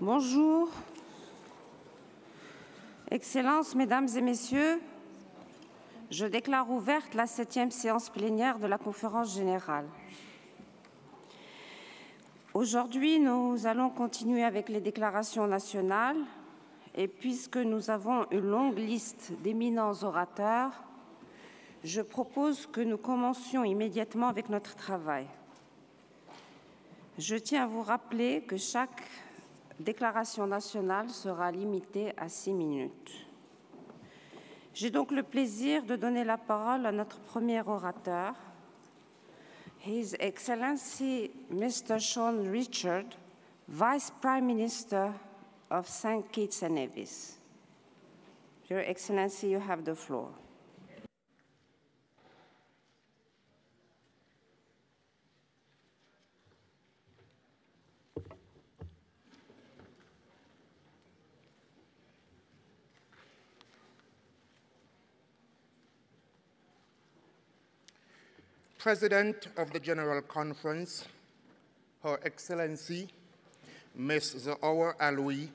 Bonjour, Excellences, Mesdames et Messieurs, je déclare ouverte la 7e séance plénière de la Conférence générale. Aujourd'hui, nous allons continuer avec les déclarations nationales et puisque nous avons une longue liste d'éminents orateurs, je propose que nous commencions immédiatement avec notre travail. Je tiens à vous rappeler que chaque déclaration nationale sera limitée à 6 minutes. J'ai donc le plaisir de donner la parole à notre premier orateur, His Excellency Mr. Sean Richard, Vice Prime Minister of St-Kitts-And-Nevis. Your Excellency, you have the floor. President of the General Conference, Her Excellency, Ms. Zahawa Alwi,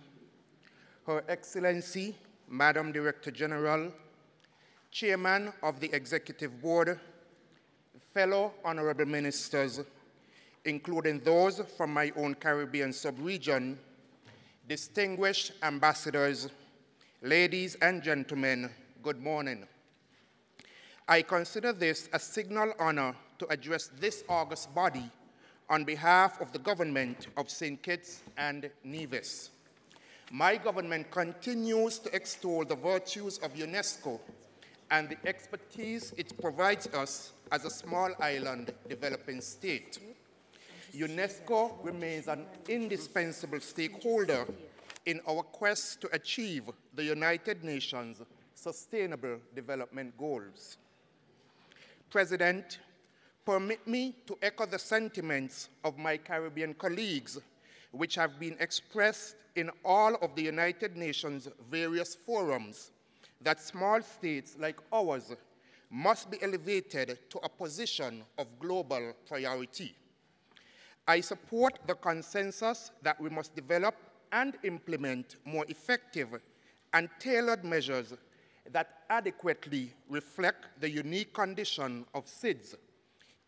Her Excellency, Madam Director General, Chairman of the Executive Board, fellow honorable ministers, including those from my own Caribbean sub-region, distinguished ambassadors, ladies and gentlemen, good morning. I consider this a signal honor to address this august body on behalf of the government of St. Kitts and Nevis. My government continues to extol the virtues of UNESCO and the expertise it provides us as a small island developing state. UNESCO remains an indispensable stakeholder in our quest to achieve the United Nations Sustainable Development Goals. President, permit me to echo the sentiments of my Caribbean colleagues, which have been expressed in all of the United Nations' various forums, that small states like ours must be elevated to a position of global priority. I support the consensus that we must develop and implement more effective and tailored measures that adequately reflect the unique condition of SIDS,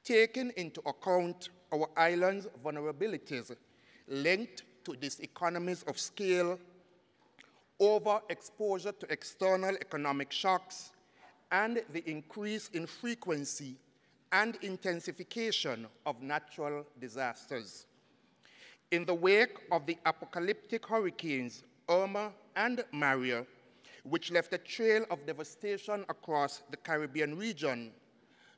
taking into account our island's vulnerabilities linked to these economies of scale, overexposure to external economic shocks, and the increase in frequency and intensification of natural disasters. In the wake of the apocalyptic hurricanes Irma and Maria, which left a trail of devastation across the Caribbean region,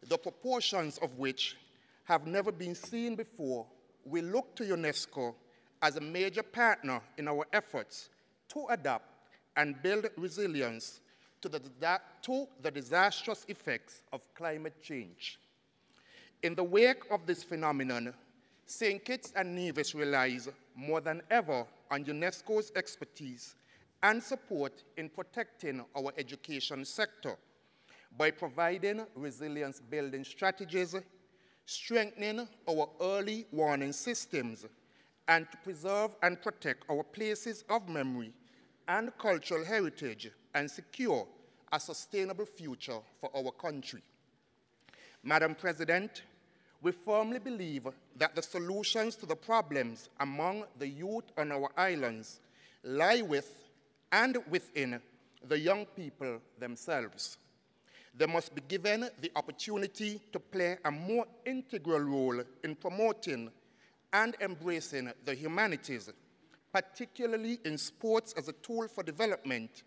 the proportions of which have never been seen before, we look to UNESCO as a major partner in our efforts to adapt and build resilience to the disastrous effects of climate change. In the wake of this phenomenon, St. Kitts and Nevis relies more than ever on UNESCO's expertise and support in protecting our education sector by providing resilience-building strategies, strengthening our early warning systems, and to preserve and protect our places of memory and cultural heritage and secure a sustainable future for our country. Madam President, we firmly believe that the solutions to the problems among the youth on our islands lie with and within the young people themselves. They must be given the opportunity to play a more integral role in promoting and embracing the humanities, particularly in sports as a tool for development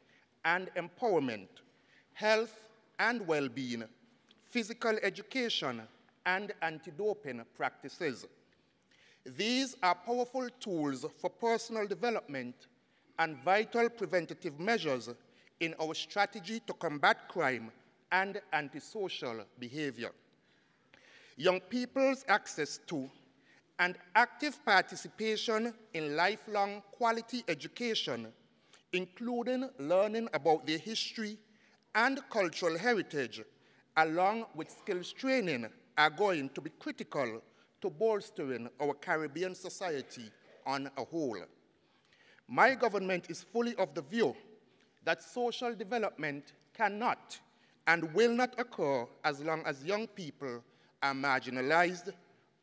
and empowerment, health and well-being, physical education, and anti-doping practices. These are powerful tools for personal development and vital preventative measures in our strategy to combat crime and antisocial behavior. Young people's access to and active participation in lifelong quality education, including learning about their history and cultural heritage, along with skills training, are going to be critical to bolstering our Caribbean society on a whole. My government is fully of the view that social development cannot and will not occur as long as young people are marginalized,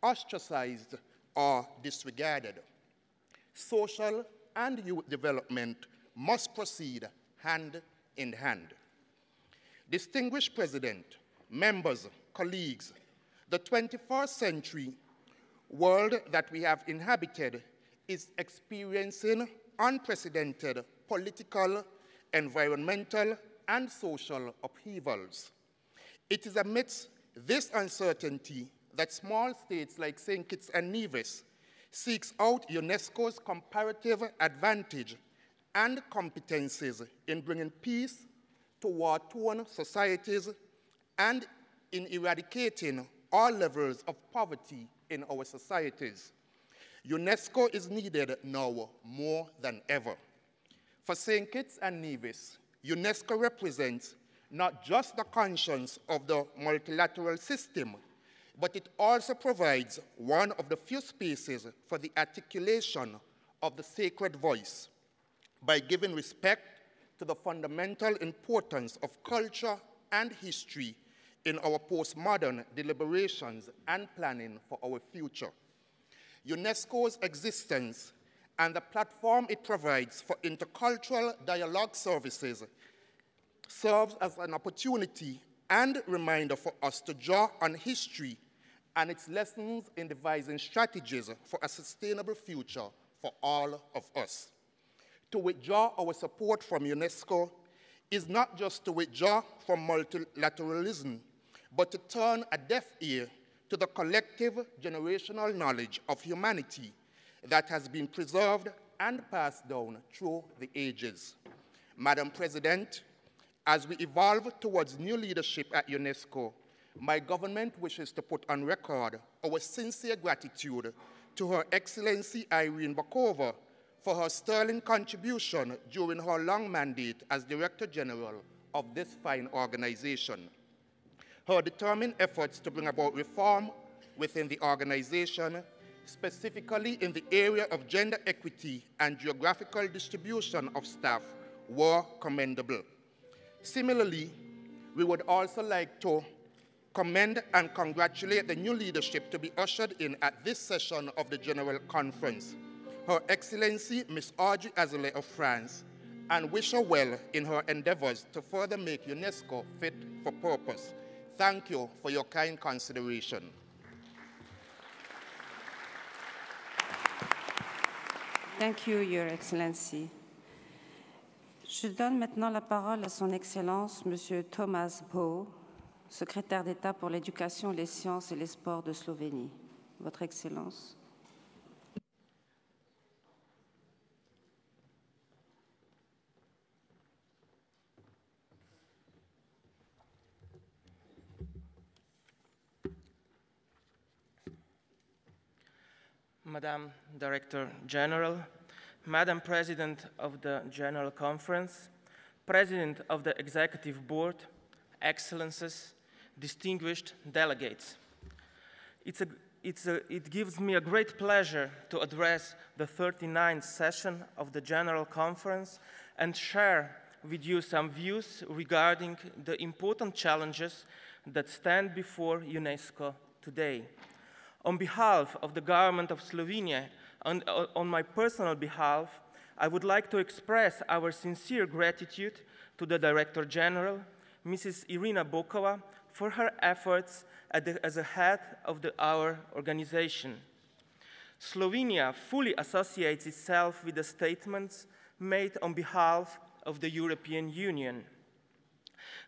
ostracized, or disregarded. Social and youth development must proceed hand in hand. Distinguished President, members, colleagues, the 21st century world that we have inhabited is experiencing unprecedented political, environmental, and social upheavals. It is amidst this uncertainty that small states like St-Kitts-And-Nevis seeks out UNESCO's comparative advantage and competencies in bringing peace to war-torn societies and in eradicating all levels of poverty in our societies. UNESCO is needed now more than ever. For St. Kitts and Nevis, UNESCO represents not just the conscience of the multilateral system, but it also provides one of the few spaces for the articulation of the sacred voice by giving respect to the fundamental importance of culture and history in our postmodern deliberations and planning for our future. UNESCO's existence and the platform it provides for intercultural dialogue services serves as an opportunity and reminder for us to draw on history and its lessons in devising strategies for a sustainable future for all of us. To withdraw our support from UNESCO is not just to withdraw from multilateralism, but to turn a deaf ear to the collective generational knowledge of humanity that has been preserved and passed down through the ages. Madam President, as we evolve towards new leadership at UNESCO, my government wishes to put on record our sincere gratitude to Her Excellency Irene Bokova for her sterling contribution during her long mandate as Director General of this fine organization. Her determined efforts to bring about reform within the organization, specifically in the area of gender equity and geographical distribution of staff, were commendable. Similarly, we would also like to commend and congratulate the new leadership to be ushered in at this session of the General Conference, Her Excellency Ms. Audrey Azoulay of France, and wish her well in her endeavors to further make UNESCO fit for purpose. Thank you for your kind consideration. Thank you, Your Excellency. Je donne maintenant la parole à Son Excellence, Monsieur Thomas Poe, secrétaire d'État pour l'éducation, les sciences et les sports de Slovénie. Votre Excellence. Madam Director General, Madam President of the General Conference, President of the Executive Board, Excellencies, distinguished delegates. It gives me a great pleasure to address the 39th session of the General Conference and share with you some views regarding the important challenges that stand before UNESCO today. On behalf of the government of Slovenia and on my personal behalf, I would like to express our sincere gratitude to the Director General, Mrs. Irina Bokova, for her efforts as a head of our organization. Slovenia fully associates itself with the statements made on behalf of the European Union.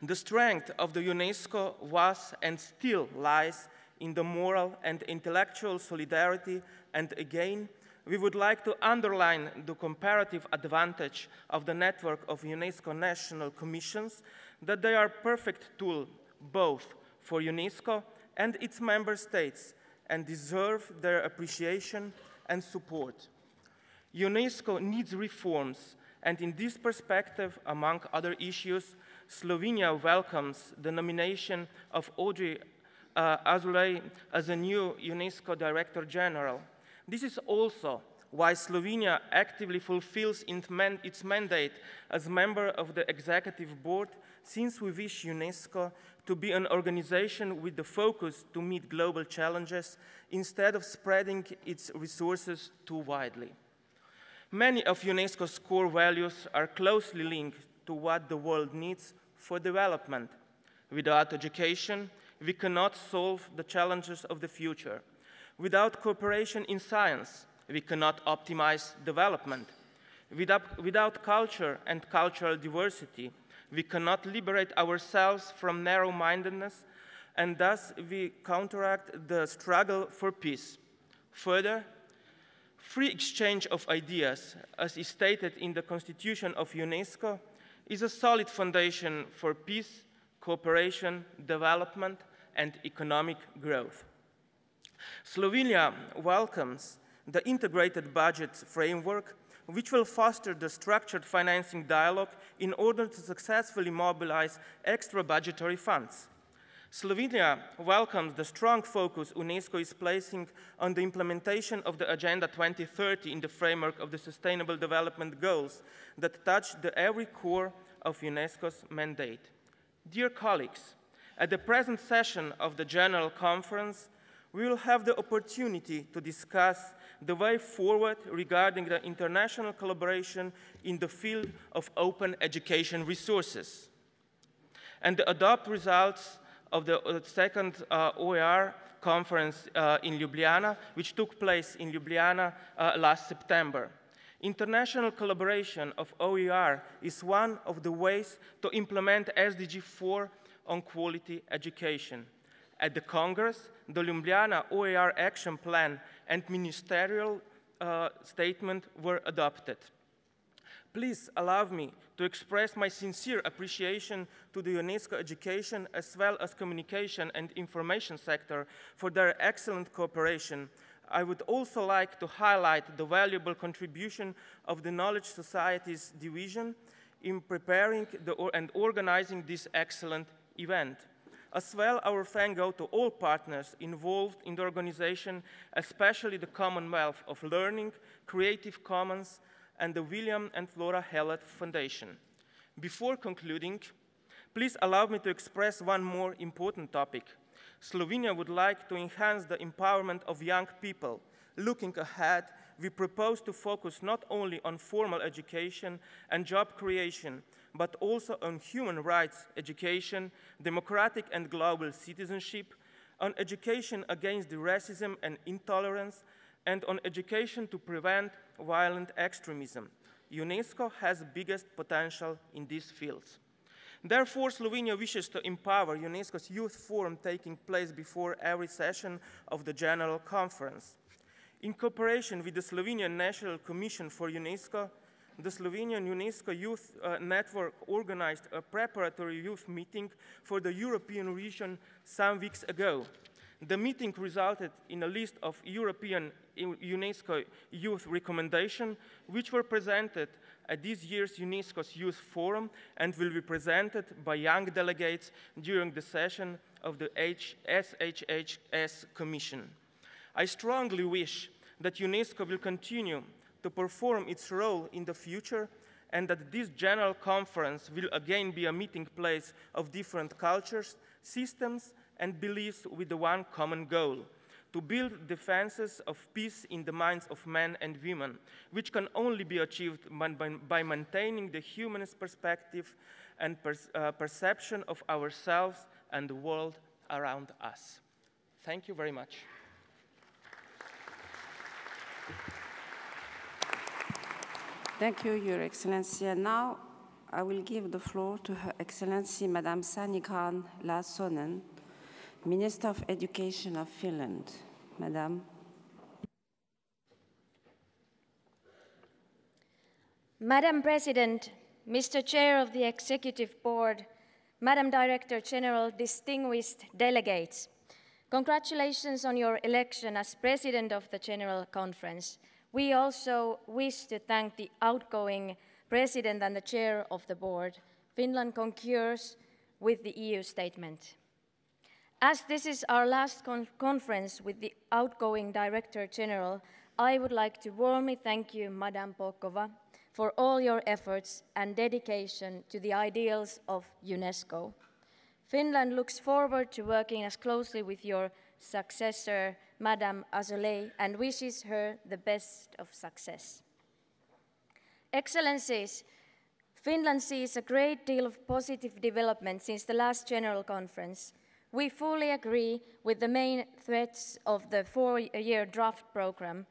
The strength of the UNESCO was and still lies in the moral and intellectual solidarity, and again, we would like to underline the comparative advantage of the network of UNESCO national commissions, that they are a perfect tool both for UNESCO and its member states, and deserve their appreciation and support. UNESCO needs reforms, and in this perspective, among other issues, Slovenia welcomes the nomination of Audrey Azoulay as a new UNESCO Director General. This is also while Slovenia actively fulfills its mandate as member of the executive board, since we wish UNESCO to be an organization with the focus to meet global challenges instead of spreading its resources too widely. Many of UNESCO's core values are closely linked to what the world needs for development. Without education, we cannot solve the challenges of the future. Without cooperation in science, we cannot optimize development. Without culture and cultural diversity, we cannot liberate ourselves from narrow-mindedness, and thus we counteract the struggle for peace. Further, free exchange of ideas, as is stated in the Constitution of UNESCO, is a solid foundation for peace, cooperation, development, and economic growth. Slovenia welcomes the integrated budget framework, which will foster the structured financing dialogue in order to successfully mobilize extra budgetary funds. Slovenia welcomes the strong focus UNESCO is placing on the implementation of the Agenda 2030 in the framework of the Sustainable Development Goals that touch the every core of UNESCO's mandate. Dear colleagues, at the present session of the General Conference, we will have the opportunity to discuss the way forward regarding the international collaboration in the field of open education resources, and to adopt results of the second OER conference in Ljubljana, which took place in Ljubljana last September. International collaboration of OER is one of the ways to implement SDG 4 on quality education. At the Congress, the Ljubljana OER Action Plan and Ministerial Statement were adopted. Please allow me to express my sincere appreciation to the UNESCO education as well as communication and information sector for their excellent cooperation. I would also like to highlight the valuable contribution of the Knowledge Societies Division in preparing and organizing this excellent event. As well, our thanks go to all partners involved in the organization, especially the Commonwealth of Learning, Creative Commons, and the William and Flora Hellett Foundation. Before concluding, please allow me to express one more important topic. Slovenia would like to enhance the empowerment of young people. Looking ahead, we propose to focus not only on formal education and job creation, but also on human rights education, democratic and global citizenship, on education against the racism and intolerance, and on education to prevent violent extremism. UNESCO has the biggest potential in these fields. Therefore, Slovenia wishes to empower UNESCO's Youth Forum taking place before every session of the General Conference. In cooperation with the Slovenian National Commission for UNESCO, the Slovenian UNESCO Youth Network organized a preparatory youth meeting for the European region some weeks ago. The meeting resulted in a list of European UNESCO youth recommendations, which were presented at this year's UNESCO's Youth Forum and will be presented by young delegates during the session of the SHHS Commission. I strongly wish that UNESCO will continue to perform its role in the future, and that this General Conference will again be a meeting place of different cultures, systems, and beliefs with the one common goal: to build defenses of peace in the minds of men and women, which can only be achieved by maintaining the humanist perspective and perception of ourselves and the world around us. Thank you very much. Thank you, Your Excellency. And now I will give the floor to Her Excellency Madame Sanni Grahn-Laasonen, Minister of Education of Finland. Madame. Madam President, Mr. Chair of the Executive Board, Madam Director General, distinguished delegates, congratulations on your election as President of the General Conference. We also wish to thank the outgoing President and the Chair of the Board. Finland concurs with the EU statement. As this is our last conference with the outgoing Director General, I would like to warmly thank you, Madam Pokova, for all your efforts and dedication to the ideals of UNESCO. Finland looks forward to working as closely with your successor, Madam Azoulay, and wishes her the best of success. Excellencies, Finland sees a great deal of positive development since the last General Conference. We fully agree with the main threats of the 4-year draft program.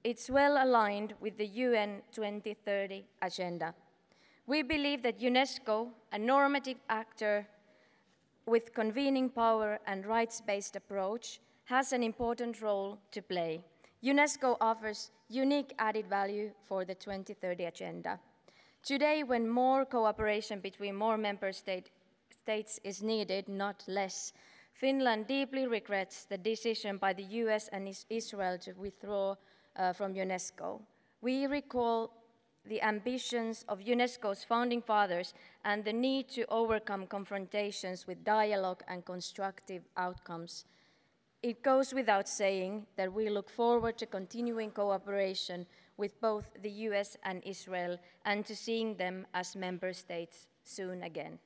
It's well aligned with the UN 2030 agenda. We believe that UNESCO, a normative actor with convening power and rights-based approach, has an important role to play. UNESCO offers unique added value for the 2030 agenda. Today, when more cooperation between more member states is needed, not less, Finland deeply regrets the decision by the US and Israel to withdraw from UNESCO. We recall the ambitions of UNESCO's founding fathers and the need to overcome confrontations with dialogue and constructive outcomes. It goes without saying that we look forward to continuing cooperation with both the US and Israel and to seeing them as member states soon again.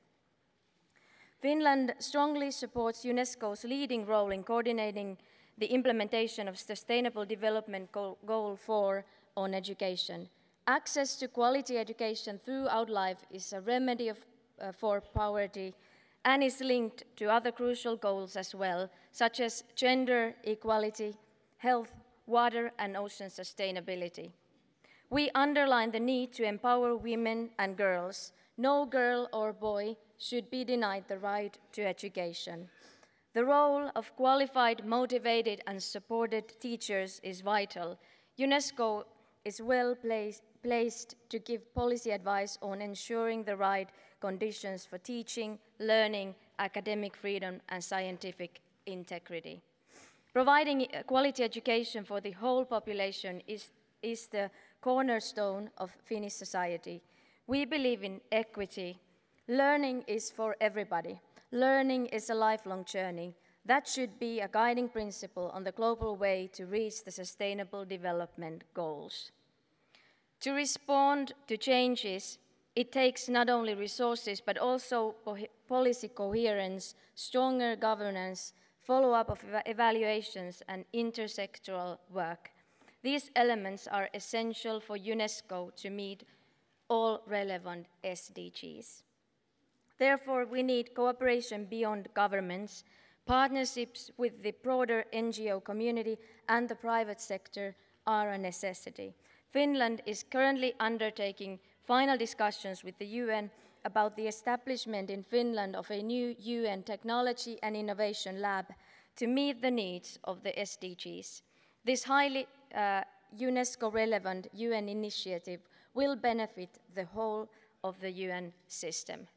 Finland strongly supports UNESCO's leading role in coordinating the implementation of Sustainable Development Goal 4 on education. Access to quality education throughout life is a remedy for poverty and is linked to other crucial goals as well, such as gender equality, health, water, and ocean sustainability. We underline the need to empower women and girls. No girl or boy should be denied the right to education. The role of qualified, motivated, and supported teachers is vital. UNESCO is well placed to give policy advice on ensuring the right conditions for teaching, learning, academic freedom, and scientific integrity. Providing quality education for the whole population is the cornerstone of Finnish society. We believe in equity. Learning is for everybody. Learning is a lifelong journey. That should be a guiding principle on the global way to reach the Sustainable Development Goals. To respond to changes, it takes not only resources, but also policy coherence, stronger governance, follow-up of evaluations, and intersectoral work. These elements are essential for UNESCO to meet all relevant SDGs. Therefore, we need cooperation beyond governments. Partnerships with the broader NGO community and the private sector are a necessity. Finland is currently undertaking final discussions with the UN about the establishment in Finland of a new UN Technology and Innovation Lab to meet the needs of the SDGs. This highly UNESCO-relevant UN initiative will benefit the whole of the UN system.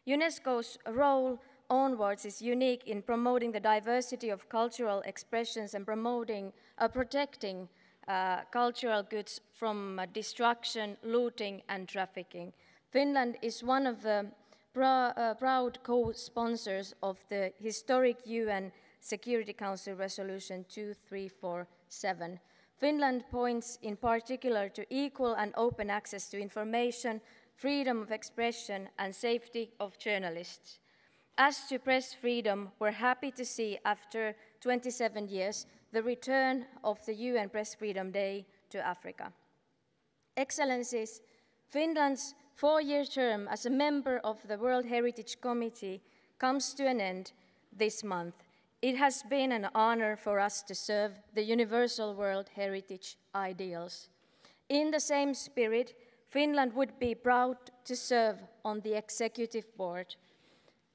UNESCO's role onwards is unique in promoting the diversity of cultural expressions and protecting cultural goods from destruction, looting, and trafficking. Finland is one of the proud co-sponsors of the historic UN Security Council Resolution 2347. Finland points in particular to equal and open access to information, freedom of expression, and safety of journalists. As to press freedom, we're happy to see, after 27 years, the return of the UN Press Freedom Day to Africa. Excellencies, Finland's 4-year term as a member of the World Heritage Committee comes to an end this month. It has been an honor for us to serve the universal World Heritage ideals. In the same spirit, Finland would be proud to serve on the Executive Board.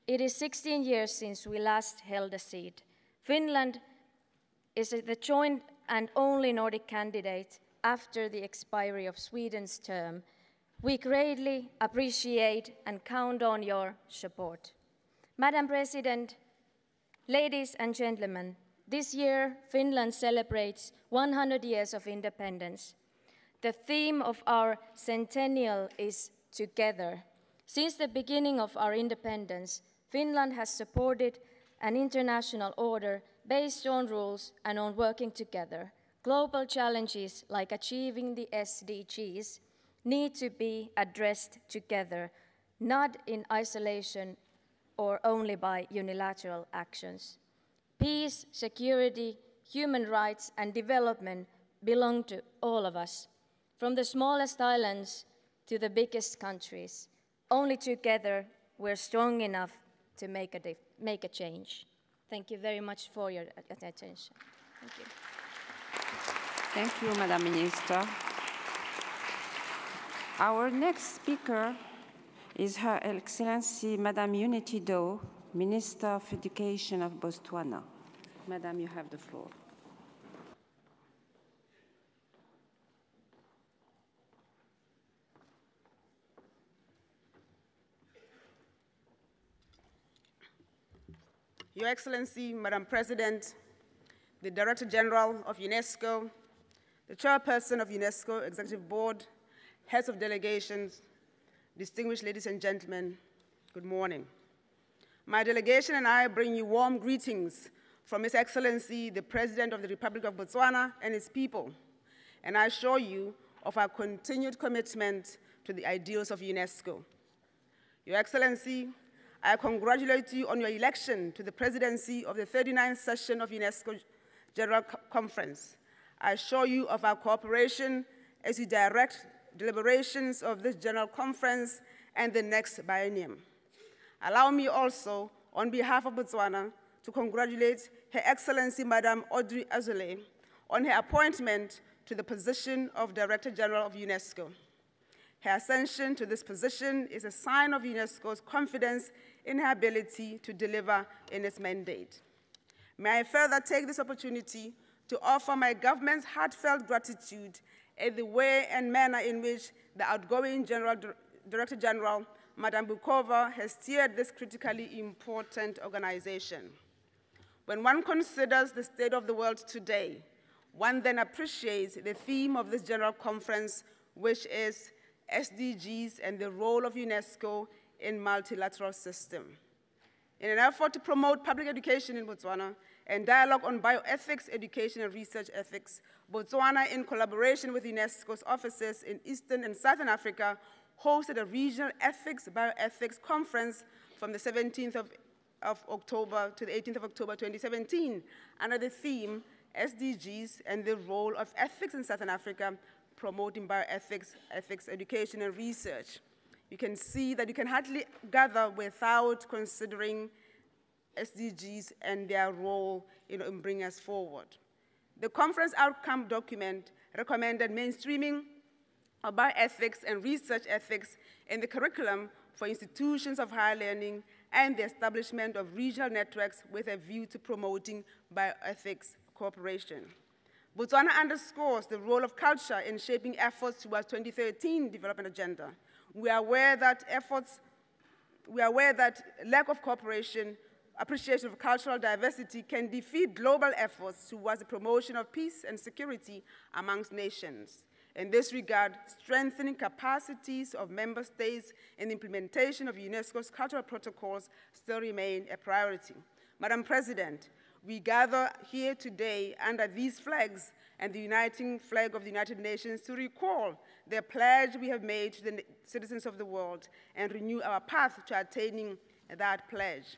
It is 16 years since we last held a seat. Finland is the joint and only Nordic candidate after the expiry of Sweden's term. We greatly appreciate and count on your support. Madam President, ladies and gentlemen, this year Finland celebrates 100 years of independence. The theme of our centennial is Together. Since the beginning of our independence, Finland has supported an international order based on rules and on working together. Global challenges like achieving the SDGs need to be addressed together, not in isolation or only by unilateral actions. Peace, security, human rights, and development belong to all of us, from the smallest islands to the biggest countries. Only together we're strong enough to make a change. Thank you very much for your attention. Thank you. Thank you, Madam Minister. Our next speaker is Her Excellency Madam Unity Doe, Minister of Education of Botswana. Madam, you have the floor. Your Excellency, Madam President, the Director General of UNESCO, the Chairperson of UNESCO Executive Board, heads of delegations, distinguished ladies and gentlemen, good morning. My delegation and I bring you warm greetings from His Excellency, the President of the Republic of Botswana and his people, and I assure you of our continued commitment to the ideals of UNESCO. Your Excellency, I congratulate you on your election to the presidency of the 39th session of UNESCO General Conference. I assure you of our cooperation as you direct deliberations of this General Conference and the next biennium. Allow me also, on behalf of Botswana, to congratulate Her Excellency Madame Audrey Azoulay on her appointment to the position of Director General of UNESCO. Her ascension to this position is a sign of UNESCO's confidence in her ability to deliver in its mandate. May I further take this opportunity to offer my government's heartfelt gratitude at the way and manner in which the outgoing Director General, Madame Bukova, has steered this critically important organization. When one considers the state of the world today, one then appreciates the theme of this General Conference, which is SDGs and the role of UNESCO in multilateral system. In an effort to promote public education in Botswana and dialogue on bioethics, education, and research ethics, Botswana, in collaboration with UNESCO's offices in Eastern and Southern Africa, hosted a regional ethics bioethics conference from the 17th of October to the 18th of October 2017 under the theme SDGs and the role of ethics in Southern Africa, promoting bioethics, ethics, education, and research. You can see that you can hardly gather without considering SDGs and their role in bringing us forward. The conference outcome document recommended mainstreaming of bioethics and research ethics in the curriculum for institutions of higher learning and the establishment of regional networks with a view to promoting bioethics cooperation. Botswana underscores the role of culture in shaping efforts towards 2013 development agenda. We are aware that lack of cooperation, appreciation of cultural diversity can defeat global efforts towards the promotion of peace and security amongst nations. In this regard, strengthening capacities of member states in the implementation of UNESCO's cultural protocols still remain a priority. Madam President, we gather here today under these flags and the uniting flag of the United Nations to recall the pledge we have made to the citizens of the world and renew our path to attaining that pledge.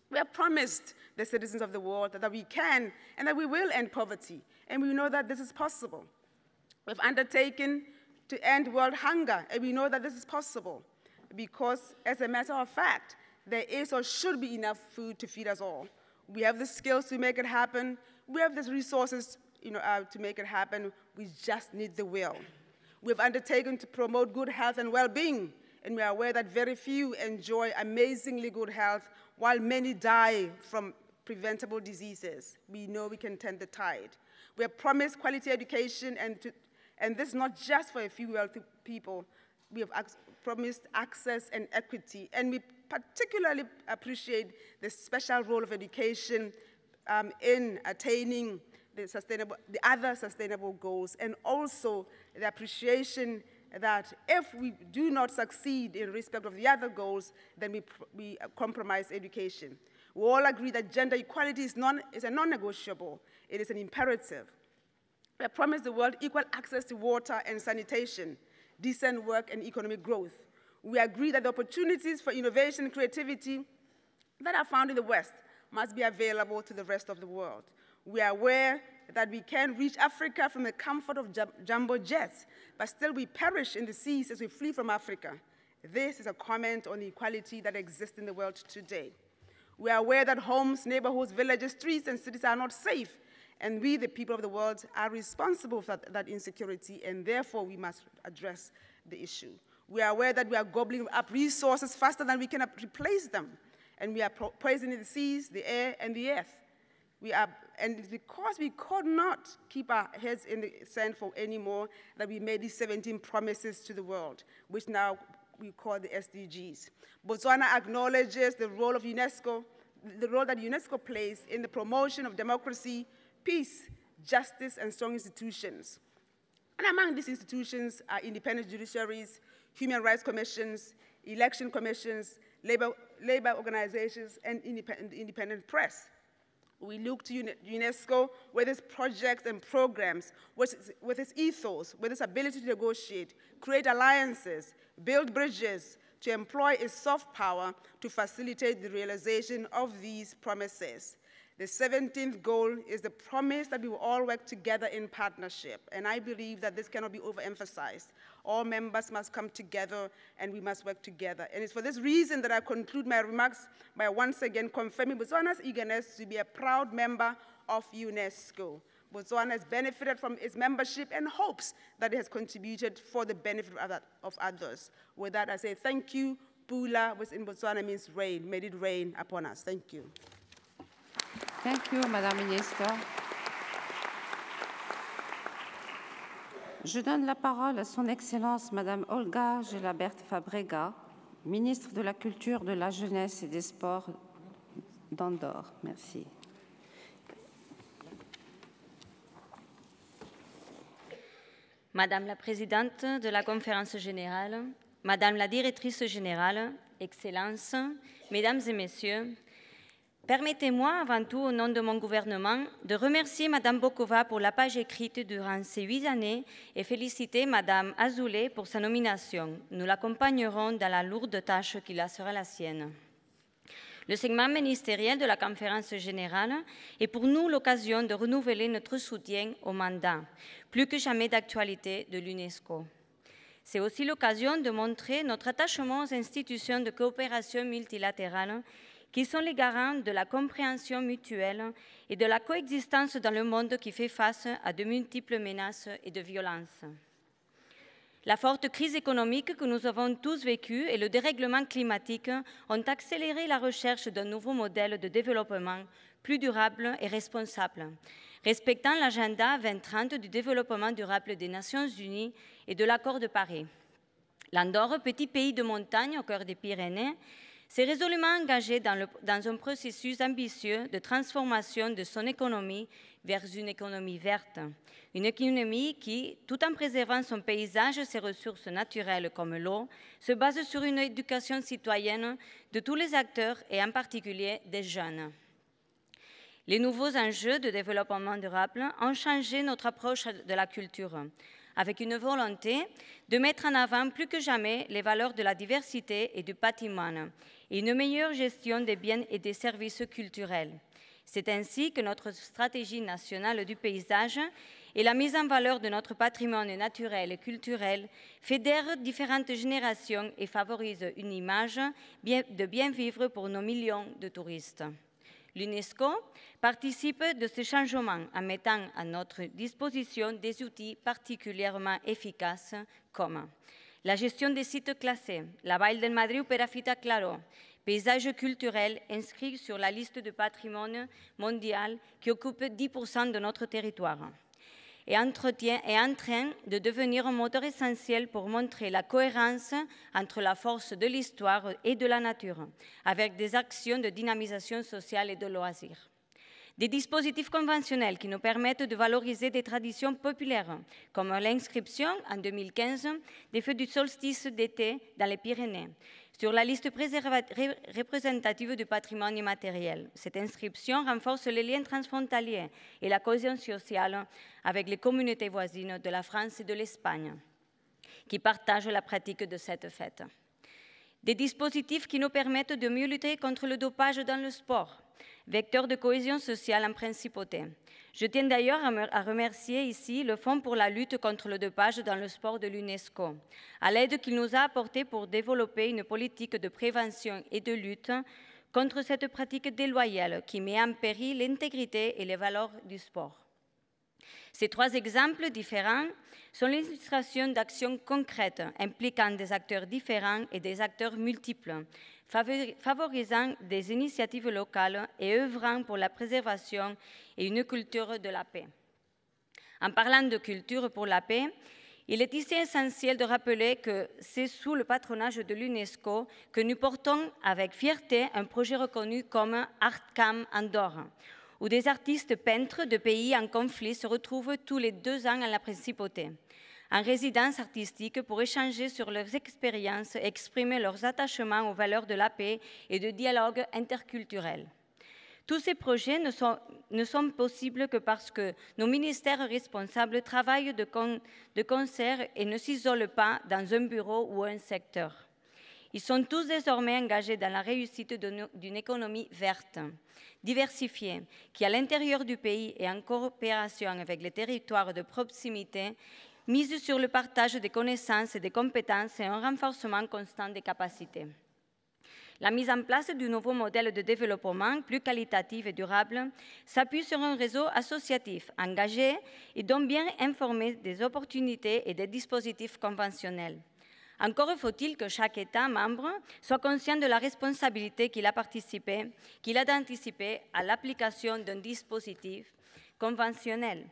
We have promised the citizens of the world that we can and that we will end poverty, and we know that this is possible. We've undertaken to end world hunger, and we know that this is possible because, as a matter of fact, there is or should be enough food to feed us all. We have the skills to make it happen. We have the resources to make it happen. We just need the will. We've undertaken to promote good health and well-being, and we are aware that very few enjoy amazingly good health, while many die from preventable diseases. We know we can turn the tide. We have promised quality education, and this is not just for a few wealthy people. We have promised access and equity, and we particularly appreciate the special role of education in attaining the other sustainable goals, and also the appreciation that if we do not succeed in respect of the other goals, then we compromise education. We all agree that gender equality is a non-negotiable. It is an imperative. We have promised the world equal access to water and sanitation, decent work and economic growth. We agree that the opportunities for innovation and creativity that are found in the West must be available to the rest of the world. We are aware that we can reach Africa from the comfort of jumbo jets, but still we perish in the seas as we flee from Africa. This is a comment on the equality that exists in the world today. We are aware that homes, neighborhoods, villages, streets, and cities are not safe, and we, the people of the world, are responsible for that insecurity, and therefore we must address the issue. We are aware that we are gobbling up resources faster than we can replace them, and we are poisoning the seas, the air, and the earth. And it's because we could not keep our heads in the sand for anymore that we made these 17 promises to the world, which now we call the SDGs. Botswana acknowledges the role of UNESCO, the role that UNESCO plays in the promotion of democracy, peace, justice, and strong institutions. And among these institutions are independent judiciaries, human rights commissions, election commissions, labor organizations, and independent press. We look to UNESCO with its projects and programs, with its ethos, with its ability to negotiate, create alliances, build bridges, to employ its soft power to facilitate the realization of these promises. The 17th goal is the promise that we will all work together in partnership, and I believe that this cannot be overemphasized. All members must come together, and we must work together. And it's for this reason that I conclude my remarks by once again confirming Botswana's eagerness to be a proud member of UNESCO. Botswana has benefited from its membership and hopes that it has contributed for the benefit of others. With that, I say thank you. Pula, which in Botswana means rain. May it rain upon us. Thank you. Thank you, Madame Minister. Je donne la parole à son Excellence Madame Olga Gelabert-Fabrega, ministre de la Culture, de la Jeunesse et des Sports d'Andorre. Merci. Madame la Présidente de la Conférence générale, Madame la Directrice générale, Excellences, Mesdames et Messieurs, permettez-moi, avant tout, au nom de mon gouvernement, de remercier Madame Bokova pour la page écrite durant ces 8 années et féliciter Madame Azoulay pour sa nomination. Nous l'accompagnerons dans la lourde tâche qui sera la sienne. Le segment ministériel de la Conférence générale est pour nous l'occasion de renouveler notre soutien au mandat, plus que jamais d'actualité de l'UNESCO. C'est aussi l'occasion de montrer notre attachement aux institutions de coopération multilatérale qui sont les garants de la compréhension mutuelle et de la coexistence dans le monde qui fait face à de multiples menaces et de violences. La forte crise économique que nous avons tous vécue et le dérèglement climatique ont accéléré la recherche d'un nouveau modèle de développement plus durable et responsable, respectant l'agenda 2030 du développement durable des Nations Unies et de l'accord de Paris. L'Andorre, petit pays de montagne au cœur des Pyrénées, s'est résolument engagé dans un processus ambitieux de transformation de son économie vers une économie verte. Une économie qui, tout en préservant son paysage et ses ressources naturelles comme l'eau, se base sur une éducation citoyenne de tous les acteurs et en particulier des jeunes. Les nouveaux enjeux de développement durable ont changé notre approche de la culture, avec une volonté de mettre en avant plus que jamais les valeurs de la diversité et du patrimoine et une meilleure gestion des biens et des services culturels. C'est ainsi que notre stratégie nationale du paysage et la mise en valeur de notre patrimoine naturel et culturel fédèrent différentes générations et favorisent une image de bien vivre pour nos millions de touristes. L'UNESCO participe de ce changement en mettant à notre disposition des outils particulièrement efficaces comme la gestion des sites classés, la Vall del Madriu per a Fita Claro, paysage culturel inscrit sur la liste de patrimoine mondial qui occupe 10% de notre territoire et en train de devenir un moteur essentiel pour montrer la cohérence entre la force de l'histoire et de la nature, avec des actions de dynamisation sociale et de loisirs. Des dispositifs conventionnels qui nous permettent de valoriser des traditions populaires, comme l'inscription en 2015 des feux du solstice d'été dans les Pyrénées, sur la liste représentative du patrimoine immatériel. Cette inscription renforce les liens transfrontaliers et la cohésion sociale avec les communautés voisines de la France et de l'Espagne, qui partagent la pratique de cette fête. Des dispositifs qui nous permettent de mieux lutter contre le dopage dans le sport, vecteur de cohésion sociale en principauté. Je tiens d'ailleurs à remercier ici le Fonds pour la lutte contre le dopage dans le sport de l'UNESCO, à l'aide qu'il nous a apportée pour développer une politique de prévention et de lutte contre cette pratique déloyale qui met en péril l'intégrité et les valeurs du sport. Ces trois exemples différents sont l'illustration d'actions concrètes impliquant des acteurs différents et des acteurs multiples, favorisant des initiatives locales et œuvrant pour la préservation et une culture de la paix. En parlant de culture pour la paix, il est ici essentiel de rappeler que c'est sous le patronage de l'UNESCO que nous portons avec fierté un projet reconnu comme ArtCam Andorra, où des artistes peintres de pays en conflit se retrouvent tous les 2 ans à la principauté, en résidence artistique pour échanger sur leurs expériences et exprimer leurs attachements aux valeurs de la paix et de dialogue interculturel. Tous ces projets ne sont possibles que parce que nos ministères responsables travaillent de concert et ne s'isolent pas dans un bureau ou un secteur. Ils sont tous désormais engagés dans la réussite d'une économie verte, diversifiée, qui à l'intérieur du pays et en coopération avec les territoires de proximité, mise sur le partage des connaissances et des compétences et un renforcement constant des capacités. La mise en place du nouveau modèle de développement plus qualitatif et durable s'appuie sur un réseau associatif engagé et donc bien informé des opportunités et des dispositifs conventionnels. Encore faut-il que chaque État membre soit conscient de la responsabilité qu'il a d'anticiper à l'application d'un dispositif conventionnel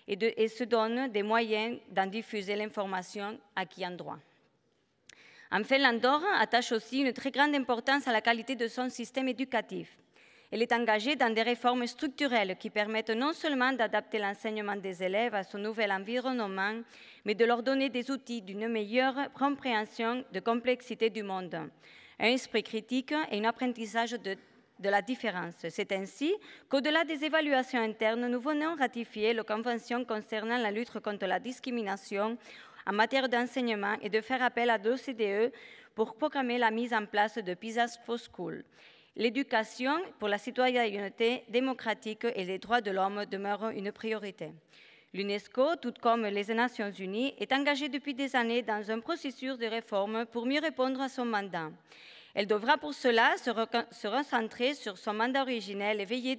et se donne des moyens d'en diffuser l'information à qui en droit. Enfin, l'Andorra attache aussi une très grande importance à la qualité de son système éducatif. Elle est engagée dans des réformes structurelles qui permettent non seulement d'adapter l'enseignement des élèves à son nouvel environnement, mais de leur donner des outils d'une meilleure compréhension de complexité du monde, un esprit critique et un apprentissage de la différence. C'est ainsi qu'au-delà des évaluations internes, nous venons ratifier la Convention concernant la lutte contre la discrimination en matière d'enseignement et de faire appel à l'OCDE pour programmer la mise en place de PISA for School. L'éducation pour la citoyenneté démocratique et les droits de l'homme demeurent une priorité. L'UNESCO, tout comme les Nations Unies, est engagée depuis des années dans un processus de réforme pour mieux répondre à son mandat. Elle devra pour cela se recentrer sur son mandat originel et veiller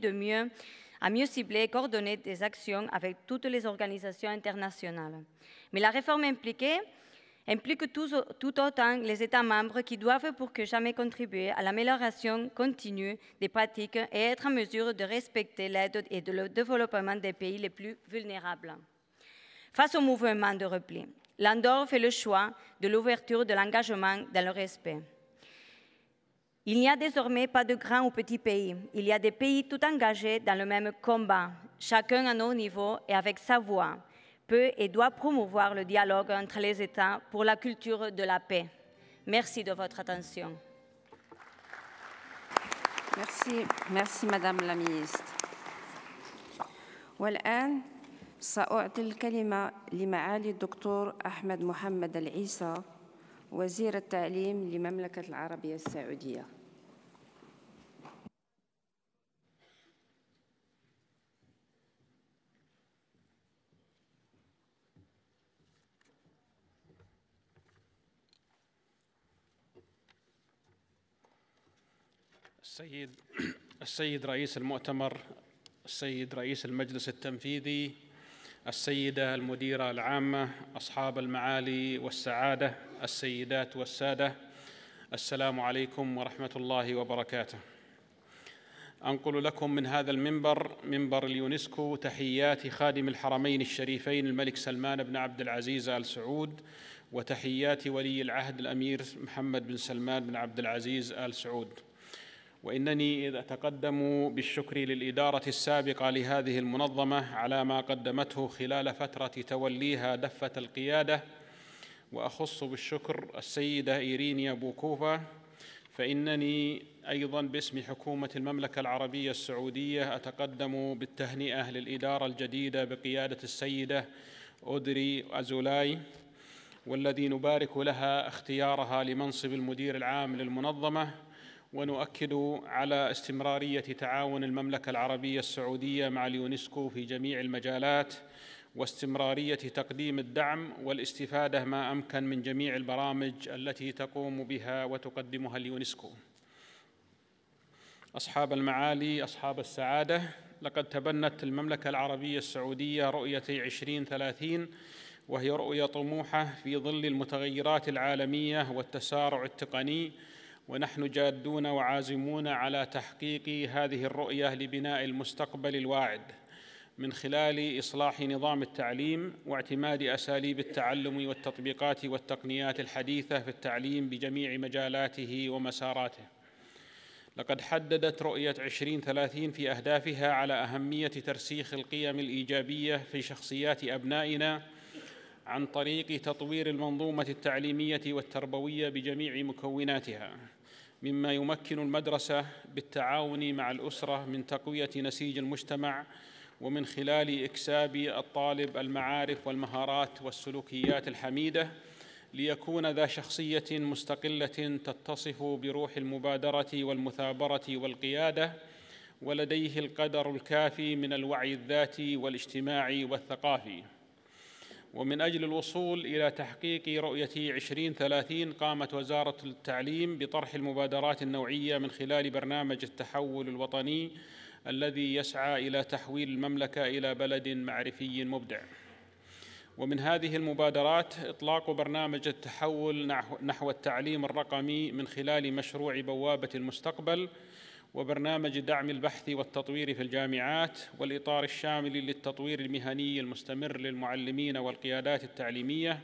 à mieux cibler et coordonner des actions avec toutes les organisations internationales. Mais la réforme implique tout autant les États membres qui doivent pour que jamais contribuer à l'amélioration continue des pratiques et être en mesure de respecter l'aide et le développement des pays les plus vulnérables. Face au mouvement de repli, l'Andorre fait le choix de l'ouverture de l'engagement dans le respect. Il n'y a désormais pas de grands ou petits pays. Il y a des pays tout engagés dans le même combat, chacun à nos niveaux et avec sa voix, peut et doit promouvoir le dialogue entre les États pour la culture de la paix. Merci de votre attention. Merci Madame la Ministre. والآن سأعطي الكلمة لمعالي الدكتور أحمد محمد العيسى وزير التعليم لمملكة العربية السعودية. السيد رئيس المؤتمر، السيد رئيس المجلس التنفيذي، السيدة المديرة العامة، أصحاب المعالي والسعادة، السيدات والسادة، السلام عليكم ورحمة الله وبركاته. أنقل لكم من هذا المنبر، منبر اليونسكو، تحيات خادم الحرمين الشريفين الملك سلمان بن عبد العزيز آل سعود، وتحيات ولي العهد الأمير محمد بن سلمان بن عبد العزيز آل سعود. وإنني أتقدم بالشكر للإدارة السابقة لهذه المنظمة على ما قدمته خلال فترة توليها دفة القيادة، وأخص بالشكر السيدة إيرينيا بوكوفا فإنني أيضاً باسم حكومة المملكة العربية السعودية أتقدم بالتهنئة للإدارة الجديدة بقيادة السيدة أودري أزولاي، والذي نبارك لها اختيارها لمنصب المدير العام للمنظمة، ونؤكد على استمرارية تعاون المملكة العربية السعودية مع اليونسكو في جميع المجالات، واستمرارية تقديم الدعم والاستفادة ما أمكن من جميع البرامج التي تقوم بها وتقدمها اليونسكو. أصحاب المعالي، أصحاب السعادة، لقد تبنت المملكة العربية السعودية رؤية 2030، وهي رؤية طموحة في ظل المتغيرات العالمية والتسارع التقني، ونحن جادون وعازمون على تحقيق هذه الرؤية لبناء المستقبل الواعد من خلال إصلاح نظام التعليم واعتماد أساليب التعلم والتطبيقات والتقنيات الحديثة في التعليم بجميع مجالاته ومساراته. لقد حددت رؤية 2030 في أهدافها على أهمية ترسيخ القيم الإيجابية في شخصيات أبنائنا عن طريق تطوير المنظومة التعليمية والتربوية بجميع مكوناتها، مما يمكن المدرسة بالتعاون مع الأسرة من تقوية نسيج المجتمع، ومن خلال إكساب الطالب المعارف والمهارات والسلوكيات الحميدة ليكون ذا شخصية مستقلة تتصف بروح المبادرة والمثابرة والقيادة، ولديه القدر الكافي من الوعي الذاتي والاجتماعي والثقافي. ومن أجل الوصول إلى تحقيق رؤية 2030 قامت وزارة التعليم بطرح المبادرات النوعية من خلال برنامج التحول الوطني الذي يسعى إلى تحويل المملكة إلى بلد معرفي مبدع. ومن هذه المبادرات إطلاق برنامج التحول نحو التعليم الرقمي من خلال مشروع بوابة المستقبل، وبرنامج دعم البحث والتطوير في الجامعات، والإطار الشامل للتطوير المهني المستمر للمعلمين والقيادات التعليمية،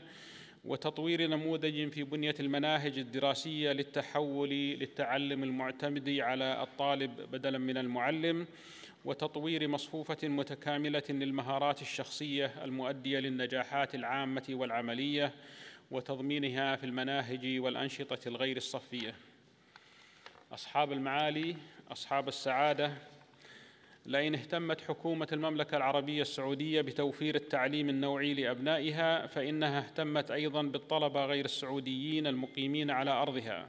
وتطوير نموذج في بنية المناهج الدراسية للتحول للتعلم المعتمد على الطالب بدلاً من المعلم، وتطوير مصفوفة متكاملة للمهارات الشخصية المؤدية للنجاحات العامة والعملية، وتضمينها في المناهج والأنشطة الغير الصفية. أصحاب المعالي، أصحاب السعادة، لئن اهتمت حكومة المملكة العربية السعودية بتوفير التعليم النوعي لأبنائها، فإنها اهتمت أيضاً بالطلبة غير السعوديين المقيمين على أرضها،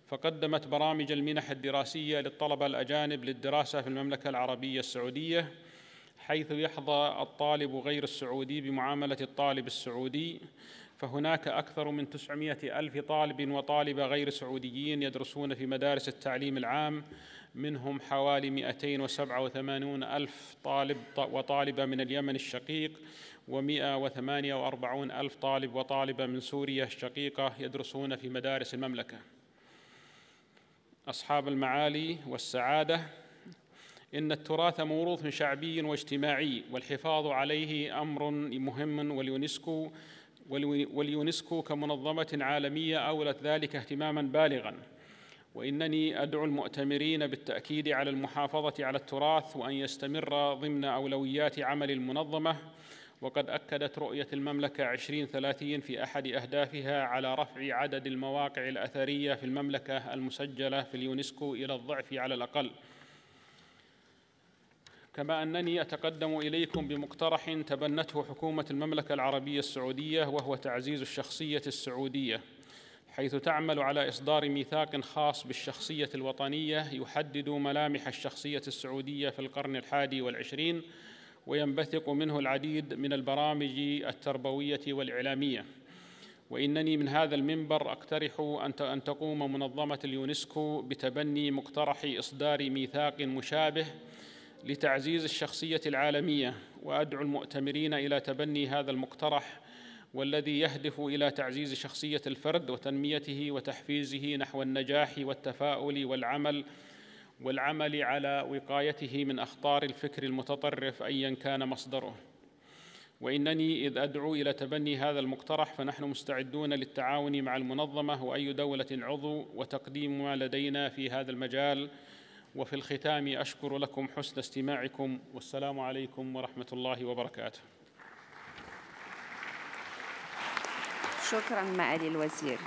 فقدمت برامج المنح الدراسية للطلبة الأجانب للدراسة في المملكة العربية السعودية، حيث يحظى الطالب غير السعودي بمعاملة الطالب السعودي. فهناك أكثر من 900 ألف طالب وطالبة غير سعوديين يدرسون في مدارس التعليم العام، منهم حوالي 287 ألف طالب وطالبة من اليمن الشقيق، و148 ألف طالب وطالبة من سوريا الشقيقة يدرسون في مدارس المملكة. أصحاب المعالي والسعادة، إن التراث موروث شعبي واجتماعي، والحفاظ عليه أمر مهم، واليونسكو كمنظمة عالمية أولت ذلك اهتماماً بالغاً. وإنني أدعو المؤتمرين بالتأكيد على المحافظة على التراث، وأن يستمر ضمن أولويات عمل المنظمة. وقد أكدت رؤية المملكة 2030 في أحد أهدافها على رفع عدد المواقع الأثرية في المملكة المسجلة في اليونسكو إلى الضعف على الأقل. كما أنني أتقدم إليكم بمقترح تبنته حكومة المملكة العربية السعودية، وهو تعزيز الشخصية السعودية، حيث تعمل على إصدار ميثاق خاص بالشخصية الوطنية يحدد ملامح الشخصية السعودية في القرن 21، وينبثق منه العديد من البرامج التربوية والإعلامية. وإنني من هذا المنبر أقترح أن تقوم منظمة اليونسكو بتبني مقترح إصدار ميثاق مشابه لتعزيز الشخصية العالمية، وأدعو المؤتمرين إلى تبني هذا المقترح، والذي يهدف إلى تعزيز شخصية الفرد وتنميته وتحفيزه نحو النجاح والتفاؤل والعمل على وقايته من أخطار الفكر المتطرف أياً كان مصدره. وإنني إذ أدعو إلى تبني هذا المقترح، فنحن مستعدون للتعاون مع المنظمة وأي دولة عضو وتقديم ما لدينا في هذا المجال. وفي الختام أشكر لكم حسن استماعكم، والسلام عليكم ورحمة الله وبركاته. شكراً معالي الوزير.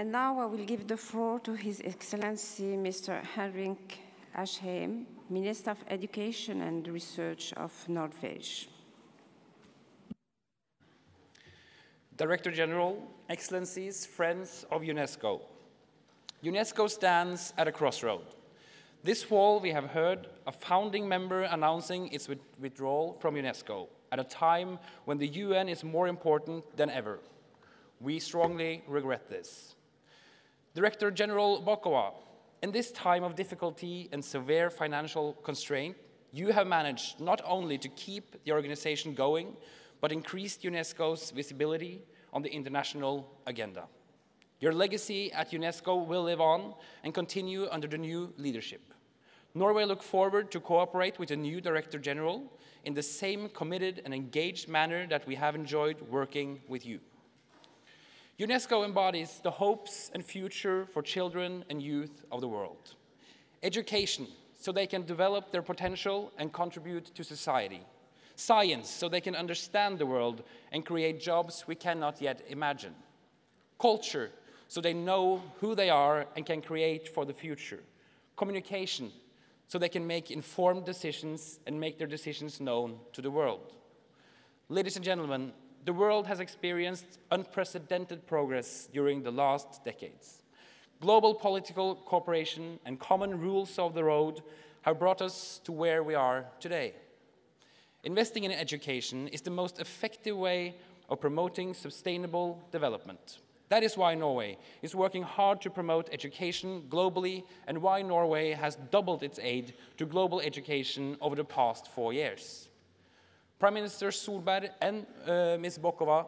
And now I will give the floor to His Excellency Mr. Henrik Asheim, Minister of Education and Research of Norway. Director General, Excellencies, friends of UNESCO. UNESCO stands at a crossroad. This fall, we have heard a founding member announcing its withdrawal from UNESCO at a time when the UN is more important than ever. We strongly regret this. Director General Bokova, in this time of difficulty and severe financial constraint, you have managed not only to keep the organization going, but increased UNESCO's visibility on the international agenda. Your legacy at UNESCO will live on and continue under the new leadership. Norway looks forward to cooperate with the new Director General in the same committed and engaged manner that we have enjoyed working with you. UNESCO embodies the hopes and future for children and youth of the world. Education, so they can develop their potential and contribute to society. Science, so they can understand the world and create jobs we cannot yet imagine. Culture, so they know who they are and can create for the future. Communication, so they can make informed decisions and make their decisions known to the world. Ladies and gentlemen, the world has experienced unprecedented progress during the last decades. Global political cooperation and common rules of the road have brought us to where we are today. Investing in education is the most effective way of promoting sustainable development. That is why Norway is working hard to promote education globally and why Norway has doubled its aid to global education over the past 4 years. Prime Minister Solberg and Ms. Bokova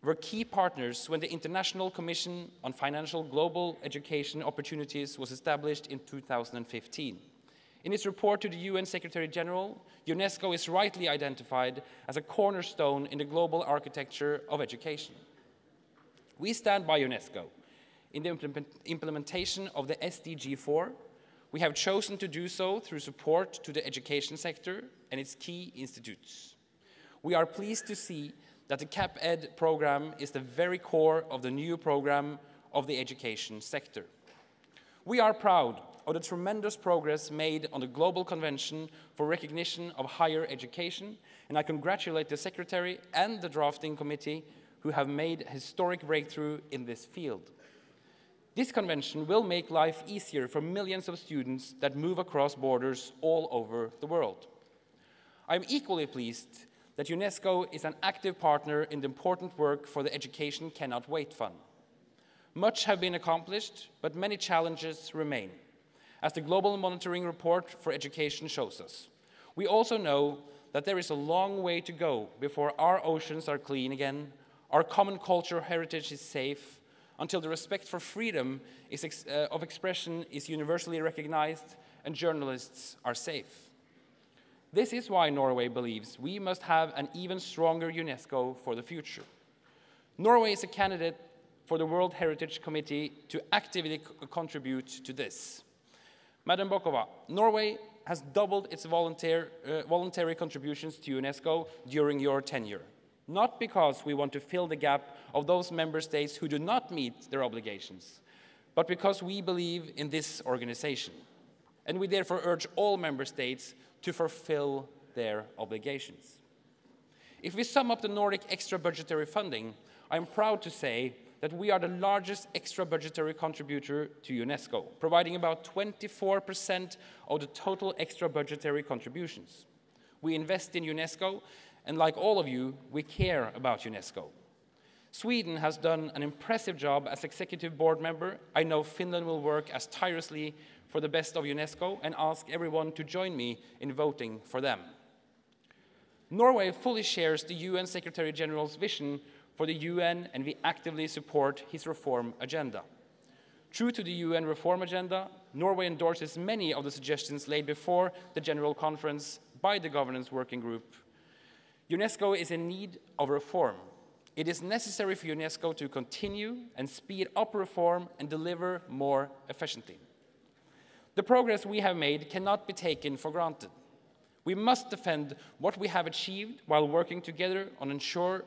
were key partners when the International Commission on Financial Global Education Opportunities was established in 2015. In its report to the UN Secretary General, UNESCO is rightly identified as a cornerstone in the global architecture of education. We stand by UNESCO in the implementation of the SDG 4. We have chosen to do so through support to the education sector and its key institutes. We are pleased to see that the CAP-Ed program is the very core of the new program of the education sector. We are proud of the tremendous progress made on the Global Convention for Recognition of Higher Education, and I congratulate the Secretary and the drafting committee who have made a historic breakthrough in this field. This convention will make life easier for millions of students that move across borders all over the world. I am equally pleased that UNESCO is an active partner in the important work for the Education Cannot Wait Fund. Much has been accomplished, but many challenges remain, as the Global Monitoring Report for Education shows us. We also know that there is a long way to go before our oceans are clean again, our common cultural heritage is safe, until the respect for freedom of expression is universally recognized and journalists are safe. This is why Norway believes we must have an even stronger UNESCO for the future. Norway is a candidate for the World Heritage Committee to actively contribute to this. Madam Bokova, Norway has doubled its voluntary contributions to UNESCO during your tenure. Not because we want to fill the gap of those member states who do not meet their obligations, but because we believe in this organization. And we therefore urge all member states to fulfill their obligations. If we sum up the Nordic extra budgetary funding, I'm proud to say that we are the largest extra budgetary contributor to UNESCO, providing about 24% of the total extra budgetary contributions. We invest in UNESCO, and like all of you, we care about UNESCO. Sweden has done an impressive job as executive board member. I know Finland will work as tirelessly for the best of UNESCO and ask everyone to join me in voting for them. Norway fully shares the UN Secretary General's vision for the UN, and we actively support his reform agenda. True to the UN reform agenda, Norway endorses many of the suggestions laid before the General Conference by the Governance Working Group. UNESCO is in need of reform. It is necessary for UNESCO to continue and speed up reform and deliver more efficiently. The progress we have made cannot be taken for granted. We must defend what we have achieved while working together on ensure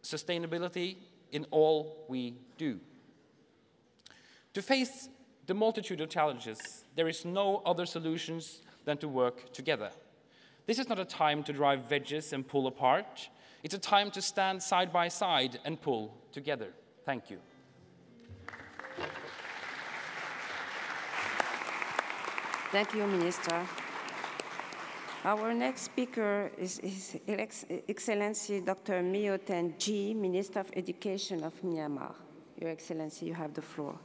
sustainability in all we do. To face the multitude of challenges, there is no other solutions than to work together. This is not a time to drive wedges and pull apart. It's a time to stand side by side and pull together. Thank you. Thank you, Minister. Our next speaker is His Excellency Dr. Myoten G, Minister of Education of Myanmar. Your Excellency, you have the floor.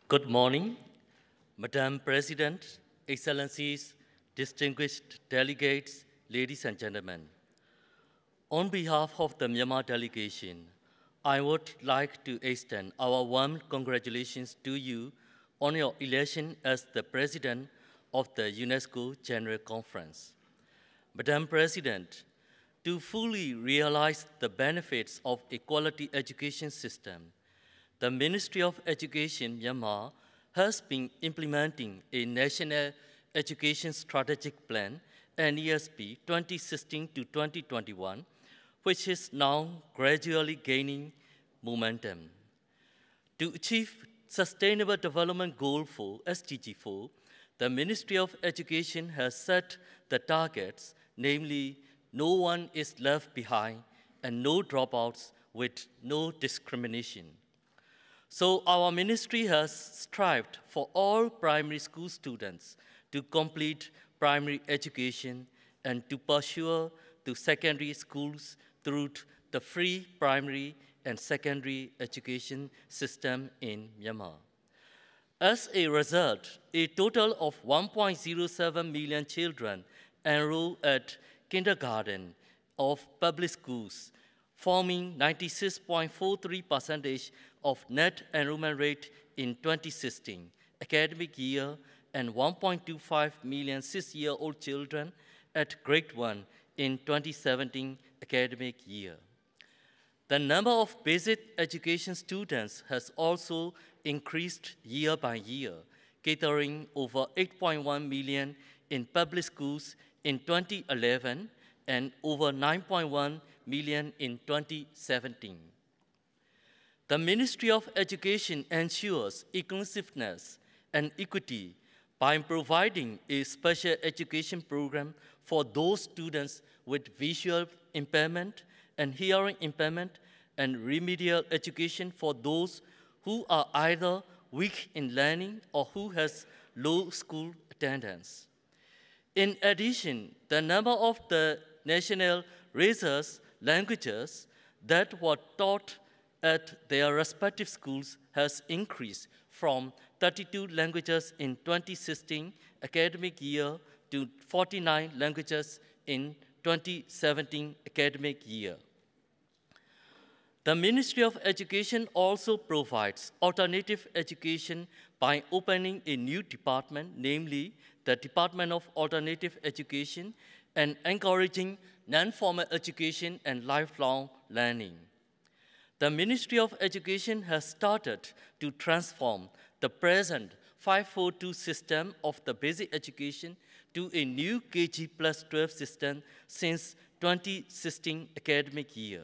Good morning, Madam President, Excellencies, distinguished delegates, ladies and gentlemen. On behalf of the Myanmar delegation, I would like to extend our warm congratulations to you on your election as the President of the UNESCO General Conference. Madam President, to fully realize the benefits of equality education system, the Ministry of Education, Myanmar, has been implementing a National Education Strategic Plan, NESP 2016 to 2021, which is now gradually gaining momentum. To achieve Sustainable Development Goal 4, SDG 4, the Ministry of Education has set the targets, namely, no one is left behind and no dropouts with no discrimination. So our ministry has strived for all primary school students to complete primary education and to pursue to secondary schools through the free primary and secondary education system in Myanmar. As a result, a total of 1.07 million children enroll at kindergarten of public schools, forming 96.43% of net enrollment rate in 2016 academic year and 1.25 million 6-year-old children at grade 1 in 2017 academic year. The number of basic education students has also increased year by year, catering over 8.1 million in public schools in 2011 and over 9.1 million in 2017. The Ministry of Education ensures inclusiveness and equity by providing a special education program for those students with visual impairment and hearing impairment and remedial education for those who are either weak in learning or who has low school attendance. In addition, the number of the national resource languages that were taught at their respective schools has increased from 32 languages in 2016 academic year to 49 languages in 2017 academic year. The Ministry of Education also provides alternative education by opening a new department, namely the Department of Alternative Education, and encouraging non-formal education and lifelong learning. The Ministry of Education has started to transform the present 542 system of the basic education to a new KG plus 12 system since 2016 academic year.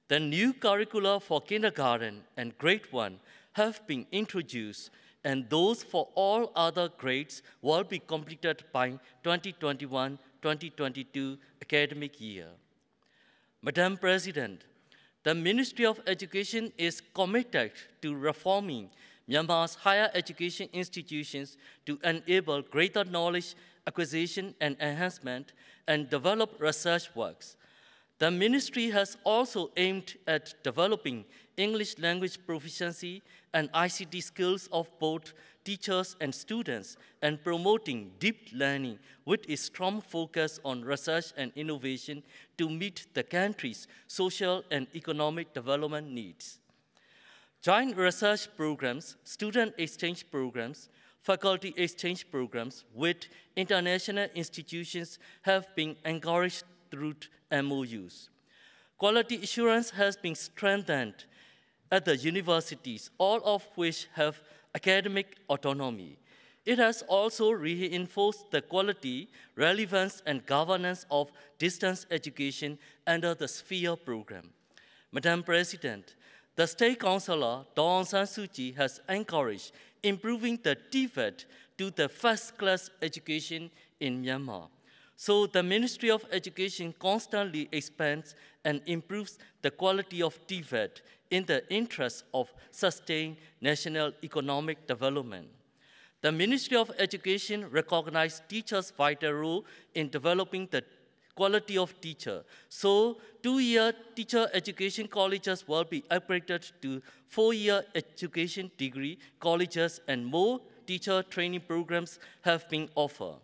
The new curricula for kindergarten and grade 1 have been introduced, and those for all other grades will be completed by 2021-2022 academic year. Madam President, the Ministry of Education is committed to reforming Myanmar's higher education institutions to enable greater knowledge acquisition and enhancement and develop research works. The ministry has also aimed at developing English language proficiency and ICT skills of both teachers and students, and promoting deep learning with a strong focus on research and innovation to meet the country's social and economic development needs. Joint research programs, student exchange programs, faculty exchange programs with international institutions have been encouraged through MOUs. Quality assurance has been strengthened at the universities, all of which have academic autonomy. It has also reinforced the quality, relevance, and governance of distance education under the SPHERE program. Madam President, the State Councillor, Daw Aung San Suu Kyi, has encouraged improving the TVET to the first-class education in Myanmar. So the Ministry of Education constantly expands and improves the quality of TVET in the interest of sustained national economic development. The Ministry of Education recognized teachers' vital role in developing the quality of teacher. So 2-year teacher education colleges will be upgraded to 4-year education degree colleges, and more teacher training programs have been offered.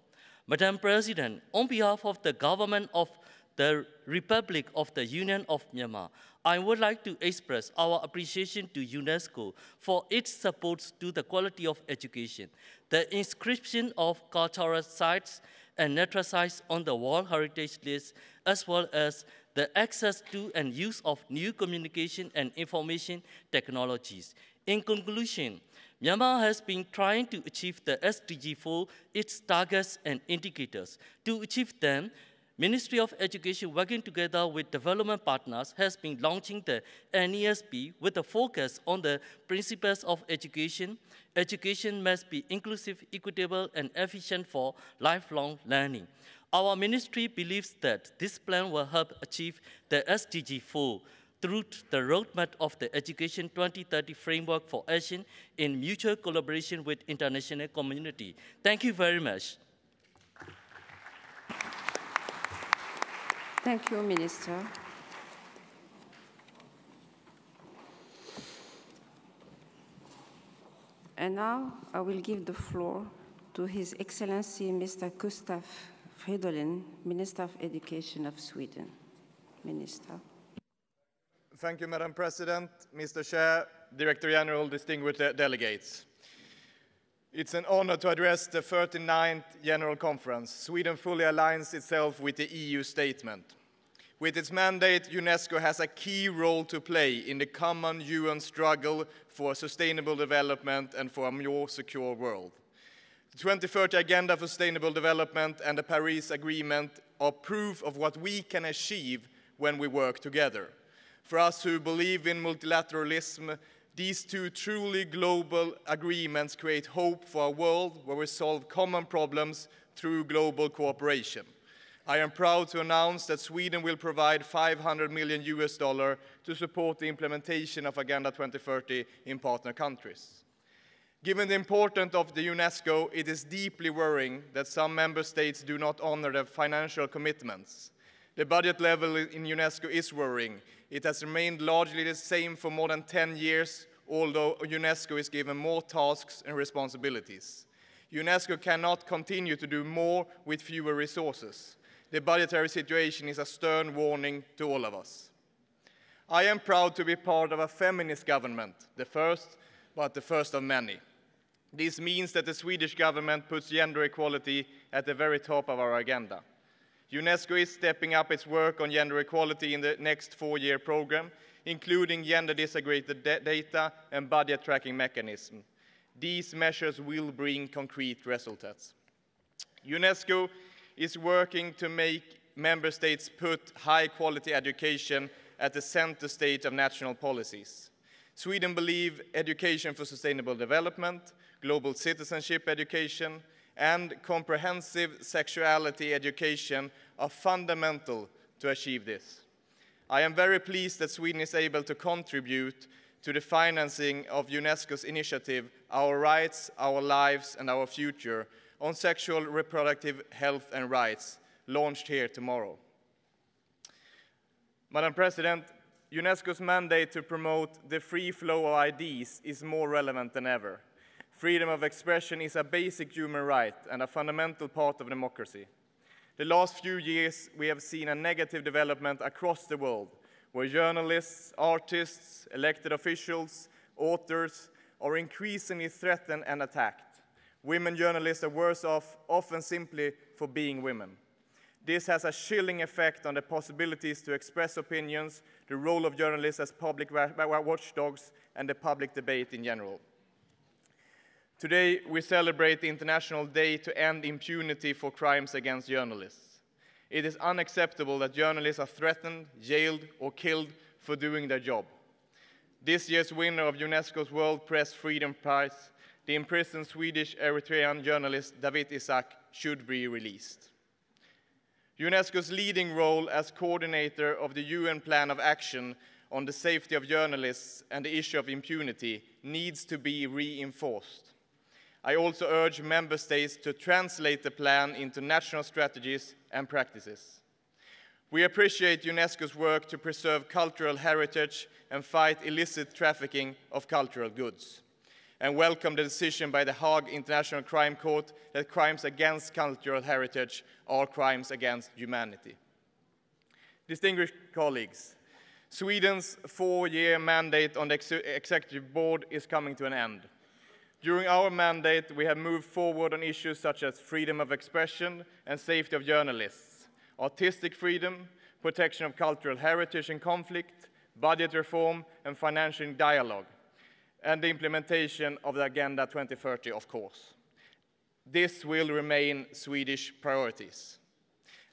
Madam President, on behalf of the government of the Republic of the Union of Myanmar, I would like to express our appreciation to UNESCO for its support to the quality of education. The inscription of cultural sites and natural sites on the World Heritage List, as well as the access to and use of new communication and information technologies. In conclusion, Myanmar has been trying to achieve the SDG 4, its targets and indicators. To achieve them, Ministry of Education, working together with development partners, has been launching the NESP with a focus on the principles of education. Education must be inclusive, equitable, and efficient for lifelong learning. Our ministry believes that this plan will help achieve the SDG 4 through the roadmap of the Education 2030 Framework for Action in mutual collaboration with international community. Thank you very much. Thank you, Minister. And now I will give the floor to His Excellency Mr. Gustaf Fridolin, Minister of Education of Sweden. Minister. Thank you, Madam President, Mr. Chair, Director General, distinguished delegates. It's an honor to address the 39th General Conference. Sweden fully aligns itself with the EU statement. With its mandate, UNESCO has a key role to play in the common UN struggle for sustainable development and for a more secure world. The 2030 Agenda for Sustainable Development and the Paris Agreement are proof of what we can achieve when we work together. For us who believe in multilateralism, these two truly global agreements create hope for a world where we solve common problems through global cooperation. I am proud to announce that Sweden will provide $500 million to support the implementation of Agenda 2030 in partner countries. Given the importance of the UNESCO, it is deeply worrying that some member states do not honor their financial commitments. The budget level in UNESCO is worrying. It has remained largely the same for more than 10 years, although UNESCO is given more tasks and responsibilities. UNESCO cannot continue to do more with fewer resources. The budgetary situation is a stern warning to all of us. I am proud to be part of a feminist government, the first, but the first of many. This means that the Swedish government puts gender equality at the very top of our agenda. UNESCO is stepping up its work on gender equality in the next 4-year program, including gender disaggregated data and budget tracking mechanism. These measures will bring concrete results. UNESCO is working to make member states put high-quality education at the center stage of national policies. Sweden believes education for sustainable development, global citizenship education, and comprehensive sexuality education are fundamental to achieve this. I am very pleased that Sweden is able to contribute to the financing of UNESCO's initiative, Our Rights, Our Lives, and Our Future, on sexual reproductive health and rights, launched here tomorrow. Madam President, UNESCO's mandate to promote the free flow of ideas is more relevant than ever. Freedom of expression is a basic human right and a fundamental part of democracy. The last few years, we have seen a negative development across the world, where journalists, artists, elected officials, authors are increasingly threatened and attacked. Women journalists are worse off, often simply for being women. This has a chilling effect on the possibilities to express opinions, the role of journalists as public watchdogs, and the public debate in general. Today, we celebrate the International Day to End Impunity for Crimes Against Journalists. It is unacceptable that journalists are threatened, jailed, or killed for doing their job. This year's winner of UNESCO's World Press Freedom Prize, the imprisoned Swedish-Eritrean journalist David Isaac, should be released. UNESCO's leading role as coordinator of the UN Plan of Action on the safety of journalists and the issue of impunity needs to be reinforced. I also urge member states to translate the plan into national strategies and practices. We appreciate UNESCO's work to preserve cultural heritage and fight illicit trafficking of cultural goods, and welcome the decision by the Hague International Crime Court that crimes against cultural heritage are crimes against humanity. Distinguished colleagues, Sweden's 4-year mandate on the Executive Board is coming to an end. During our mandate, we have moved forward on issues such as freedom of expression and safety of journalists, artistic freedom, protection of cultural heritage and conflict, budget reform, and financial dialogue, and the implementation of the Agenda 2030, of course. This will remain Swedish priorities.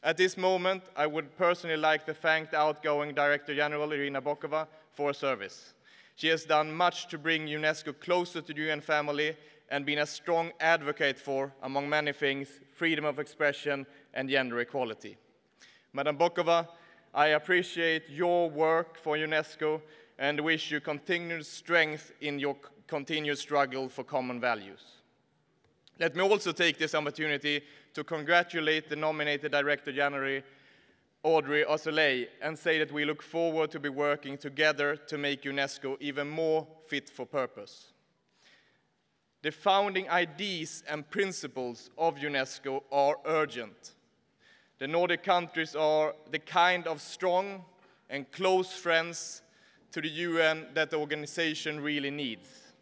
At this moment, I would personally like to thank the outgoing Director General, Irina Bokova, for her service. She has done much to bring UNESCO closer to the UN family and been a strong advocate for, among many things, freedom of expression and gender equality. Madam Bokova, I appreciate your work for UNESCO and wish you continued strength in your continued struggle for common values. Let me also take this opportunity to congratulate the nominated Director General, Audrey Azoulay, and say that we look forward to be working together to make UNESCO even more fit for purpose. The founding ideas and principles of UNESCO are urgent. The Nordic countries are the kind of strong and close friends to the UN that the organization really needs.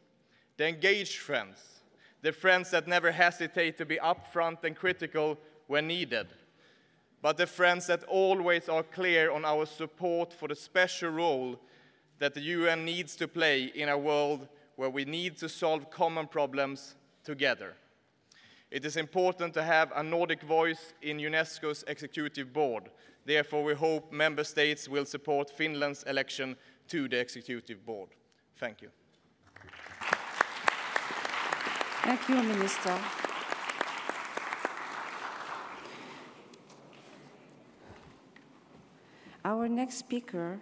The engaged friends, the friends that never hesitate to be upfront and critical when needed, but the friends that always are clear on our support for the special role that the UN needs to play in a world where we need to solve common problems together. It is important to have a Nordic voice in UNESCO's Executive Board. Therefore, we hope member states will support Finland's election to the Executive Board. Thank you. Thank you, Minister. Our next speaker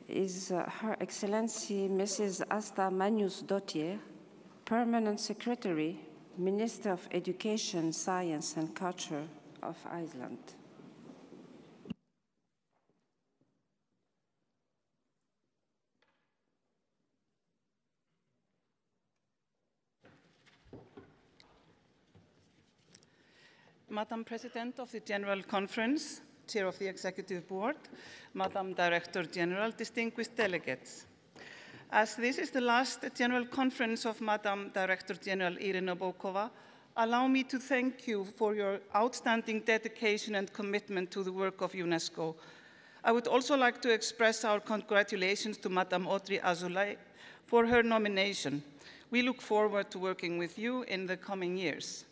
is Her Excellency Mrs. Asta Magnusdóttir, Permanent Secretary, Minister of Education, Science and Culture of Iceland. Madam President of the General Conference, Chair of the Executive Board, Madam Director General, distinguished delegates. As this is the last General Conference of Madam Director General Irina Bokova, allow me to thank you for your outstanding dedication and commitment to the work of UNESCO. I would also like to express our congratulations to Madam Audrey Azoulay for her nomination. We look forward to working with you in the coming years.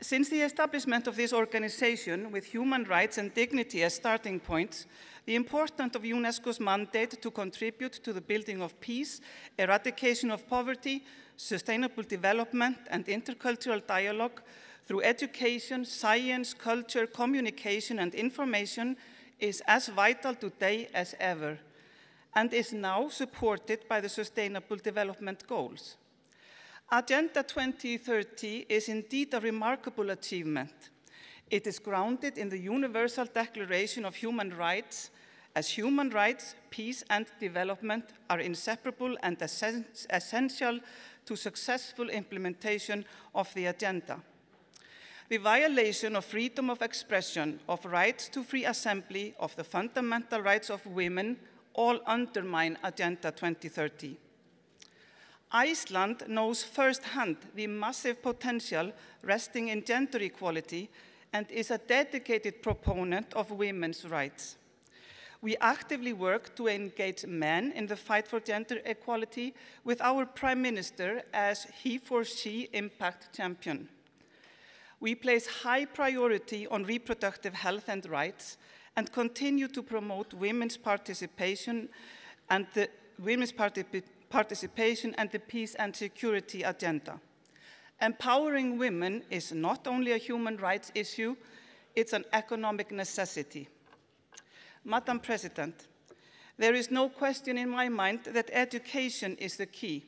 Since the establishment of this organization, with human rights and dignity as starting points, the importance of UNESCO's mandate to contribute to the building of peace, eradication of poverty, sustainable development, and intercultural dialogue through education, science, culture, communication, and information is as vital today as ever, and is now supported by the Sustainable Development Goals. Agenda 2030 is indeed a remarkable achievement. It is grounded in the Universal Declaration of Human Rights, as human rights, peace, and development are inseparable and essential to successful implementation of the agenda. The violation of freedom of expression, of rights to free assembly, of the fundamental rights of women, all undermine Agenda 2030. Iceland knows firsthand the massive potential resting in gender equality and is a dedicated proponent of women's rights. We actively work to engage men in the fight for gender equality with our Prime Minister as he-for-she impact champion. We place high priority on reproductive health and rights and continue to promote women's participation and the peace and security agenda. Empowering women is not only a human rights issue, it's an economic necessity. Madam President, there is no question in my mind that education is the key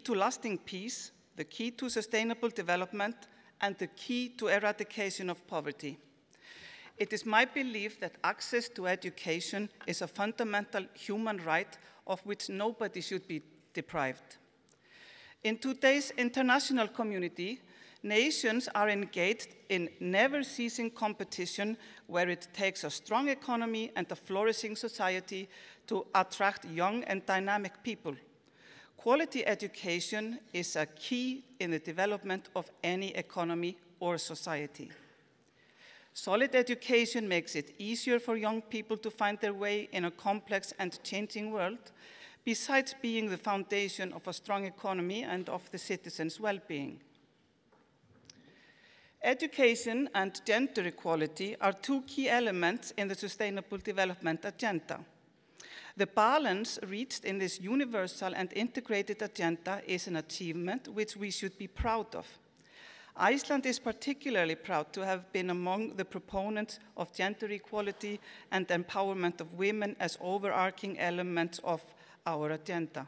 to lasting peace, the key to sustainable development, and the key to eradication of poverty. It is my belief that access to education is a fundamental human right of which nobody should be deprived. In today's international community, nations are engaged in never-ceasing competition where it takes a strong economy and a flourishing society to attract young and dynamic people. Quality education is a key in the development of any economy or society. Solid education makes it easier for young people to find their way in a complex and changing world, besides being the foundation of a strong economy and of the citizens' well-being. Education and gender equality are two key elements in the Sustainable Development Agenda. The balance reached in this universal and integrated agenda is an achievement which we should be proud of. Iceland is particularly proud to have been among the proponents of gender equality and empowerment of women as overarching elements of our agenda.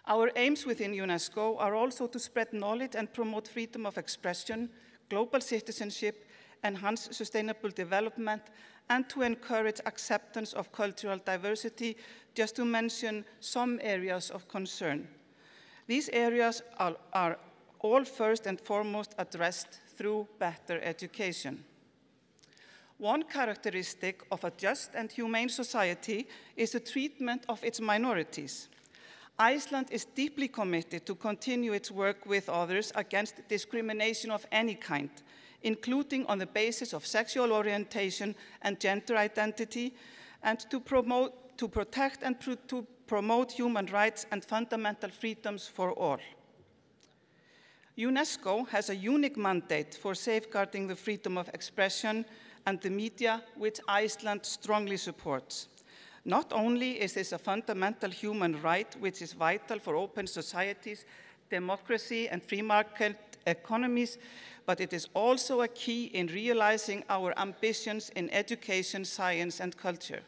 Our aims within UNESCO are also to spread knowledge and promote freedom of expression, global citizenship, enhance sustainable development, and to encourage acceptance of cultural diversity, just to mention some areas of concern. These areas are all first and foremost addressed through better education. One characteristic of a just and humane society is the treatment of its minorities. Iceland is deeply committed to continue its work with others against discrimination of any kind, including on the basis of sexual orientation and gender identity, and to protect and to promote human rights and fundamental freedoms for all. UNESCO has a unique mandate for safeguarding the freedom of expression and the media, which Iceland strongly supports. Not only is this a fundamental human right, which is vital for open societies, democracy, and free market economies, but it is also a key in realizing our ambitions in education, science, and culture.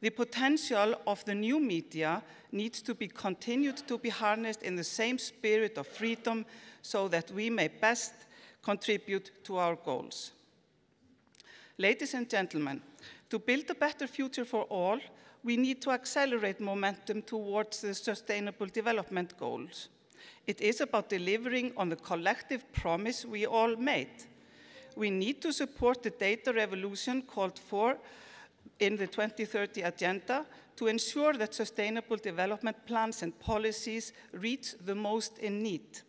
The potential of the new media needs to be continued to be harnessed in the same spirit of freedom so that we may best contribute to our goals. Ladies and gentlemen, to build a better future for all, we need to accelerate momentum towards the Sustainable Development Goals. It is about delivering on the collective promise we all made. We need to support the data revolution called for in the 2030 Agenda to ensure that sustainable development plans and policies reach the most in need.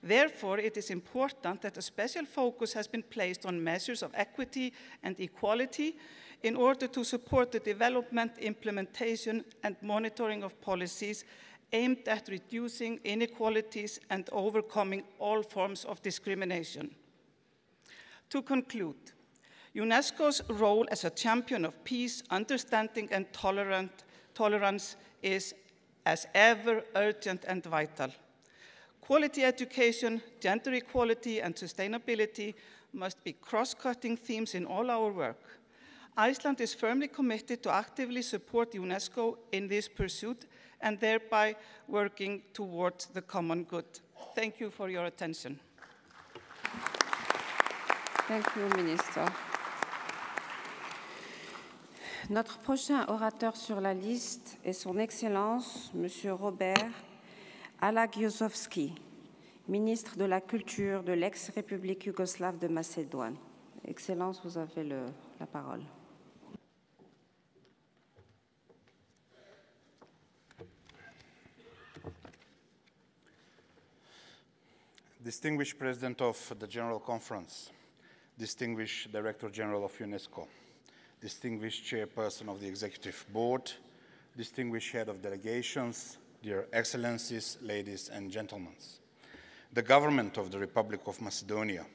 Therefore, it is important that a special focus has been placed on measures of equity and equality in order to support the development, implementation, and monitoring of policies aimed at reducing inequalities and overcoming all forms of discrimination. To conclude, UNESCO's role as a champion of peace, understanding, and tolerance is as ever urgent and vital. Quality education, gender equality, and sustainability must be cross-cutting themes in all our work. Iceland is firmly committed to actively support UNESCO in this pursuit and thereby working towards the common good. Thank you for your attention. Thank you, Minister. Notre prochain orateur sur la liste est Son Excellence, Monsieur Robert Alagiosowski, ministre de la Culture de l'ex-République yougoslave de Macédoine. Excellence, vous avez la parole. Distinguished President of the General Conference, Distinguished Director General of UNESCO, Distinguished Chairperson of the Executive Board, Distinguished Head of Delegations, dear Excellencies, ladies and gentlemen. The government of the Republic of Macedonia,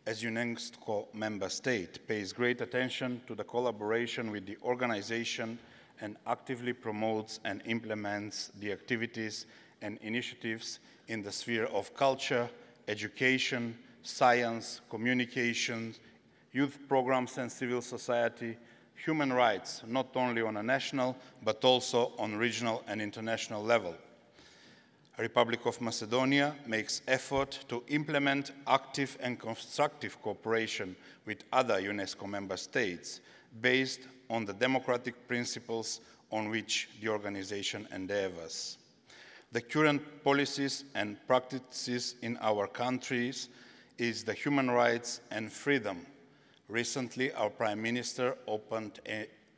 as UNESCO member state, pays great attention to the collaboration with the organization and actively promotes and implements the activities and initiatives in the sphere of culture, education, science, communication, youth programs and civil society, human rights, not only on a national, but also on regional and international level. The Republic of Macedonia makes effort to implement active and constructive cooperation with other UNESCO member states based on the democratic principles on which the organization endeavors. The current policies and practices in our countries is the human rights and freedom. Recently, our Prime Minister opened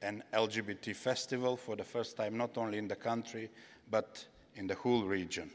an LGBT festival for the first time, not only in the country, but in the whole region.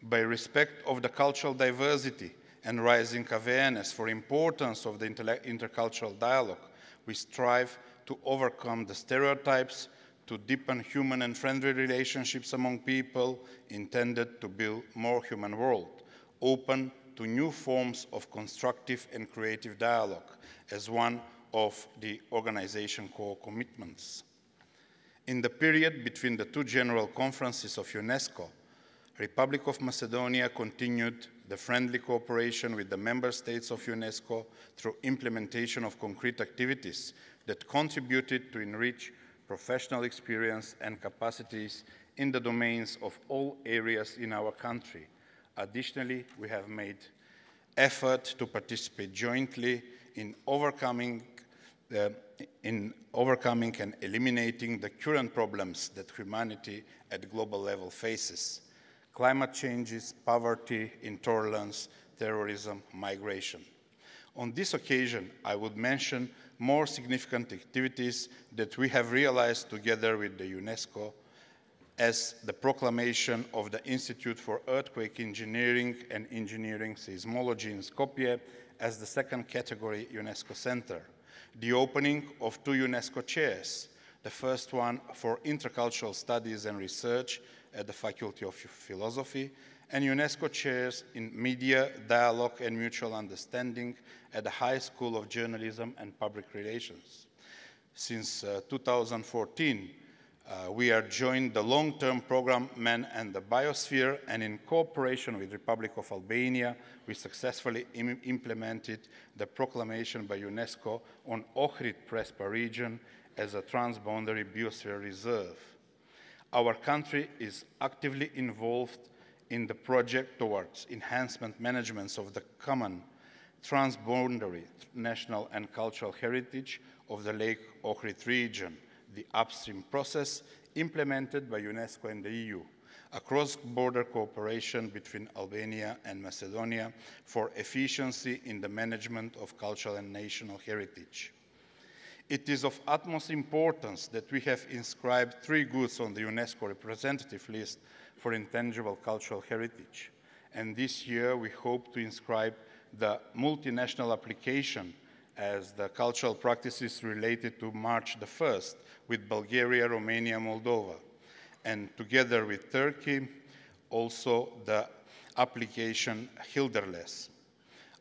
By respect of the cultural diversity and rising awareness for importance of the intercultural dialogue, we strive to overcome the stereotypes, to deepen human and friendly relationships among people, intended to build more human world, open to new forms of constructive and creative dialogue as one of the organization's core commitments. In the period between the two general conferences of UNESCO, Republic of Macedonia continued the friendly cooperation with the member states of UNESCO through implementation of concrete activities that contributed to enrich professional experience and capacities in the domains of all areas in our country. Additionally, we have made effort to participate jointly in overcoming and eliminating the current problems that humanity at global level faces: climate changes, poverty, intolerance, terrorism, migration. On this occasion, I would mention more significant activities that we have realized together with the UNESCO, as the proclamation of the Institute for Earthquake Engineering and Engineering Seismology in Skopje as the second category UNESCO center, the opening of 2 UNESCO chairs, the first one for intercultural studies and research at the Faculty of Philosophy, and UNESCO chairs in media, dialogue and mutual understanding at the High School of Journalism and Public Relations. Since 2014, we are joined the long-term program Man and the Biosphere, and in cooperation with the Republic of Albania, we successfully implemented the proclamation by UNESCO on Ohrid-Prespa region as a transboundary biosphere reserve. Our country is actively involved in the project towards enhancement management of the common transboundary national and cultural heritage of the Lake Ohrid region, the upstream process implemented by UNESCO and the EU, a cross-border cooperation between Albania and Macedonia for efficiency in the management of cultural and national heritage. It is of utmost importance that we have inscribed 3 goods on the UNESCO representative list for intangible cultural heritage. And this year we hope to inscribe the multinational application as the cultural practices related to March the 1st with Bulgaria, Romania, Moldova. And together with Turkey, also the application Hilderless.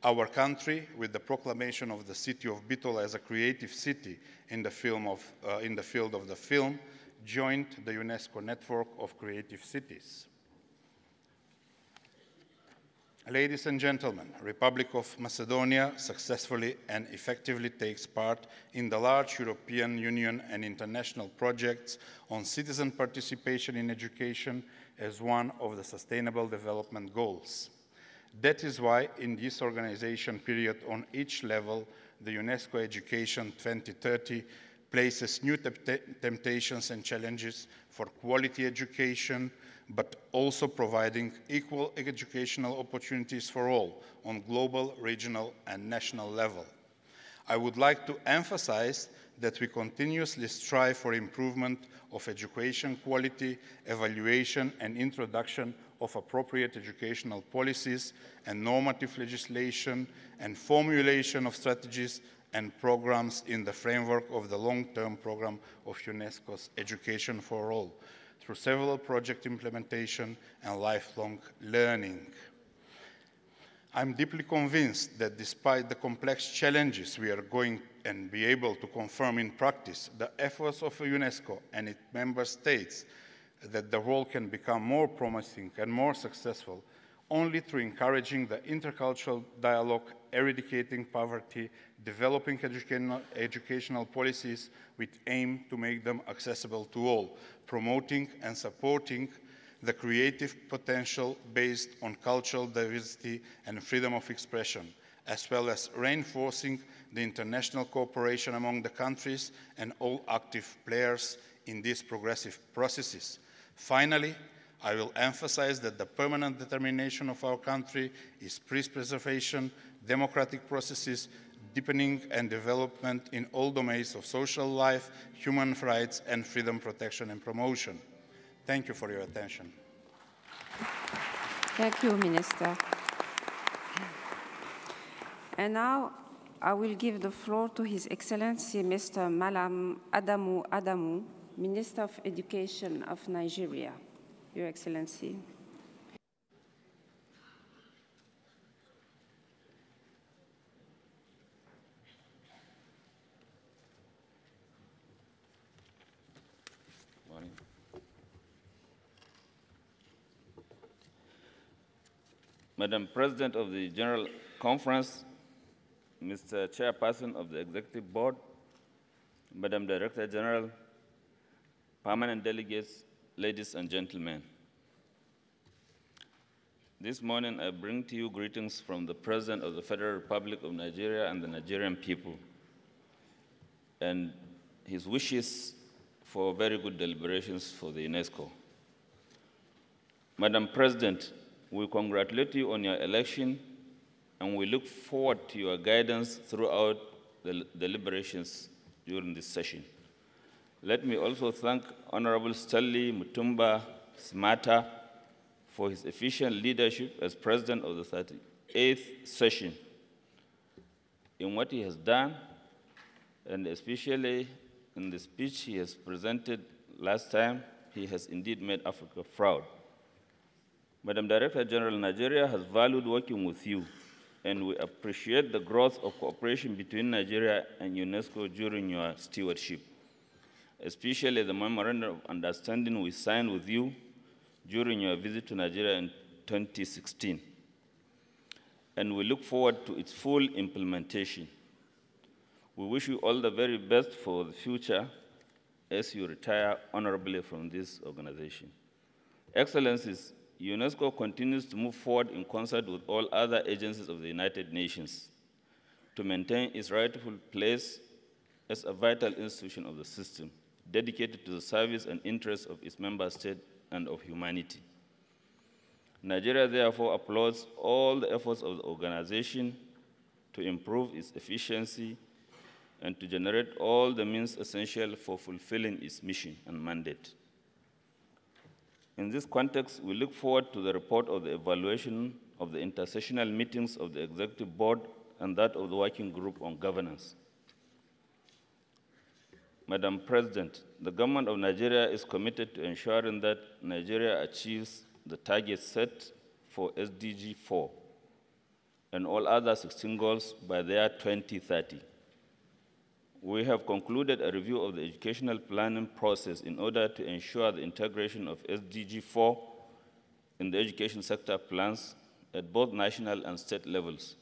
Our country, with the proclamation of the city of Bitola as a creative city in the field of the film, joined the UNESCO network of creative cities. Ladies and gentlemen, Republic of Macedonia successfully and effectively takes part in the large European Union and international projects on citizen participation in education as one of the Sustainable Development Goals. That is why in this organization period on each level, the UNESCO Education 2030 places new temptations and challenges for quality education, but also providing equal educational opportunities for all on global, regional, and national level. I would like to emphasize that we continuously strive for improvement of education quality, evaluation, and introduction of appropriate educational policies and normative legislation, and formulation of strategies and programs in the framework of the long-term program of UNESCO's Education for All, through several project implementation and lifelong learning. I'm deeply convinced that despite the complex challenges we are going and be able to confirm in practice, the efforts of UNESCO and its member states, that the role can become more promising and more successful only through encouraging the intercultural dialogue, eradicating poverty, developing educational policies with aim to make them accessible to all, promoting and supporting the creative potential based on cultural diversity and freedom of expression, as well as reinforcing the international cooperation among the countries and all active players in these progressive processes. Finally, I will emphasize that the permanent determination of our country is peace preservation, democratic processes, deepening and development in all domains of social life, human rights, and freedom protection and promotion. Thank you for your attention. Thank you, Minister. And now I will give the floor to His Excellency Mr. Malam Adamu Adamu, Minister of Education of Nigeria. Your Excellency. Morning. Madam President of the General Conference, Mr. Chairperson of the Executive Board, Madam Director General, permanent delegates, ladies and gentlemen. This morning I bring to you greetings from the President of the Federal Republic of Nigeria and the Nigerian people, and his wishes for very good deliberations for the UNESCO. Madam President, we congratulate you on your election, and we look forward to your guidance throughout the deliberations during this session. Let me also thank Honorable Stanley Mutumba Smata for his efficient leadership as President of the 38th session in what he has done, and especially in the speech he has presented last time. He has indeed made Africa proud. Madam Director General, Nigeria has valued working with you, and we appreciate the growth of cooperation between Nigeria and UNESCO during your stewardship, especially the Memorandum of Understanding we signed with you during your visit to Nigeria in 2016. And we look forward to its full implementation. We wish you all the very best for the future as you retire honorably from this organization. Excellencies, UNESCO continues to move forward in concert with all other agencies of the United Nations to maintain its rightful place as a vital institution of the system, dedicated to the service and interests of its member states and of humanity. Nigeria therefore applauds all the efforts of the organization to improve its efficiency and to generate all the means essential for fulfilling its mission and mandate. In this context, we look forward to the report of the evaluation of the intersessional meetings of the Executive Board and that of the Working Group on Governance. Madam President, the government of Nigeria is committed to ensuring that Nigeria achieves the targets set for SDG 4 and all other 16 goals by the year 2030. We have concluded a review of the educational planning process in order to ensure the integration of SDG 4 in the education sector plans at both national and state levels.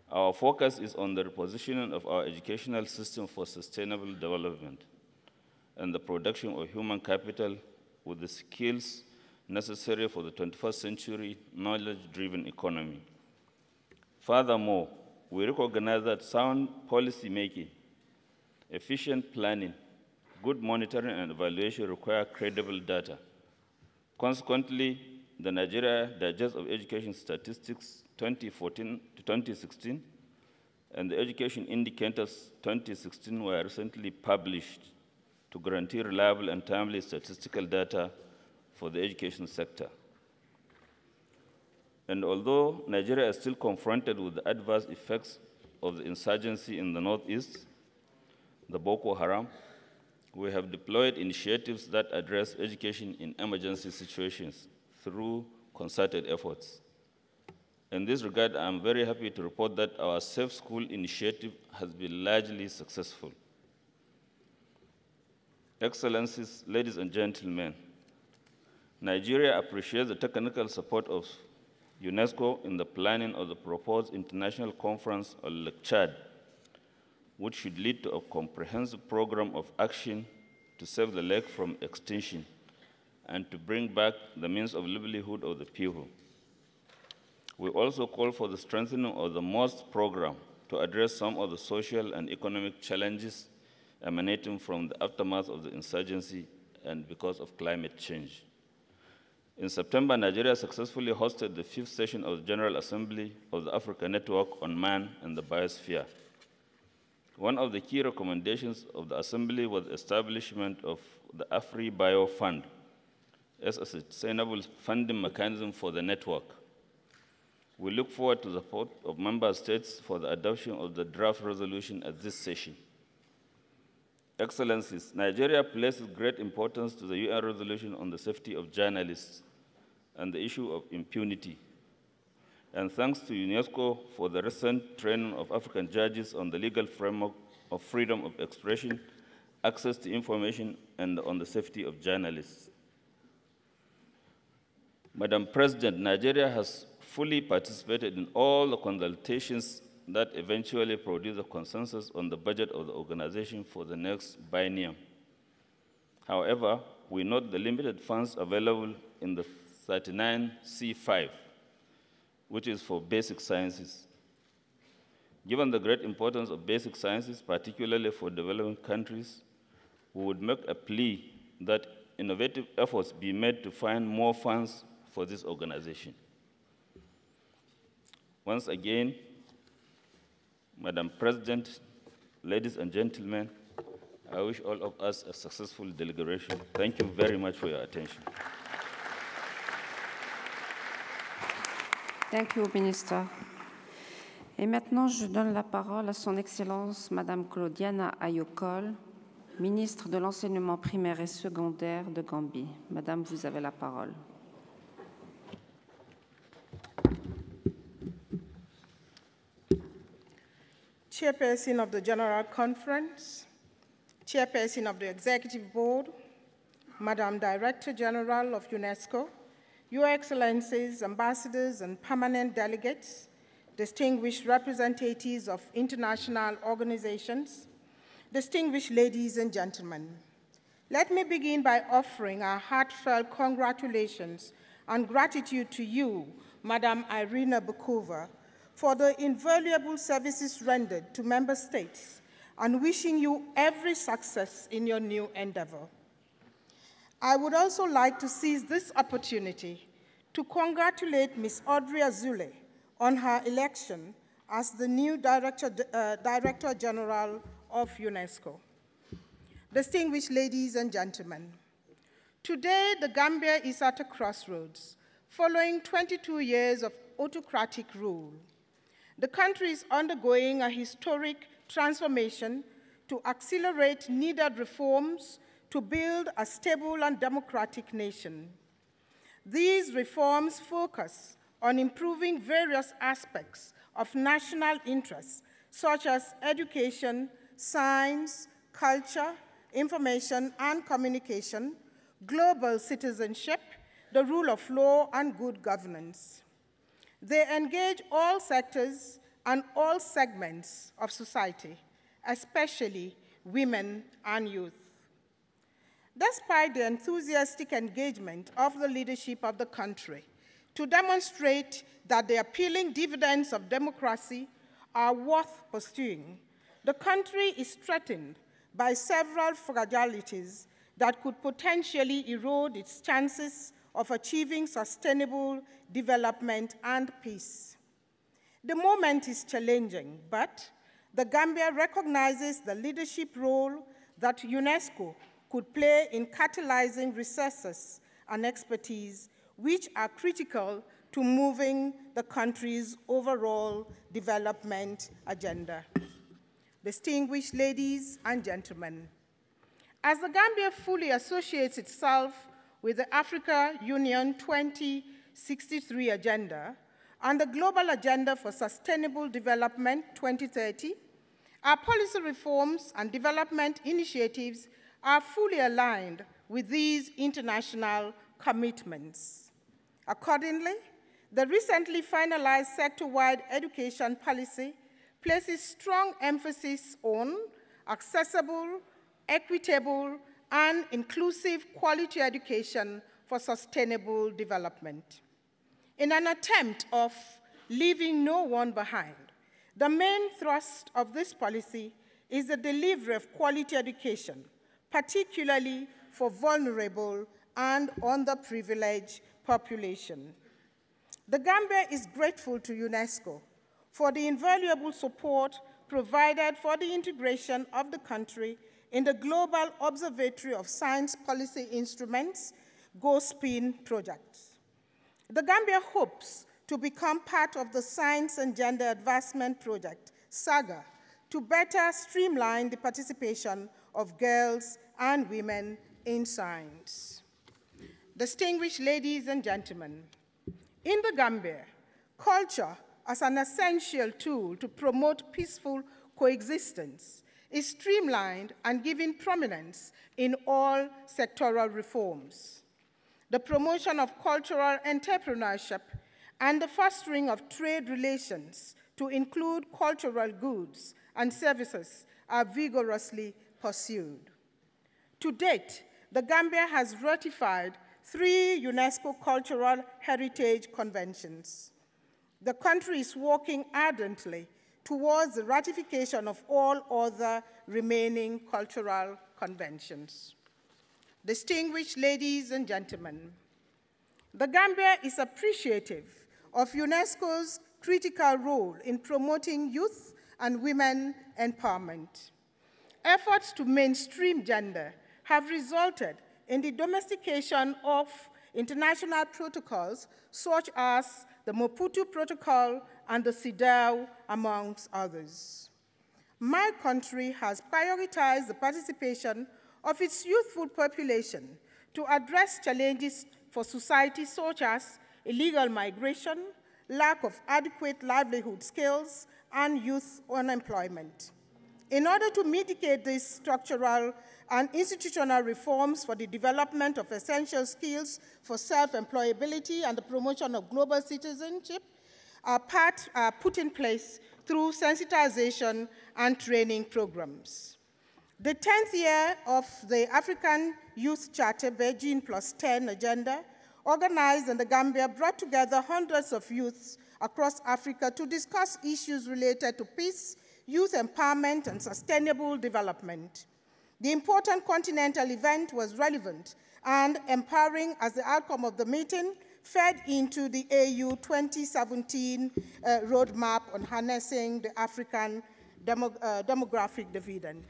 Our focus is on the repositioning of our educational system for sustainable development and the production of human capital with the skills necessary for the 21st century knowledge-driven economy. Furthermore, we recognize that sound policy making, efficient planning, good monitoring and evaluation require credible data. Consequently, the Nigeria Digest of Education Statistics 2014 to 2016 and the Education Indicators 2016 were recently published to guarantee reliable and timely statistical data for the education sector. And although Nigeria is still confronted with the adverse effects of the insurgency in the northeast, the Boko Haram, we have deployed initiatives that address education in emergency situations through concerted efforts. In this regard, I am very happy to report that our Safe School initiative has been largely successful. Excellencies, ladies and gentlemen, Nigeria appreciates the technical support of UNESCO in the planning of the proposed international conference on Lake Chad, which should lead to a comprehensive program of action to save the lake from extinction and to bring back the means of livelihood of the people. We also call for the strengthening of the MOST program to address some of the social and economic challenges emanating from the aftermath of the insurgency and because of climate change. In September, Nigeria successfully hosted the 5th session of the General Assembly of the Africa Network on Man and the Biosphere. One of the key recommendations of the Assembly was the establishment of the AfriBio Fund as a sustainable funding mechanism for the network. We look forward to the support of member states for the adoption of the draft resolution at this session. Excellencies, Nigeria places great importance to the UN resolution on the safety of journalists and the issue of impunity. And thanks to UNESCO for the recent training of African judges on the legal framework of freedom of expression, access to information, and on the safety of journalists. Madam President, Nigeria has fully participated in all the consultations that eventually produced a consensus on the budget of the organization for the next biennium. However, we note the limited funds available in the 39C5, which is for basic sciences. Given the great importance of basic sciences, particularly for developing countries, we would make a plea that innovative efforts be made to find more funds for this organization. Once again, Madam President, ladies and gentlemen, I wish all of us a successful deliberation. Thank you very much for your attention. Thank you, Minister. Et maintenant, je donne la parole à Son Excellence Madame Claudiana Ayokol, ministre de l'Enseignement primaire et secondaire de Gambie. Madame, vous avez la parole. Chairperson of the General Conference, Chairperson of the Executive Board, Madam Director General of UNESCO, Your Excellencies, ambassadors and permanent delegates, distinguished representatives of international organizations, distinguished ladies and gentlemen. Let me begin by offering our heartfelt congratulations and gratitude to you, Madam Irina Bokova, for the invaluable services rendered to member states and wishing you every success in your new endeavor. I would also like to seize this opportunity to congratulate Ms. Audrey Azoulay on her election as the new Director General of UNESCO. Distinguished ladies and gentlemen, today the Gambia is at a crossroads following 22 years of autocratic rule. The country is undergoing a historic transformation to accelerate needed reforms to build a stable and democratic nation. These reforms focus on improving various aspects of national interests, such as education, science, culture, information and communication, global citizenship, the rule of law, and good governance. They engage all sectors and all segments of society, especially women and youth. Despite the enthusiastic engagement of the leadership of the country to demonstrate that the appealing dividends of democracy are worth pursuing, the country is threatened by several fragilities that could potentially erode its chances of achieving sustainable development and peace. The moment is challenging, but the Gambia recognizes the leadership role that UNESCO could play in catalyzing resources and expertise which are critical to moving the country's overall development agenda. Distinguished ladies and gentlemen, as the Gambia fully associates itself with the Africa Union 2063 agenda and the Global Agenda for Sustainable Development 2030, our policy reforms and development initiatives are fully aligned with these international commitments. Accordingly, the recently finalized sector-wide education policy places strong emphasis on accessible, equitable, and inclusive quality education for sustainable development. In an attempt of leaving no one behind, the main thrust of this policy is the delivery of quality education, particularly for vulnerable and underprivileged population. The Gambia is grateful to UNESCO for the invaluable support provided for the integration of the country in the Global Observatory of Science Policy Instruments, GoSPIN projects. The Gambia hopes to become part of the Science and Gender Advancement Project, SAGA, to better streamline the participation of girls and women in science. Distinguished ladies and gentlemen, in the Gambia, culture as an essential tool to promote peaceful coexistence is streamlined and given prominence in all sectoral reforms. The promotion of cultural entrepreneurship and the fostering of trade relations to include cultural goods and services are vigorously pursued. To date, the Gambia has ratified 3 UNESCO Cultural Heritage Conventions. The country is working ardently towards the ratification of all other remaining cultural conventions. Distinguished ladies and gentlemen, the Gambia is appreciative of UNESCO's critical role in promoting youth and women empowerment. Efforts to mainstream gender have resulted in the domestication of international protocols such as the Maputo Protocol and the CEDAW, amongst others. My country has prioritized the participation of its youthful population to address challenges for society such as illegal migration, lack of adequate livelihood skills, and youth unemployment. In order to mitigate these structural and institutional reforms for the development of essential skills for self-employability and the promotion of global citizenship are put in place through sensitization and training programs. The 10th year of the African Youth Charter, Beijing +10 agenda, organized in the Gambia, brought together hundreds of youths across Africa to discuss issues related to peace, youth empowerment, and sustainable development. The important continental event was relevant and empowering as the outcome of the meeting fed into the AU 2017 roadmap on harnessing the African demographic dividend.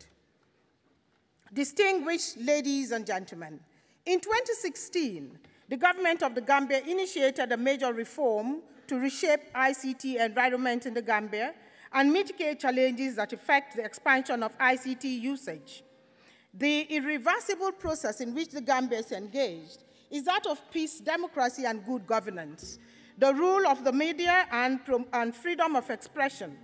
Distinguished ladies and gentlemen, in 2016, the government of the Gambia initiated a major reform to reshape ICT environment in the Gambia and mitigate challenges that affect the expansion of ICT usage. The irreversible process in which the Gambia is engaged is that of peace, democracy, and good governance. The rule of the media and freedom of expression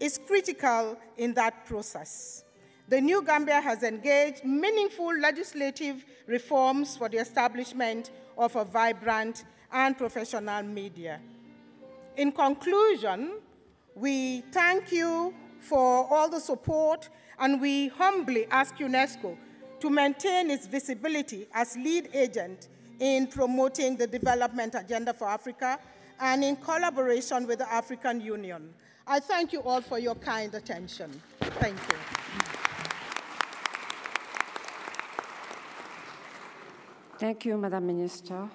is critical in that process. The new Gambia has engaged meaningful legislative reforms for the establishment of a vibrant and professional media. In conclusion, we thank you for all the support, and we humbly ask UNESCO to maintain its visibility as lead agent in promoting the development agenda for Africa and in collaboration with the African Union. I thank you all for your kind attention. Thank you. Thank you, Madame Minister.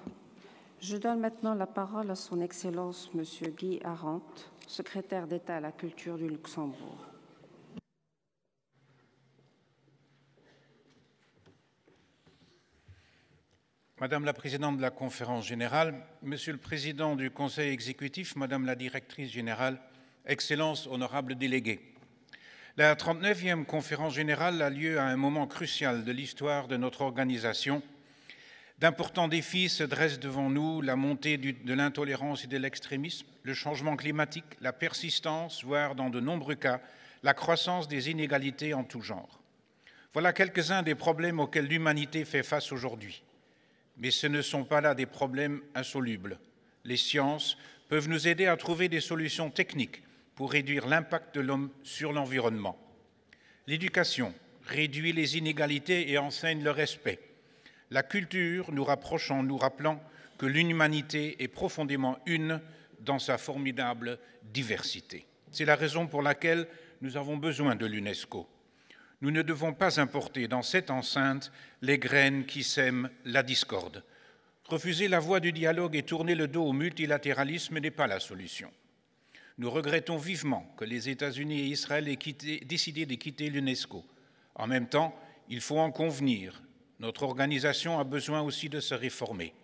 Je donne maintenant la parole à Son Excellence Monsieur Guy Arendt, secrétaire d'État à la Culture du Luxembourg. Madame la Présidente de la Conférence Générale, Monsieur le Président du Conseil exécutif, Madame la Directrice Générale, Excellences, honorables délégués. La 39e Conférence Générale a lieu à un moment crucial de l'histoire de notre organisation. D'importants défis se dressent devant nous, la montée de l'intolérance et de l'extrémisme, le changement climatique, la persistance, voire dans de nombreux cas, la croissance des inégalités en tout genre. Voilà quelques-uns des problèmes auxquels l'humanité fait face aujourd'hui. Mais ce ne sont pas là des problèmes insolubles. Les sciences peuvent nous aider à trouver des solutions techniques pour réduire l'impact de l'homme sur l'environnement. L'éducation réduit les inégalités et enseigne le respect. La culture nous rapproche en nous rappelant que l'humanité est profondément une dans sa formidable diversité. C'est la raison pour laquelle nous avons besoin de l'UNESCO. Nous ne devons pas importer dans cette enceinte les graines qui sèment la discorde. Refuser la voie du dialogue et tourner le dos au multilatéralisme n'est pas la solution. Nous regrettons vivement que les États-Unis et Israël aient décidé de quitter l'UNESCO. En même temps, il faut en convenir. Notre organisation a besoin aussi de se réformer.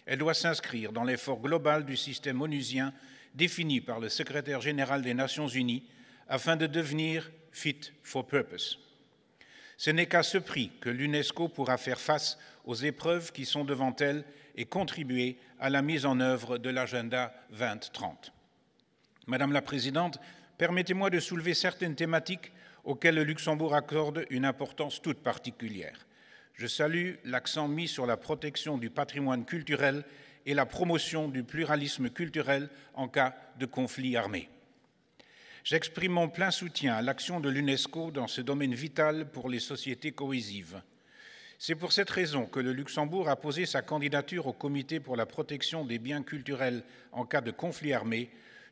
Elle doit s'inscrire dans l'effort global du système onusien défini par le secrétaire général des Nations Unies afin de devenir fit for purpose. Ce n'est qu'à ce prix que l'UNESCO pourra faire face aux épreuves qui sont devant elle et contribuer à la mise en œuvre de l'agenda 2030. Madame la Présidente, permettez-moi de soulever certaines thématiques auxquelles le Luxembourg accorde une importance toute particulière. Je salue l'accent mis sur la protection du patrimoine culturel et la promotion du pluralisme culturel en cas de conflit armé. J'exprime mon plein soutien à l'action de l'UNESCO dans ce domaine vital pour les sociétés cohésives. C'est pour cette raison que le Luxembourg a posé sa candidature au Comité pour la protection des biens culturels en cas de conflit armé,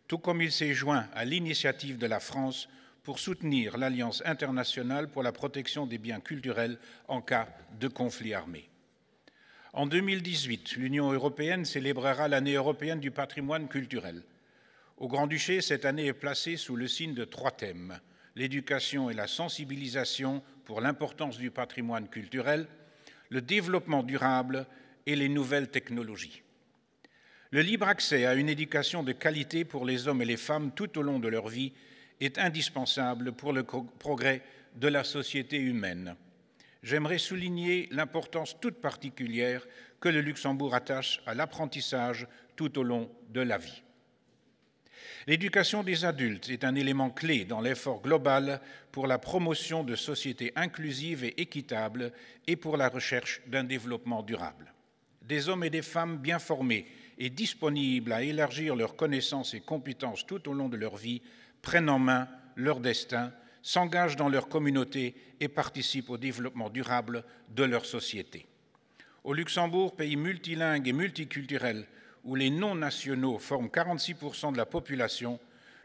tout comme il s'est joint à l'initiative de la France pour soutenir l'Alliance internationale pour la protection des biens culturels en cas de conflit armé. En 2018, l'Union européenne célébrera l'année européenne du patrimoine culturel. Au Grand-Duché, cette année est placée sous le signe de 3 thèmes, l'éducation et la sensibilisation pour l'importance du patrimoine culturel, le développement durable et les nouvelles technologies. Le libre accès à une éducation de qualité pour les hommes et les femmes tout au long de leur vie est indispensable pour le progrès de la société humaine. J'aimerais souligner l'importance toute particulière que le Luxembourg attache à l'apprentissage tout au long de la vie. L'éducation des adultes est un élément clé dans l'effort global pour la promotion de sociétés inclusives et équitables et pour la recherche d'un développement durable. Des hommes et des femmes bien formés et disponibles à élargir leurs connaissances et compétences tout au long de leur vie prennent en main leur destin, s'engagent dans leur communauté et participent au développement durable de leur société. Au Luxembourg, pays multilingue et multiculturel, où les non-nationaux forment 46% de la population,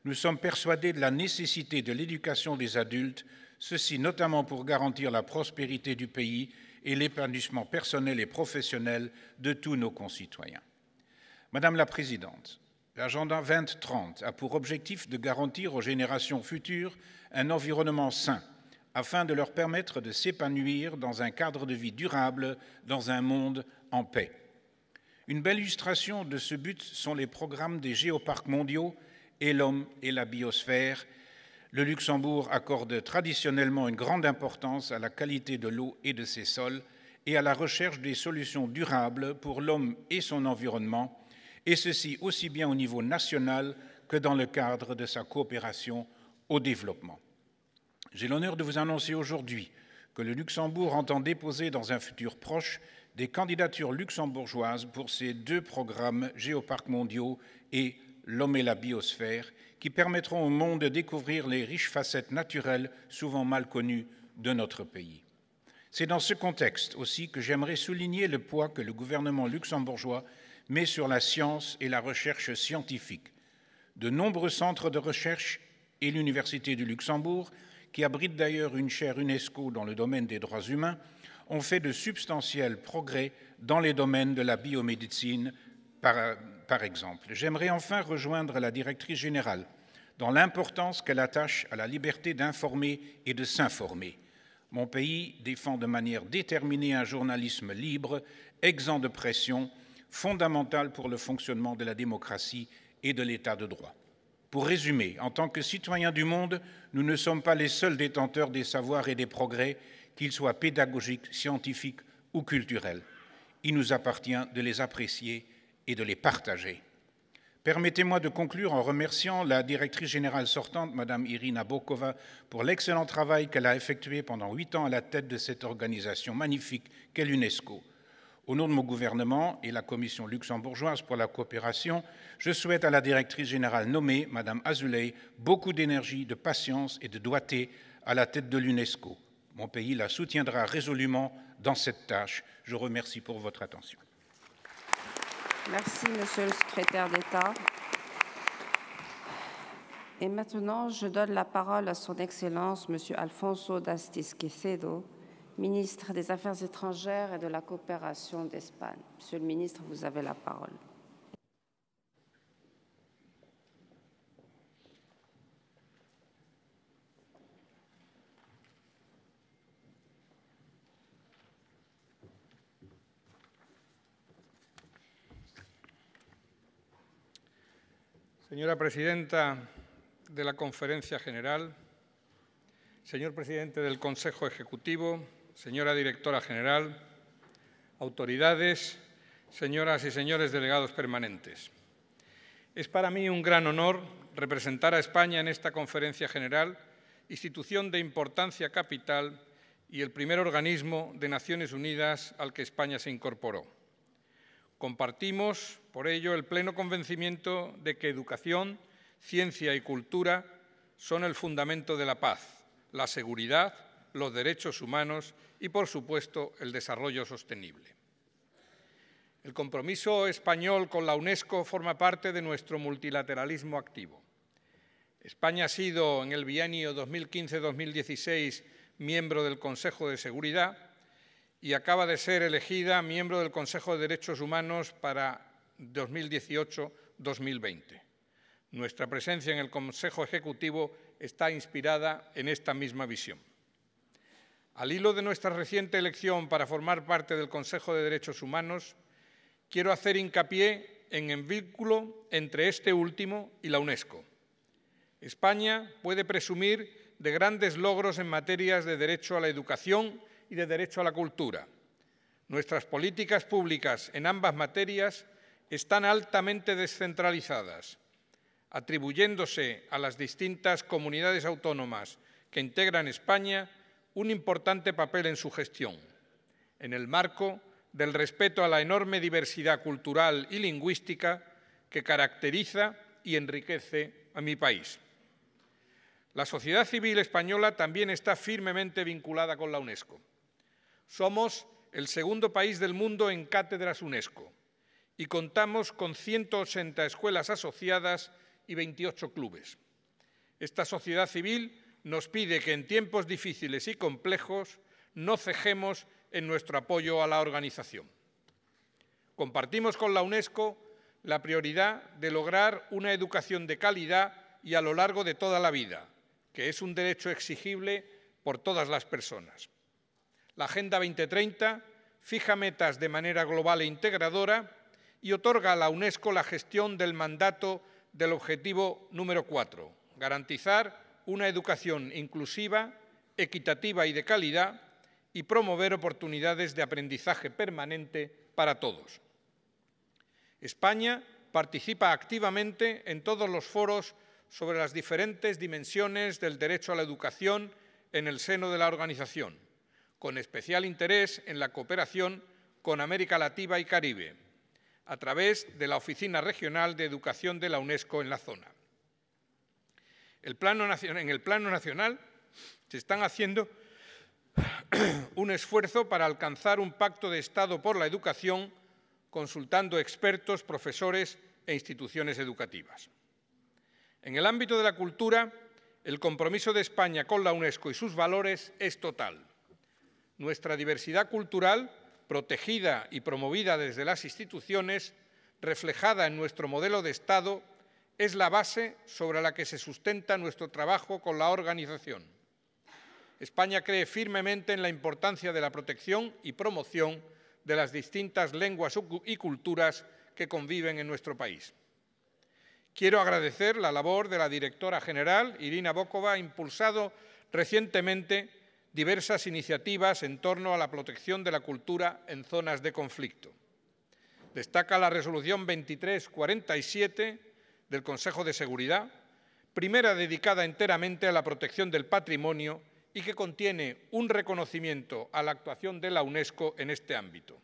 nous sommes persuadés de la nécessité de l'éducation des adultes, ceci notamment pour garantir la prospérité du pays et l'épanouissement personnel et professionnel de tous nos concitoyens. Madame la Présidente, l'agenda 2030 a pour objectif de garantir aux générations futures un environnement sain, afin de leur permettre de s'épanouir dans un cadre de vie durable, dans un monde en paix. Une belle illustration de ce but sont les programmes des géoparcs mondiaux et l'homme et la biosphère. Le Luxembourg accorde traditionnellement une grande importance à la qualité de l'eau et de ses sols et à la recherche des solutions durables pour l'homme et son environnement, et ceci aussi bien au niveau national que dans le cadre de sa coopération au développement. J'ai l'honneur de vous annoncer aujourd'hui que le Luxembourg entend déposer dans un futur proche des candidatures luxembourgeoises pour ces 2 programmes géoparcs mondiaux et l'homme et la biosphère qui permettront au monde de découvrir les riches facettes naturelles souvent mal connues de notre pays. C'est dans ce contexte aussi que j'aimerais souligner le poids que le gouvernement luxembourgeois met sur la science et la recherche scientifique. De nombreux centres de recherche et l'Université du Luxembourg, qui abrite d'ailleurs une chaire UNESCO dans le domaine des droits humains, ont fait de substantiels progrès dans les domaines de la biomédecine, par exemple. J'aimerais enfin rejoindre la directrice générale dans l'importance qu'elle attache à la liberté d'informer et de s'informer. Mon pays défend de manière déterminée un journalisme libre, exempt de pression, fondamental pour le fonctionnement de la démocratie et de l'état de droit. Pour résumer, en tant que citoyens du monde, nous ne sommes pas les seuls détenteurs des savoirs et des progrès, qu'ils soient pédagogiques, scientifiques ou culturels. Il nous appartient de les apprécier et de les partager. Permettez-moi de conclure en remerciant la directrice générale sortante, Mme Irina Bokova, pour l'excellent travail qu'elle a effectué pendant 8 ans à la tête de cette organisation magnifique qu'est l'UNESCO. Au nom de mon gouvernement et la Commission luxembourgeoise pour la coopération, je souhaite à la directrice générale nommée, Mme Azoulay, beaucoup d'énergie, de patience et de doigté à la tête de l'UNESCO. Mon pays la soutiendra résolument dans cette tâche. Je vous remercie pour votre attention. Merci, Monsieur le secrétaire d'État. Et maintenant, je donne la parole à son Excellence, Monsieur Alfonso d'Astiz Quecedo, ministre des Affaires étrangères et de la coopération d'Espagne. Monsieur le ministre, vous avez la parole. Señora Presidenta de la Conferencia General, señor Presidente del Consejo Ejecutivo, señora Directora General, autoridades, señoras y señores delegados permanentes. Es para mí un gran honor representar a España en esta Conferencia General, institución de importancia capital y el primer organismo de Naciones Unidas al que España se incorporó. Compartimos, por ello, el pleno convencimiento de que educación, ciencia y cultura son el fundamento de la paz, la seguridad, los derechos humanos y, por supuesto, el desarrollo sostenible. El compromiso español con la UNESCO forma parte de nuestro multilateralismo activo. España ha sido, en el bienio 2015-2016, miembro del Consejo de Seguridad y acaba de ser elegida miembro del Consejo de Derechos Humanos para 2018-2020. Nuestra presencia en el Consejo Ejecutivo está inspirada en esta misma visión. Al hilo de nuestra reciente elección para formar parte del Consejo de Derechos Humanos, quiero hacer hincapié en el vínculo entre este último y la UNESCO. España puede presumir de grandes logros en materias de derecho a la educación y de derecho a la cultura. Nuestras políticas públicas en ambas materias están altamente descentralizadas, atribuyéndose a las distintas comunidades autónomas que integran España un importante papel en su gestión, en el marco del respeto a la enorme diversidad cultural y lingüística que caracteriza y enriquece a mi país. La sociedad civil española también está firmemente vinculada con la UNESCO. Somos el segundo país del mundo en cátedras UNESCO y contamos con 180 escuelas asociadas y 28 clubes. Esta sociedad civil nos pide que en tiempos difíciles y complejos no cejemos en nuestro apoyo a la organización. Compartimos con la UNESCO la prioridad de lograr una educación de calidad y a lo largo de toda la vida, que es un derecho exigible por todas las personas. La Agenda 2030 fija metas de manera global e integradora y otorga a la UNESCO la gestión del mandato del objetivo número 4, garantizar una educación inclusiva, equitativa y de calidad y promover oportunidades de aprendizaje permanente para todos. España participa activamente en todos los foros sobre las diferentes dimensiones del derecho a la educación en el seno de la organización, con especial interés en la cooperación con América Latina y Caribe, a través de la Oficina Regional de Educación de la UNESCO en la zona. En el plano nacional se están haciendo un esfuerzo para alcanzar un pacto de Estado por la educación, consultando expertos, profesores e instituciones educativas. En el ámbito de la cultura, el compromiso de España con la UNESCO y sus valores es total. Nuestra diversidad cultural, protegida y promovida desde las instituciones, reflejada en nuestro modelo de Estado, es la base sobre la que se sustenta nuestro trabajo con la organización. España cree firmemente en la importancia de la protección y promoción de las distintas lenguas y culturas que conviven en nuestro país. Quiero agradecer la labor de la directora general, Irina Bokova, impulsado recientemente diversas iniciativas en torno a la protección de la cultura en zonas de conflicto. Destaca la resolución 2347 del Consejo de Seguridad, primera dedicada enteramente a la protección del patrimonio y que contiene un reconocimiento a la actuación de la UNESCO en este ámbito.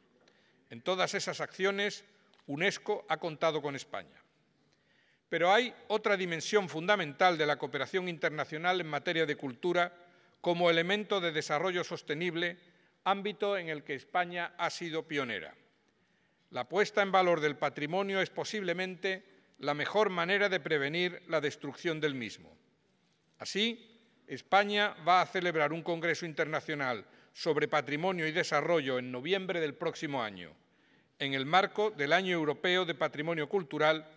En todas esas acciones, UNESCO ha contado con España. Pero hay otra dimensión fundamental de la cooperación internacional en materia de cultura como elemento de desarrollo sostenible, ámbito en el que España ha sido pionera. La puesta en valor del patrimonio es posiblemente la mejor manera de prevenir la destrucción del mismo. Así, España va a celebrar un Congreso Internacional sobre Patrimonio y Desarrollo en noviembre del próximo año, en el marco del Año Europeo de Patrimonio Cultural,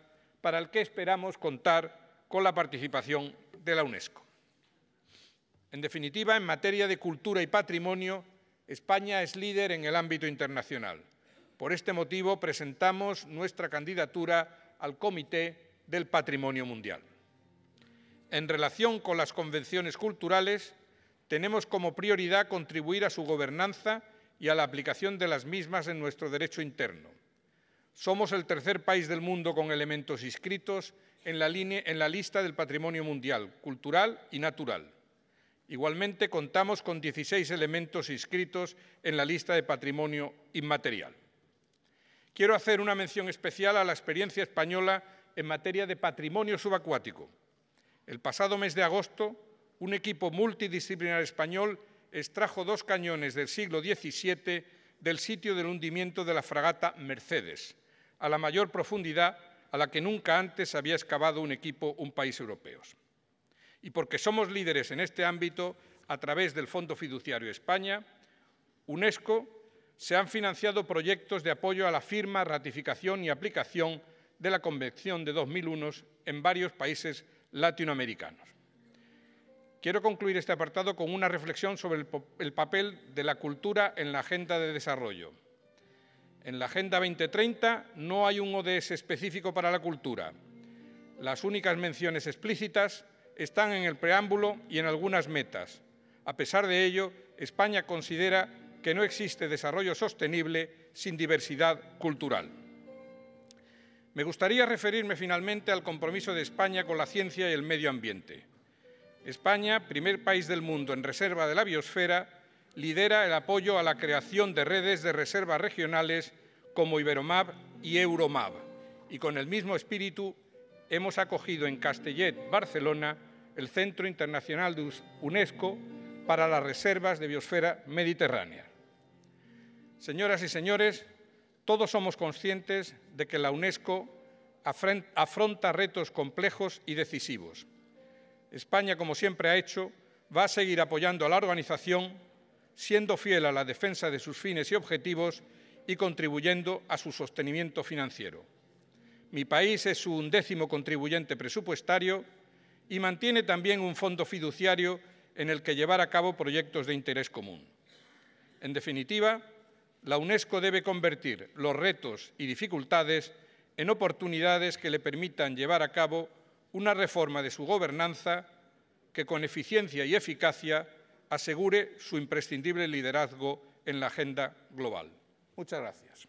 para el que esperamos contar con la participación de la UNESCO. En definitiva, en materia de cultura y patrimonio, España es líder en el ámbito internacional. Por este motivo, presentamos nuestra candidatura al Comité del Patrimonio Mundial. En relación con las convenciones culturales, tenemos como prioridad contribuir a su gobernanza y a la aplicación de las mismas en nuestro derecho interno. Somos el tercer país del mundo con elementos inscritos en la lista del patrimonio mundial, cultural y natural. Igualmente, contamos con 16 elementos inscritos en la lista de patrimonio inmaterial. Quiero hacer una mención especial a la experiencia española en materia de patrimonio subacuático. El pasado mes de agosto, un equipo multidisciplinar español extrajo 2 cañones del siglo XVII del sitio del hundimiento de la fragata Mercedes, a la mayor profundidad a la que nunca antes había excavado un país europeo. Y porque somos líderes en este ámbito, a través del Fondo Fiduciario España, UNESCO, se han financiado proyectos de apoyo a la firma, ratificación y aplicación de la Convención de 2001 en varios países latinoamericanos. Quiero concluir este apartado con una reflexión sobre el papel de la cultura en la Agenda de Desarrollo. En la Agenda 2030 no hay un ODS específico para la cultura. Las únicas menciones explícitas están en el preámbulo y en algunas metas. A pesar de ello, España considera que no existe desarrollo sostenible sin diversidad cultural. Me gustaría referirme finalmente al compromiso de España con la ciencia y el medio ambiente. España, primer país del mundo en reserva de la biosfera, lidera el apoyo a la creación de redes de reservas regionales como Iberomab y Euromab, y con el mismo espíritu hemos acogido en Castellet, Barcelona, el Centro Internacional de UNESCO para las Reservas de Biosfera Mediterránea. Señoras y señores, todos somos conscientes de que la UNESCO afronta retos complejos y decisivos. España, como siempre ha hecho, va a seguir apoyando a la organización, siendo fiel a la defensa de sus fines y objetivos y contribuyendo a su sostenimiento financiero. Mi país es su 11º contribuyente presupuestario y mantiene también un fondo fiduciario en el que llevar a cabo proyectos de interés común. En definitiva, la UNESCO debe convertir los retos y dificultades en oportunidades que le permitan llevar a cabo una reforma de su gobernanza que, con eficiencia y eficacia, asegure su imprescindible liderazgo en la agenda global. Muchas gracias.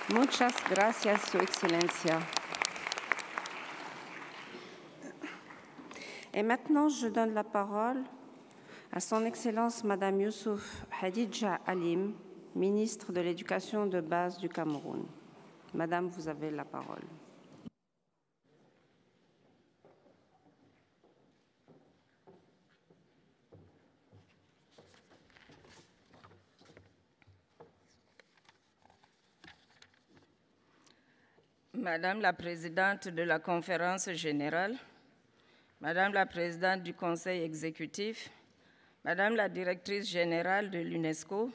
Muchas gracias, Su Excelencia. Et maintenant, je donne la parole à Son Excellence Madame Youssouf Hadidja Halim, ministre de l'Éducation de base du Cameroun. Madame, vous avez la parole. Madame la Présidente de la Conférence Générale, Madame la Présidente du Conseil exécutif, Madame la Directrice Générale de l'UNESCO,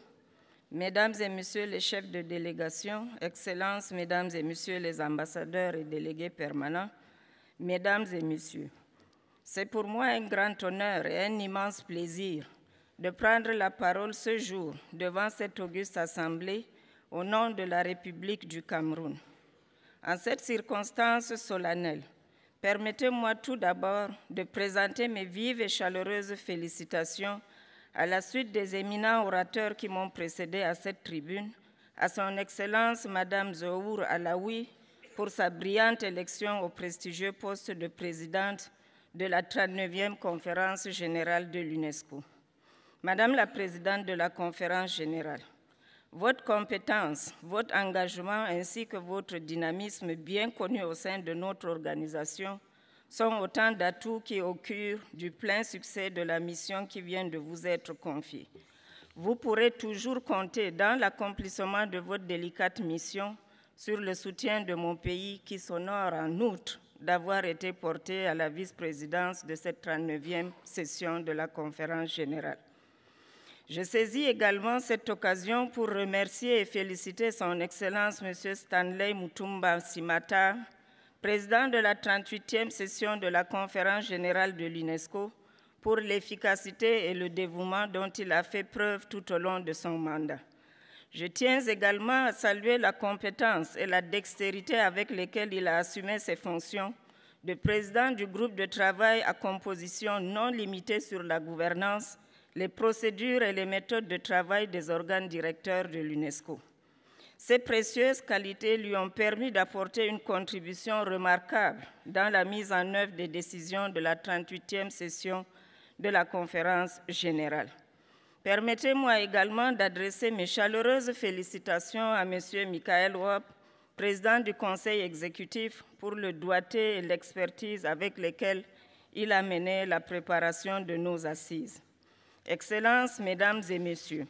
Mesdames et Messieurs les chefs de délégation, Excellences, Mesdames et Messieurs les ambassadeurs et délégués permanents, Mesdames et Messieurs, C'est pour moi un grand honneur et un immense plaisir de prendre la parole ce jour devant cette auguste assemblée au nom de la République du Cameroun. En cette circonstance solennelle, permettez-moi tout d'abord de présenter mes vives et chaleureuses félicitations à la suite des éminents orateurs qui m'ont précédé à cette tribune, à son Excellence Madame Zohour Alaoui pour sa brillante élection au prestigieux poste de présidente de la 39e conférence générale de l'UNESCO. Madame la présidente de la conférence générale, votre compétence, votre engagement ainsi que votre dynamisme bien connu au sein de notre organisation sont autant d'atouts qui augurent du plein succès de la mission qui vient de vous être confiée. Vous pourrez toujours compter dans l'accomplissement de votre délicate mission sur le soutien de mon pays qui s'honore en outre d'avoir été porté à la vice-présidence de cette 39e session de la conférence générale. Je saisis également cette occasion pour remercier et féliciter son Excellence M. Stanley Mutumba Simata, président de la 38e session de la conférence générale de l'UNESCO, pour l'efficacité et le dévouement dont il a fait preuve tout au long de son mandat. Je tiens également à saluer la compétence et la dextérité avec lesquelles il a assumé ses fonctions de président du groupe de travail à composition non limitée sur la gouvernance, les procédures et les méthodes de travail des organes directeurs de l'UNESCO. Ces précieuses qualités lui ont permis d'apporter une contribution remarquable dans la mise en œuvre des décisions de la 38e session de la conférence générale. Permettez-moi également d'adresser mes chaleureuses félicitations à M. Michael Wop, président du Conseil exécutif, pour le doigté et l'expertise avec lesquels il a mené la préparation de nos assises. Excellences, Mesdames et Messieurs,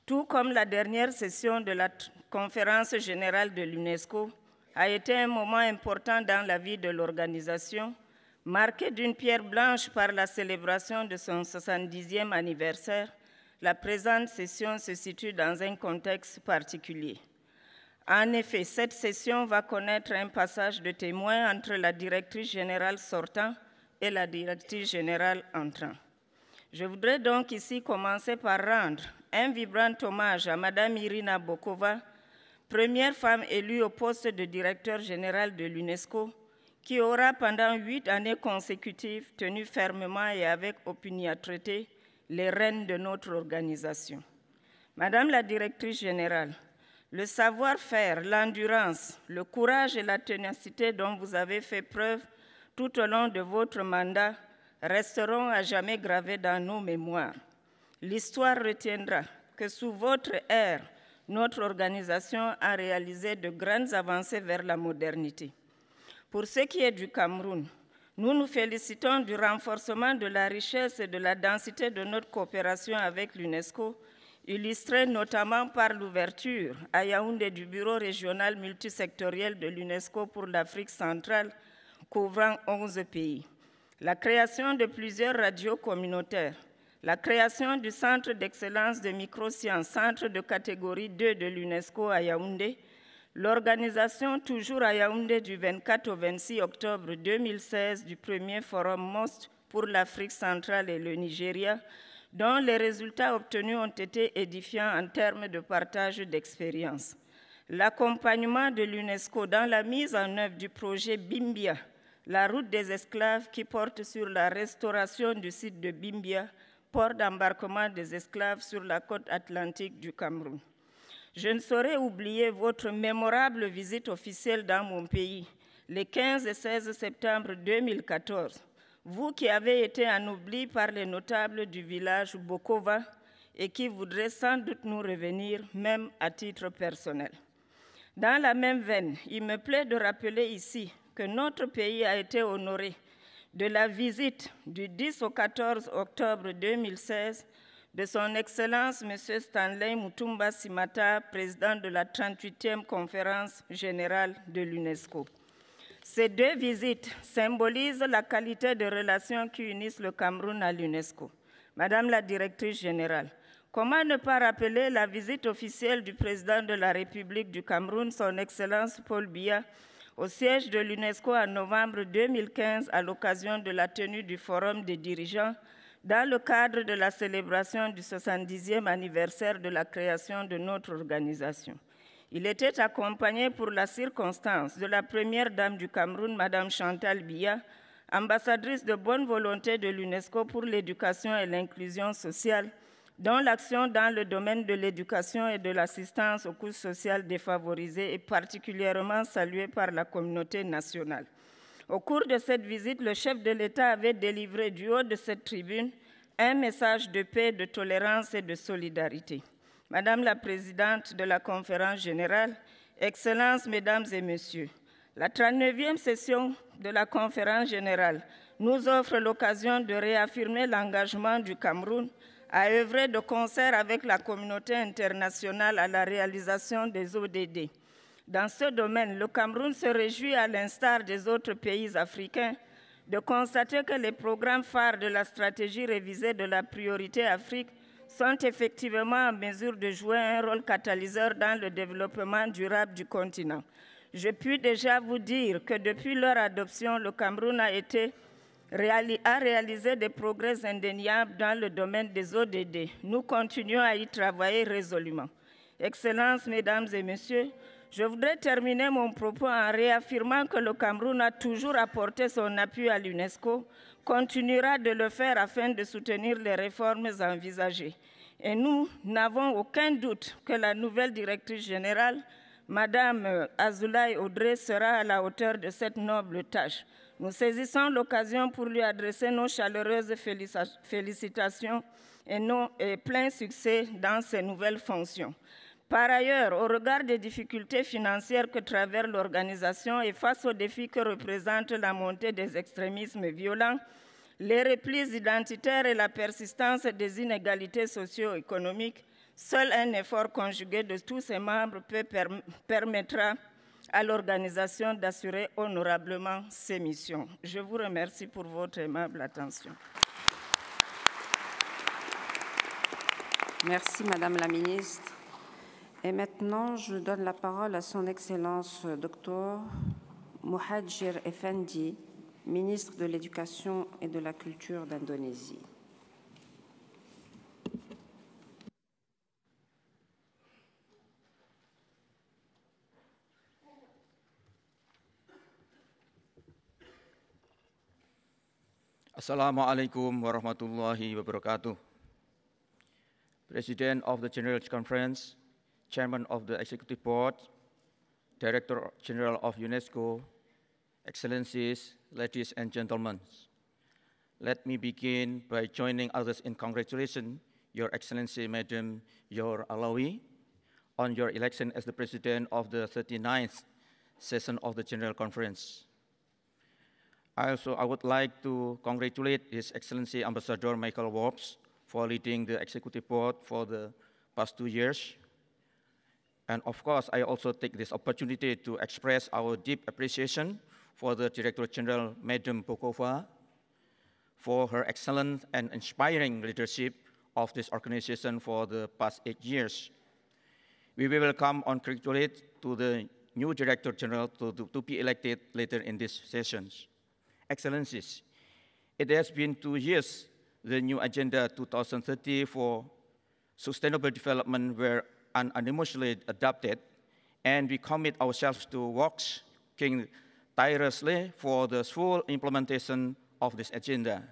tout comme la dernière session de la conférence générale de l'UNESCO a été un moment important dans la vie de l'organisation, marqué d'une pierre blanche par la célébration de son 70e anniversaire, la présente session se situe dans un contexte particulier. En effet, cette session va connaître un passage de témoin entre la directrice générale sortant et la directrice générale entrant. Je voudrais donc ici commencer par rendre un vibrant hommage à Mme Irina Bokova, première femme élue au poste de directeur général de l'UNESCO, qui aura pendant 8 années consécutives tenu fermement et avec opiniâtreté les rênes de notre organisation. Madame la directrice générale, le savoir-faire, l'endurance, le courage et la ténacité dont vous avez fait preuve tout au long de votre mandat resteront à jamais gravés dans nos mémoires. L'histoire retiendra que sous votre ère, notre organisation a réalisé de grandes avancées vers la modernité. Pour ce qui est du Cameroun, nous nous félicitons du renforcement de la richesse et de la densité de notre coopération avec l'UNESCO, illustrée notamment par l'ouverture à Yaoundé du bureau régional multisectoriel de l'UNESCO pour l'Afrique centrale, couvrant 11 pays, la création de plusieurs radios communautaires, la création du Centre d'excellence de microsciences, centre de catégorie 2 de l'UNESCO à Yaoundé, l'organisation toujours à Yaoundé du 24 au 26 octobre 2016 du premier forum MOST pour l'Afrique centrale et le Nigeria, dont les résultats obtenus ont été édifiants en termes de partage d'expériences. L'accompagnement de l'UNESCO dans la mise en œuvre du projet Bimbia, la route des esclaves qui porte sur la restauration du site de Bimbia, port d'embarquement des esclaves sur la côte atlantique du Cameroun. Je ne saurais oublier votre mémorable visite officielle dans mon pays, les 15 et 16 septembre 2014, vous qui avez été anoblis par les notables du village Bokova et qui voudraient sans doute nous revenir, même à titre personnel. Dans la même veine, il me plaît de rappeler ici que notre pays a été honoré de la visite du 10 au 14 octobre 2016 de son Excellence M. Stanley Mutumba Simata, président de la 38e conférence générale de l'UNESCO. Ces deux visites symbolisent la qualité de relations qui unissent le Cameroun à l'UNESCO. Madame la directrice générale, comment ne pas rappeler la visite officielle du président de la République du Cameroun, son Excellence Paul Biya, au siège de l'UNESCO en novembre 2015 à l'occasion de la tenue du Forum des dirigeants dans le cadre de la célébration du 70e anniversaire de la création de notre organisation. Il était accompagné pour la circonstance de la première dame du Cameroun, Mme Chantal Biya, ambassadrice de bonne volonté de l'UNESCO pour l'éducation et l'inclusion sociale, dont l'action dans le domaine de l'éducation et de l'assistance aux couches sociales défavorisées est particulièrement saluée par la communauté nationale. Au cours de cette visite, le chef de l'État avait délivré du haut de cette tribune un message de paix, de tolérance et de solidarité. Madame la Présidente de la Conférence générale, Excellences, Mesdames et Messieurs, la 39e session de la Conférence générale nous offre l'occasion de réaffirmer l'engagement du Cameroun à œuvrer de concert avec la communauté internationale à la réalisation des ODD. Dans ce domaine, le Cameroun se réjouit, à l'instar des autres pays africains, de constater que les programmes phares de la stratégie révisée de la priorité Afrique sont effectivement en mesure de jouer un rôle catalyseur dans le développement durable du continent. Je puis déjà vous dire que depuis leur adoption, le Cameroun a réalisé des progrès indéniables dans le domaine des ODD. Nous continuons à y travailler résolument. Excellences, Mesdames et Messieurs, je voudrais terminer mon propos en réaffirmant que le Cameroun a toujours apporté son appui à l'UNESCO, continuera de le faire afin de soutenir les réformes envisagées. Et nous n'avons aucun doute que la nouvelle directrice générale, Madame Azoulay Audrey, sera à la hauteur de cette noble tâche. Nous saisissons l'occasion pour lui adresser nos chaleureuses félicitations et plein succès dans ses nouvelles fonctions. Par ailleurs, au regard des difficultés financières que traverse l'organisation et face aux défis que représente la montée des extrémismes violents, les replis identitaires et la persistance des inégalités socio-économiques, seul un effort conjugué de tous ses membres permettra à l'organisation d'assurer honorablement ses missions. Je vous remercie pour votre aimable attention. Merci, Madame la Ministre. Et maintenant, je donne la parole à son Excellence Dr Muhadjir Effendi, ministre de l'Éducation et de la Culture d'Indonésie. Assalamualaikum warahmatullahi wabarakatuh. President of the General Conference, Chairman of the Executive Board, Director General of UNESCO, Excellencies, ladies and gentlemen. Let me begin by joining others in congratulating Your Excellency, Madam Yor Alawi, on your election as the President of the 39th session of the General Conference. I would like to congratulate His Excellency Ambassador Michael Worps for leading the Executive Board for the past 2 years. And of course, I also take this opportunity to express our deep appreciation for the Director General, Madam Bokova, for her excellent and inspiring leadership of this organization for the past 8 years. We will welcome and congratulate to the new Director General to be elected later in these sessions. Excellencies, it has been 2 years the new Agenda 2030 for Sustainable Development were unanimously adopted, and we commit ourselves to working tirelessly for the full implementation of this agenda.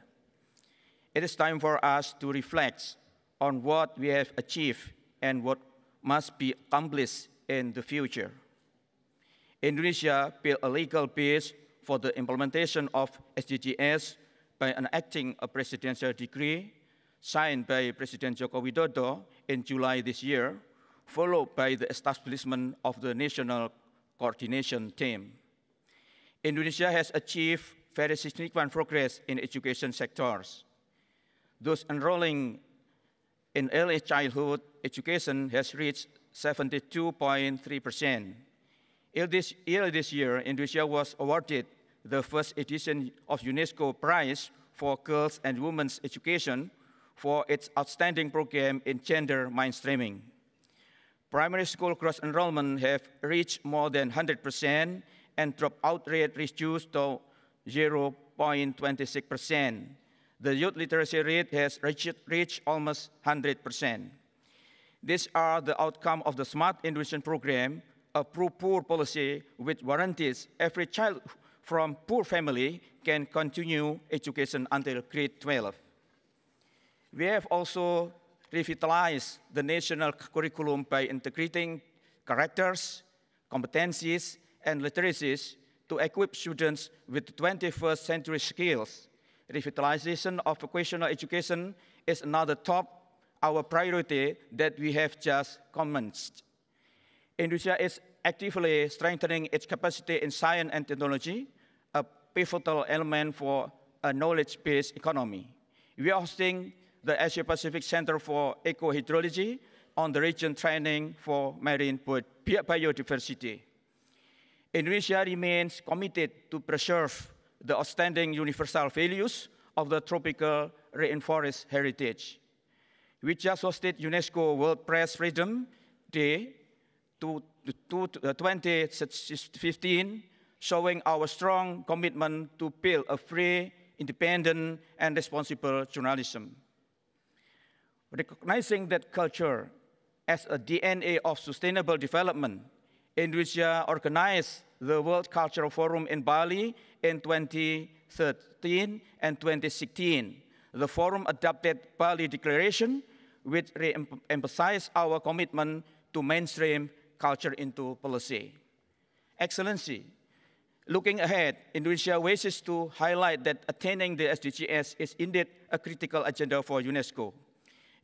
It is time for us to reflect on what we have achieved and what must be accomplished in the future. Indonesia built a legal base for the implementation of SDGs by enacting a presidential decree signed by President Joko Widodo in July this year, followed by the establishment of the National Coordination Team. Indonesia has achieved very significant progress in education sectors. Those enrolling in early childhood education has reached 72.3%. Earlier this year, Indonesia was awarded the first edition of UNESCO Prize for Girls and Women's Education for its outstanding program in gender mainstreaming. Primary school gross enrollment have reached more than 100%, and dropout rate reduced to 0.26%. The youth literacy rate has reached almost 100%. These are the outcome of the Smart Innovation Program, a pro-poor policy which guarantees every child from poor family can continue education until grade 12. We have also revitalized the national curriculum by integrating characters, competencies, and literacies to equip students with 21st century skills. Revitalization of vocational education is another our priority that we have just commenced. Indonesia is actively strengthening its capacity in science and technology, a pivotal element for a knowledge-based economy. We are hosting the Asia-Pacific Center for Eco-Hydrology on the region training for marine biodiversity. Indonesia remains committed to preserve the outstanding universal values of the tropical rainforest heritage. We just hosted UNESCO World Press Freedom Day 2015, showing our strong commitment to build a free, independent, and responsible journalism. Recognizing that culture as a DNA of sustainable development, Indonesia organized the World Cultural Forum in Bali in 2013 and 2016. The forum adopted Bali Declaration, which re-emphasized our commitment to mainstream culture into policy. Excellency, looking ahead, Indonesia wishes to highlight that attaining the SDGs is indeed a critical agenda for UNESCO.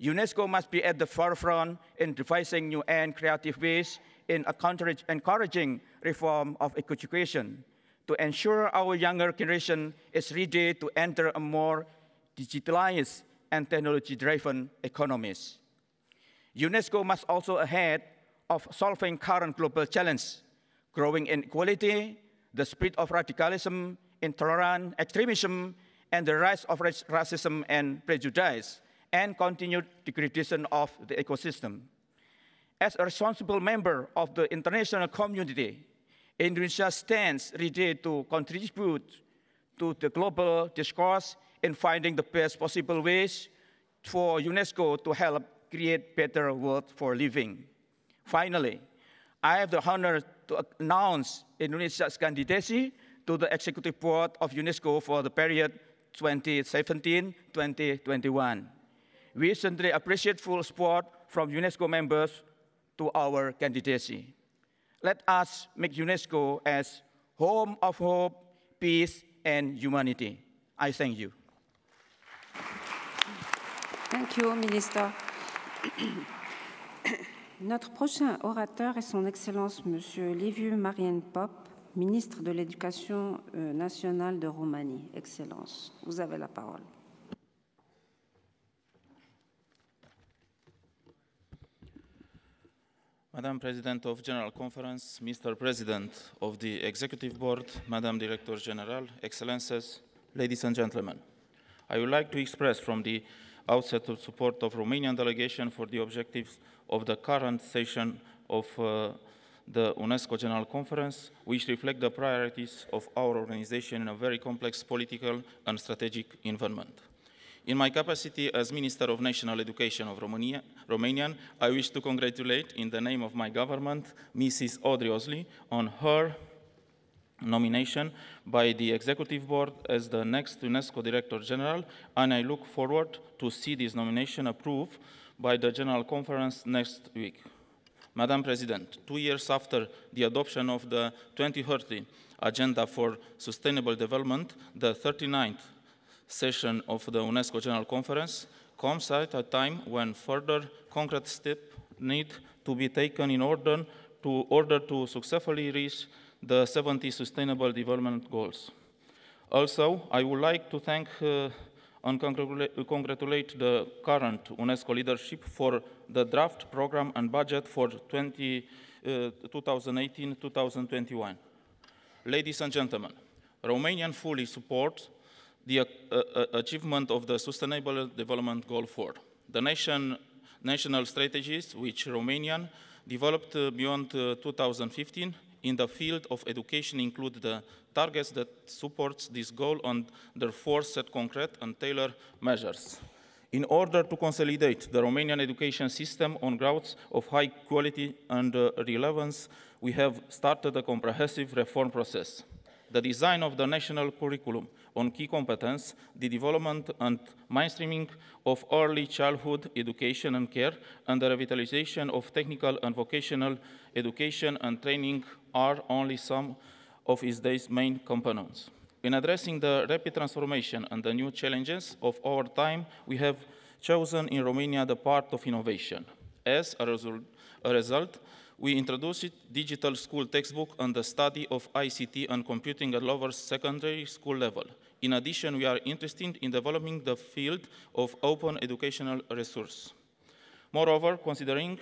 UNESCO must be at the forefront in devising new and creative ways in encouraging reform of education to ensure our younger generation is ready to enter a more digitalized and technology-driven economies. UNESCO must also ahead of solving current global challenges, growing inequality, the spread of radicalism, intolerance, extremism, and the rise of racism and prejudice, and continued degradation of the ecosystem. As a responsible member of the international community, Indonesia stands ready to contribute to the global discourse in finding the best possible ways for UNESCO to help create better world for living. Finally, I have the honor to announce Indonesia's candidacy to the Executive Board of UNESCO for the period 2017-2021. We certainly appreciate full support from UNESCO members to our candidacy. Let us make UNESCO as home of hope, peace, and humanity. I thank you. Thank you, Minister. Notre prochain orateur est son Excellence Monsieur Liviu Marian Pop, ministre de l'Éducation nationale de Roumanie. Excellence, vous avez la parole. Madam President of General Conference, Mr. President of the Executive Board, Madam Director General, Excellences, ladies and gentlemen, I would like to express from the outset the support of Romanian delegation for the objectives of the current session of the UNESCO General Conference, which reflect the priorities of our organization in a very complex political and strategic environment. In my capacity as Minister of National Education of Romanian, I wish to congratulate, in the name of my government, Mrs. Audrey Osley on her nomination by the Executive Board as the next UNESCO Director General, and I look forward to see this nomination approved by the General Conference next week. Madam President, 2 years after the adoption of the 2030 Agenda for Sustainable Development, the 39th session of the UNESCO General Conference comes at a time when further concrete steps need to be taken in order to successfully reach the 70 Sustainable Development Goals. Also, I would like to thank and congratulate the current UNESCO leadership for the draft program and budget for 2018-2021. Ladies and gentlemen, Romania fully supports the achievement of the Sustainable Development Goal 4. The national strategies which Romania developed beyond 2015 in the field of education include the targets that support this goal and therefore set concrete and tailored measures. In order to consolidate the Romanian education system on grounds of high quality and relevance, we have started a comprehensive reform process. The design of the national curriculum on key competence, the development and mainstreaming of early childhood education and care, and the revitalization of technical and vocational education and training are only some of its main components. In addressing the rapid transformation and the new challenges of our time, we have chosen in Romania the path of innovation. As a result, we introduced digital school textbook and the study of ICT and computing at lower secondary school level. In addition, we are interested in developing the field of open educational resource. Moreover, considering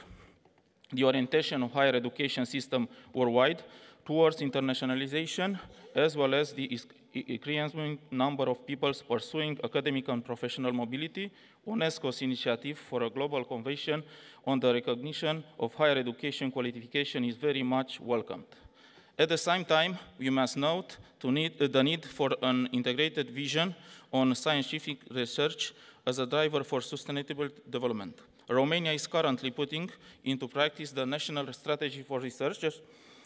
the orientation of higher education system worldwide towards internationalization, as well as the increasing number of people pursuing academic and professional mobility, UNESCO's initiative for a global convention on the recognition of higher education qualification is very much welcomed. At the same time, we must note the need for an integrated vision on scientific research as a driver for sustainable development. Romania is currently putting into practice the National Strategy for Research,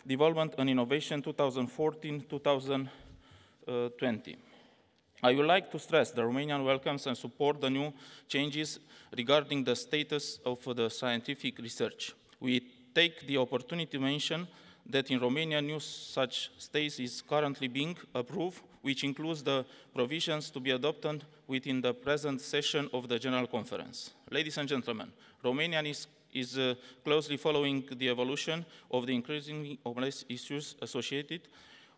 Development and Innovation 2014-2020. I would like to stress that Romania welcomes and supports the new changes regarding the status of the scientific research. We take the opportunity to mention that in Romania, new such status is currently being approved, which includes the provisions to be adopted within the present session of the General Conference. Ladies and gentlemen, Romania is closely following the evolution of the increasingly complex issues associated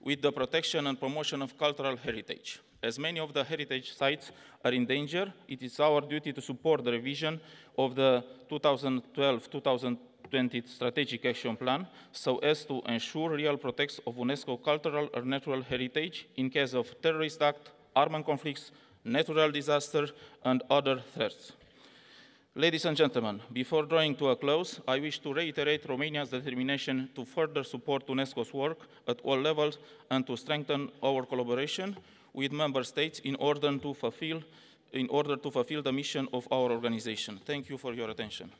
with the protection and promotion of cultural heritage. As many of the heritage sites are in danger, it is our duty to support the revision of the 2012-2020 Strategic Action Plan so as to ensure real protection of UNESCO cultural or natural heritage in case of terrorist acts, armed conflicts, natural disasters, and other threats. Ladies and gentlemen, before drawing to a close, I wish to reiterate Romania's determination to further support UNESCO's work at all levels and to strengthen our collaboration with member states in order to fulfill the mission of our organization. Thank you for your attention.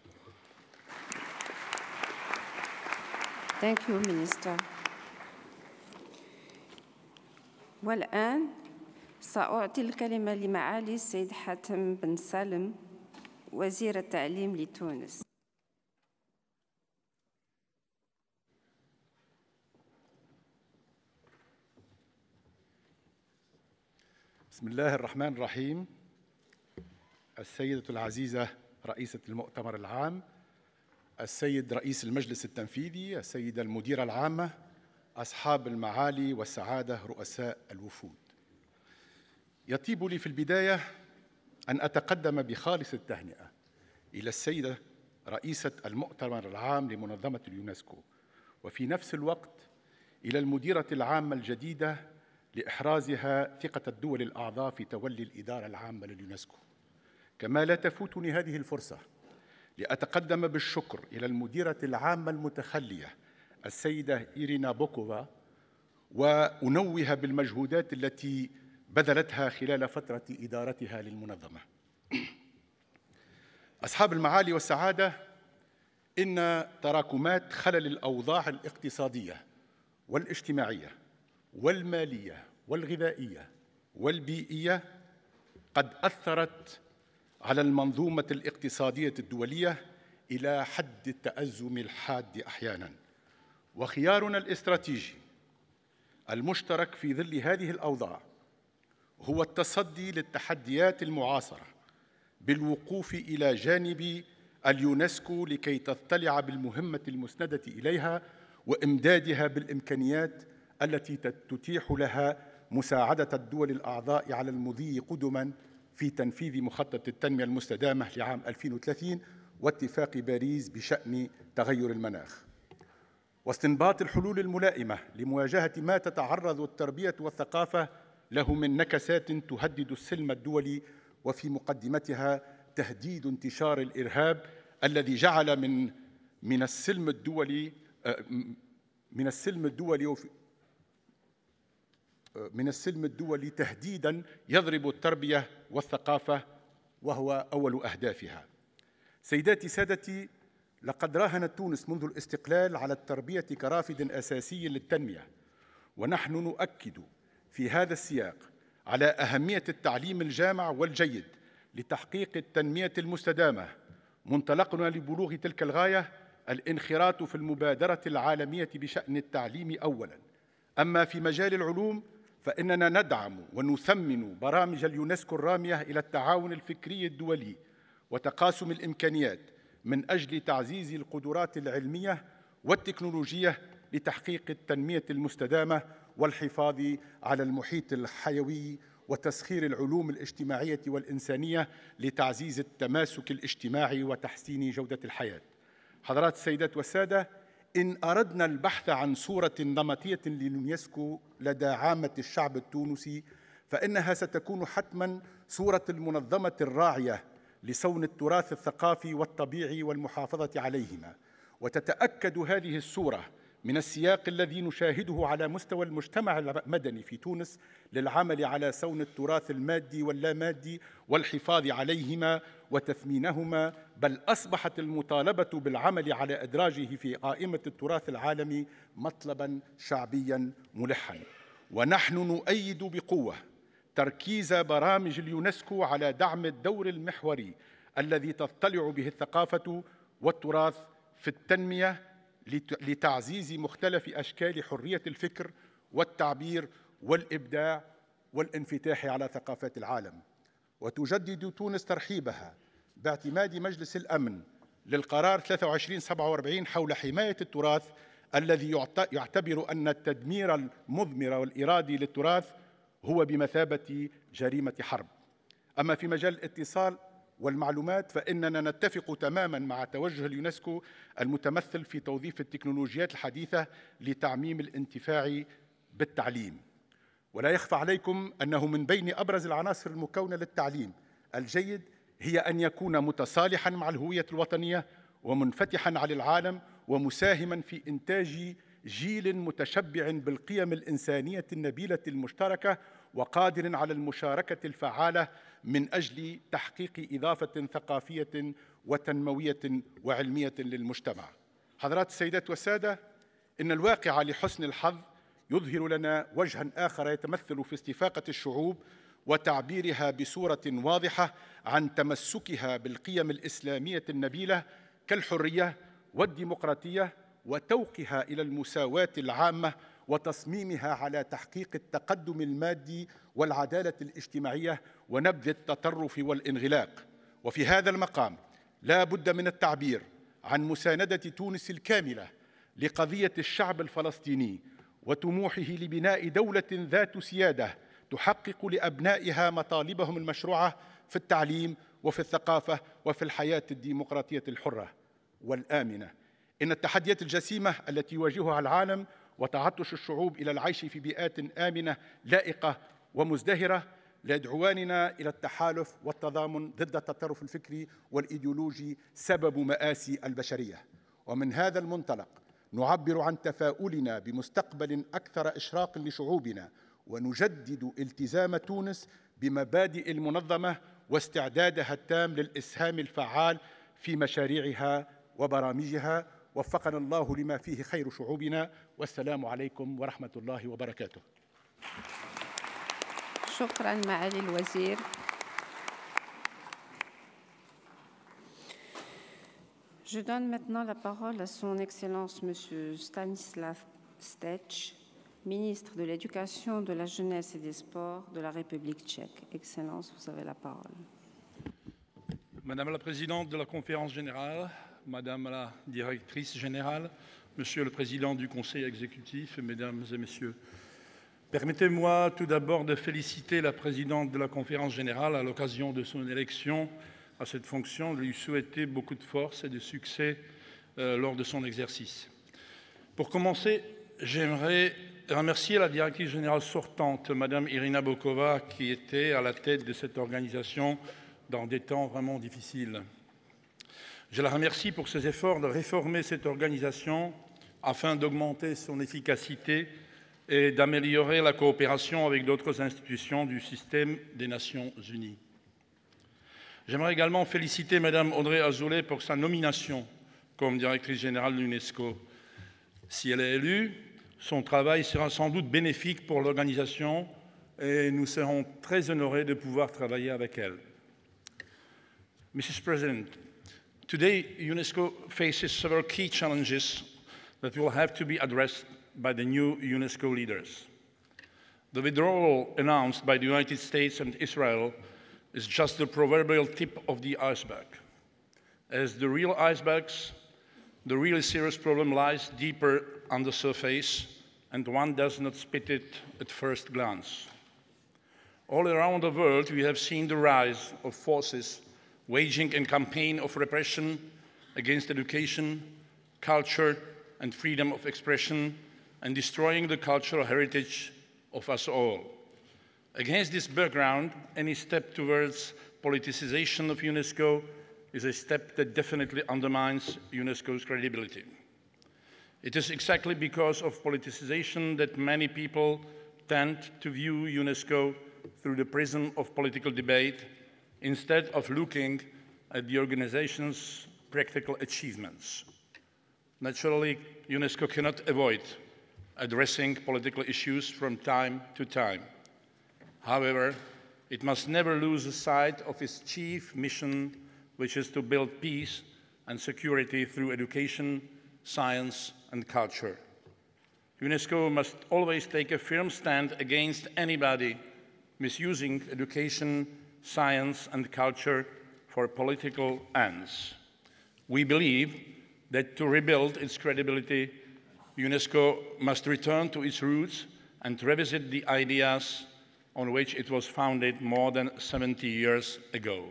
Thank you, Minister. والآن سأعطي الكلمة لمعالي السيد حاتم بن سالم وزير التعليم لتونس. بسم الله الرحمن الرحيم. السيدة العزيزة رئيسة المؤتمر العام، السيد رئيس المجلس التنفيذي، السيدة المديرة العامة، أصحاب المعالي والسعادة، رؤساء الوفود. يطيب لي في البداية أن أتقدم بخالص التهنئة إلى السيدة رئيسة المؤتمر العام لمنظمة اليونسكو، وفي نفس الوقت إلى المديرة العامة الجديدة لإحرازها ثقة الدول الأعضاء في تولي الإدارة العامة لليونسكو. كما لا تفوتني هذه الفرصة لأتقدم بالشكر إلى المديرة العامة المتخلية السيدة إيرينا بوكوفا، وأنوه بالمجهودات التي بذلتها خلال فترة إدارتها للمنظمة. أصحاب المعالي والسعادة، إن تراكمات خلل الأوضاع الاقتصادية والاجتماعية والمالية والغذائية والبيئية قد أثرت على المنظومة الاقتصادية الدولية إلى حد التأزم الحاد أحياناً، وخيارنا الاستراتيجي المشترك في ظل هذه الأوضاع هو التصدي للتحديات المعاصرة بالوقوف إلى جانب اليونسكو لكي تضطلع بالمهمة المسندة إليها وإمدادها بالإمكانيات التي تتيح لها مساعدة الدول الأعضاء على المضي قدماً في تنفيذ مخطط التنمية المستدامة لعام 2030 واتفاق باريس بشأن تغير المناخ، واستنباط الحلول الملائمة لمواجهة ما تتعرض التربية والثقافة له من نكسات تهدد السلم الدولي، وفي مقدمتها تهديد انتشار الإرهاب الذي جعل من السلم الدولي من السلم الدولي تهديداً يضرب التربية والثقافة وهو أول أهدافها. سيداتي سادتي، لقد راهنت تونس منذ الاستقلال على التربية كرافد أساسي للتنمية، ونحن نؤكد في هذا السياق على أهمية التعليم الجامع والجيد لتحقيق التنمية المستدامة، منطلقنا لبلوغ تلك الغاية الانخراط في المبادرة العالمية بشأن التعليم أولاً. أما في مجال العلوم فإننا ندعم ونثمن برامج اليونسكو الرامية إلى التعاون الفكري الدولي وتقاسم الإمكانيات من أجل تعزيز القدرات العلمية والتكنولوجية لتحقيق التنمية المستدامة والحفاظ على المحيط الحيوي وتسخير العلوم الاجتماعية والإنسانية لتعزيز التماسك الاجتماعي وتحسين جودة الحياة. حضرات السيدات والسادة، إن أردنا البحث عن صورة نمطية لليونسكو لدى عامة الشعب التونسي فإنها ستكون حتماً صورة المنظمة الراعية لصون التراث الثقافي والطبيعي والمحافظة عليهما، وتتأكد هذه الصورة من السياق الذي نشاهده على مستوى المجتمع المدني في تونس للعمل على صون التراث المادي واللامادي والحفاظ عليهما وتثمينهما، بل أصبحت المطالبة بالعمل على إدراجه في قائمة التراث العالمي مطلباً شعبياً ملحاً. ونحن نؤيد بقوة تركيز برامج اليونسكو على دعم الدور المحوري الذي تضطلع به الثقافة والتراث في التنمية لتعزيز مختلف أشكال حرية الفكر والتعبير والإبداع والانفتاح على ثقافات العالم. وتجدد تونس ترحيبها باعتماد مجلس الأمن للقرار 2347 حول حماية التراث الذي يعتبر أن التدمير المضمر والإرادي للتراث هو بمثابة جريمة حرب. أما في مجال الاتصال والمعلومات فإننا نتفق تماماً مع توجه اليونسكو المتمثل في توظيف التكنولوجيات الحديثة لتعميم الانتفاع بالتعليم. ولا يخفى عليكم أنه من بين أبرز العناصر المكونة للتعليم الجيد هي أن يكون متصالحاً مع الهوية الوطنية ومنفتحاً على العالم ومساهماً في إنتاج جيل متشبع بالقيم الإنسانية النبيلة المشتركة وقادر على المشاركة الفعالة من أجل تحقيق إضافة ثقافية وتنموية وعلمية للمجتمع. حضرات السيدات والسادة، إن الواقع لحسن الحظ يظهر لنا وجهاً آخر يتمثل في استفاقة الشعوب وتعبيرها بصورة واضحة عن تمسكها بالقيم الإسلامية النبيلة كالحرية والديمقراطية وتوقها إلى المساواة العامة وتصميمها على تحقيق التقدم المادي والعدالة الاجتماعية ونبذ التطرف والانغلاق. وفي هذا المقام لا بد من التعبير عن مساندة تونس الكاملة لقضية الشعب الفلسطيني وطموحه لبناء دولة ذات سيادة تحقق لأبنائها مطالبهم المشروعة في التعليم وفي الثقافة وفي الحياة الديمقراطية الحرة والآمنة. إن التحديات الجسيمة التي يواجهها العالم وتعطش الشعوب إلى العيش في بيئات آمنة لائقة ومزدهرة ليدعواننا إلى التحالف والتضامن ضد التطرف الفكري والإيديولوجي سبب مآسي البشرية. ومن هذا المنطلق نعبر عن تفاؤلنا بمستقبل أكثر إشراق لشعوبنا ونجدد التزام تونس بمبادئ المنظمة واستعدادها التام للإسهام الفعال في مشاريعها وبرامجها. وفقنا الله لما فيه خير شعوبنا، والسلام عليكم ورحمة الله وبركاته. شكراً معالي الوزير. Je donne maintenant la parole à son Excellence Monsieur Stanislav Stech, ministre de l'Éducation, de la Jeunesse et des Sports de la République tchèque. Excellence, vous avez la parole. Madame la Présidente de la Conférence générale, Madame la Directrice générale, Monsieur le Président du Conseil exécutif, Mesdames et Messieurs, permettez-moi tout d'abord de féliciter la Présidente de la Conférence générale à l'occasion de son élection à cette fonction, de lui souhaiter beaucoup de force et de succès lors de son exercice. Pour commencer, j'aimerais remercier la Directrice générale sortante, Madame Irina Bokova, qui était à la tête de cette organisation dans des temps vraiment difficiles. Je la remercie pour ses efforts de réformer cette organisation afin d'augmenter son efficacité et d'améliorer la coopération avec d'autres institutions du système des Nations Unies. J'aimerais également féliciter Mme Audrey Azoulay pour sa nomination comme directrice générale de l'UNESCO. Si elle est élue, son travail sera sans doute bénéfique pour l'organisation et nous serons très honorés de pouvoir travailler avec elle. Mrs. President, today UNESCO faces several key challenges that will have to be addressed by the new UNESCO leaders. The withdrawal announced by the United States and Israel is just the proverbial tip of the iceberg. As the real icebergs, the really serious problem lies deeper on the surface, and one does not spot it at first glance. All around the world, we have seen the rise of forces waging a campaign of repression against education, culture, and freedom of expression, and destroying the cultural heritage of us all. Against this background, any step towards politicization of UNESCO is a step that definitely undermines UNESCO's credibility. It is exactly because of politicization that many people tend to view UNESCO through the prism of political debate instead of looking at the organization's practical achievements. Naturally, UNESCO cannot avoid addressing political issues from time to time. However, it must never lose sight of its chief mission, which is to build peace and security through education, science, and culture. UNESCO must always take a firm stand against anybody misusing education, science, and culture for political ends. We believe that to rebuild its credibility, UNESCO must return to its roots and revisit the ideas on which it was founded more than 70 years ago.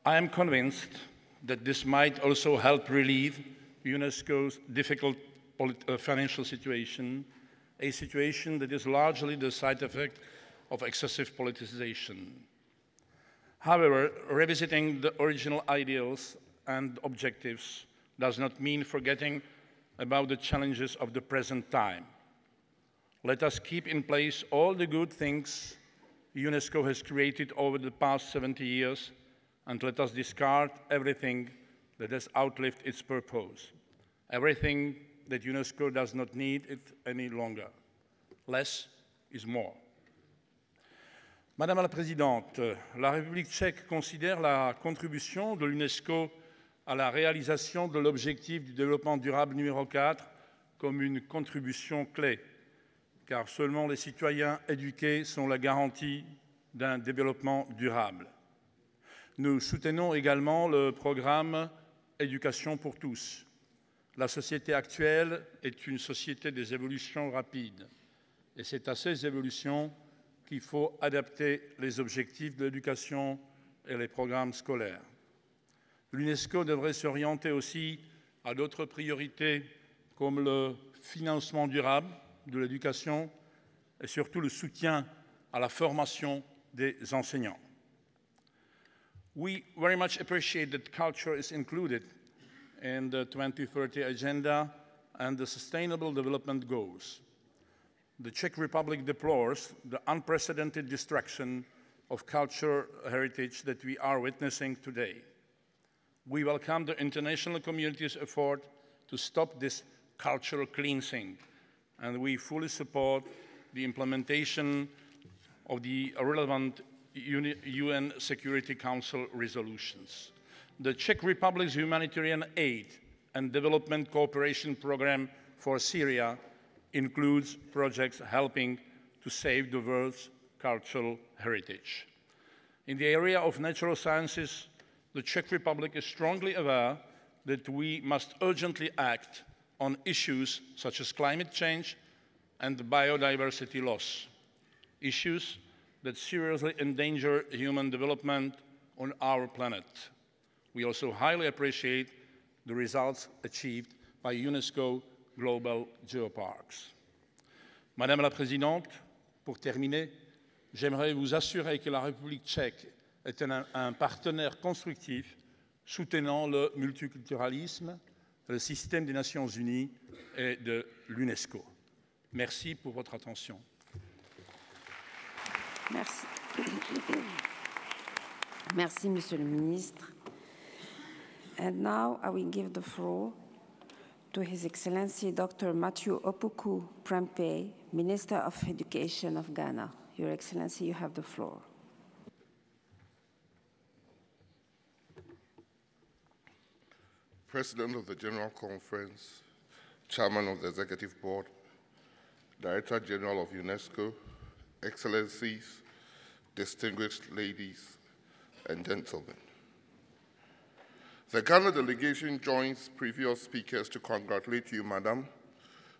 I am convinced that this might also help relieve UNESCO's difficult financial situation, a situation that is largely the side effect of excessive politicization. However, revisiting the original ideals and objectives does not mean forgetting about the challenges of the present time. Let us keep in place all the good things UNESCO has created over the past 70 years, and let us discard everything that has outlived its purpose, everything that UNESCO does not need it any longer. Less is more. Madame la Présidente, la République tchèque considère la contribution de l'UNESCO à la réalisation de l'objectif du développement durable numéro 4 comme une contribution clé, car seulement les citoyens éduqués sont la garantie d'un développement durable. Nous soutenons également le programme Éducation pour tous. La société actuelle est une société des évolutions rapides, et c'est à ces évolutions qu'il faut adapter les objectifs de l'éducation et les programmes scolaires. L'UNESCO devrait s'orienter aussi à d'autres priorités comme le financement durable de l'éducation et surtout le soutien à la formation des enseignants. We very much appreciate that culture is included in the 2030 Agenda and the Sustainable Development Goals. The Czech Republic deplores the unprecedented destruction of cultural heritage that we are witnessing today. We welcome the international community's effort to stop this cultural cleansing, and we fully support the implementation of the relevant UN Security Council resolutions. The Czech Republic's humanitarian aid and development cooperation program for Syria includes projects helping to save the world's cultural heritage. In the area of natural sciences, the Czech Republic is strongly aware that we must urgently act on issues such as climate change and biodiversity loss, issues that seriously endanger human development on our planet. We also highly appreciate the results achieved by UNESCO Global Geoparks. Madame la Présidente, pour terminer, j'aimerais vous assurer que la République tchèque est un partenaire constructif soutenant le multiculturalisme, le système des Nations Unies et de l'UNESCO. Merci pour votre attention. Merci. Merci, Monsieur le Ministre. And now I will give the floor to His Excellency Dr. Matthew Opoku Prempeh, Minister of Education of Ghana. Your Excellency, you have the floor. President of the General Conference, Chairman of the Executive Board, Director General of UNESCO, Excellencies, distinguished ladies and gentlemen. The Ghana delegation joins previous speakers to congratulate you, Madam,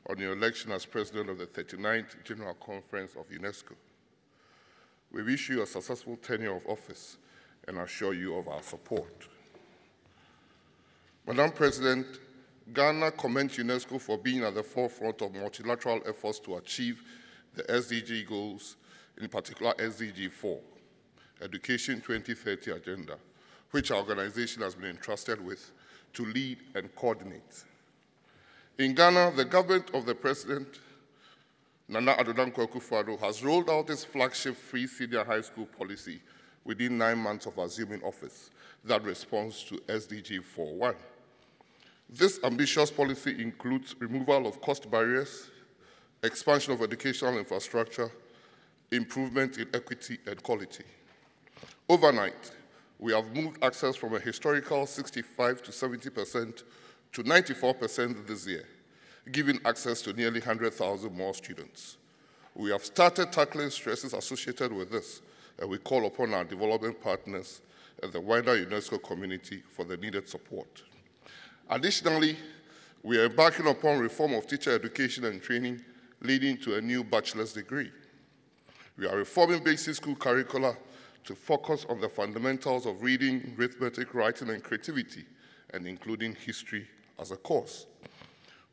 on your election as President of the 39th General Conference of UNESCO. We wish you a successful tenure of office and assure you of our support. Madam President, Ghana commends UNESCO for being at the forefront of multilateral efforts to achieve the SDG goals, in particular SDG 4, Education 2030 Agenda, which our organization has been entrusted with to lead and coordinate. In Ghana, the government of the President, Nana Addo Dankwa Akufo-Addo, has rolled out its flagship free senior high school policy within 9 months of assuming office that responds to SDG 4.1. This ambitious policy includes removal of cost barriers, expansion of educational infrastructure, improvement in equity and quality. Overnight, we have moved access from a historical 65 to 70% to 94% this year, giving access to nearly 100,000 more students. We have started tackling stresses associated with this, and we call upon our development partners and the wider UNESCO community for the needed support. Additionally, we are embarking upon reform of teacher education and training, leading to a new bachelor's degree. We are reforming basic school curricula to focus on the fundamentals of reading, arithmetic, writing, and creativity, and including history as a course.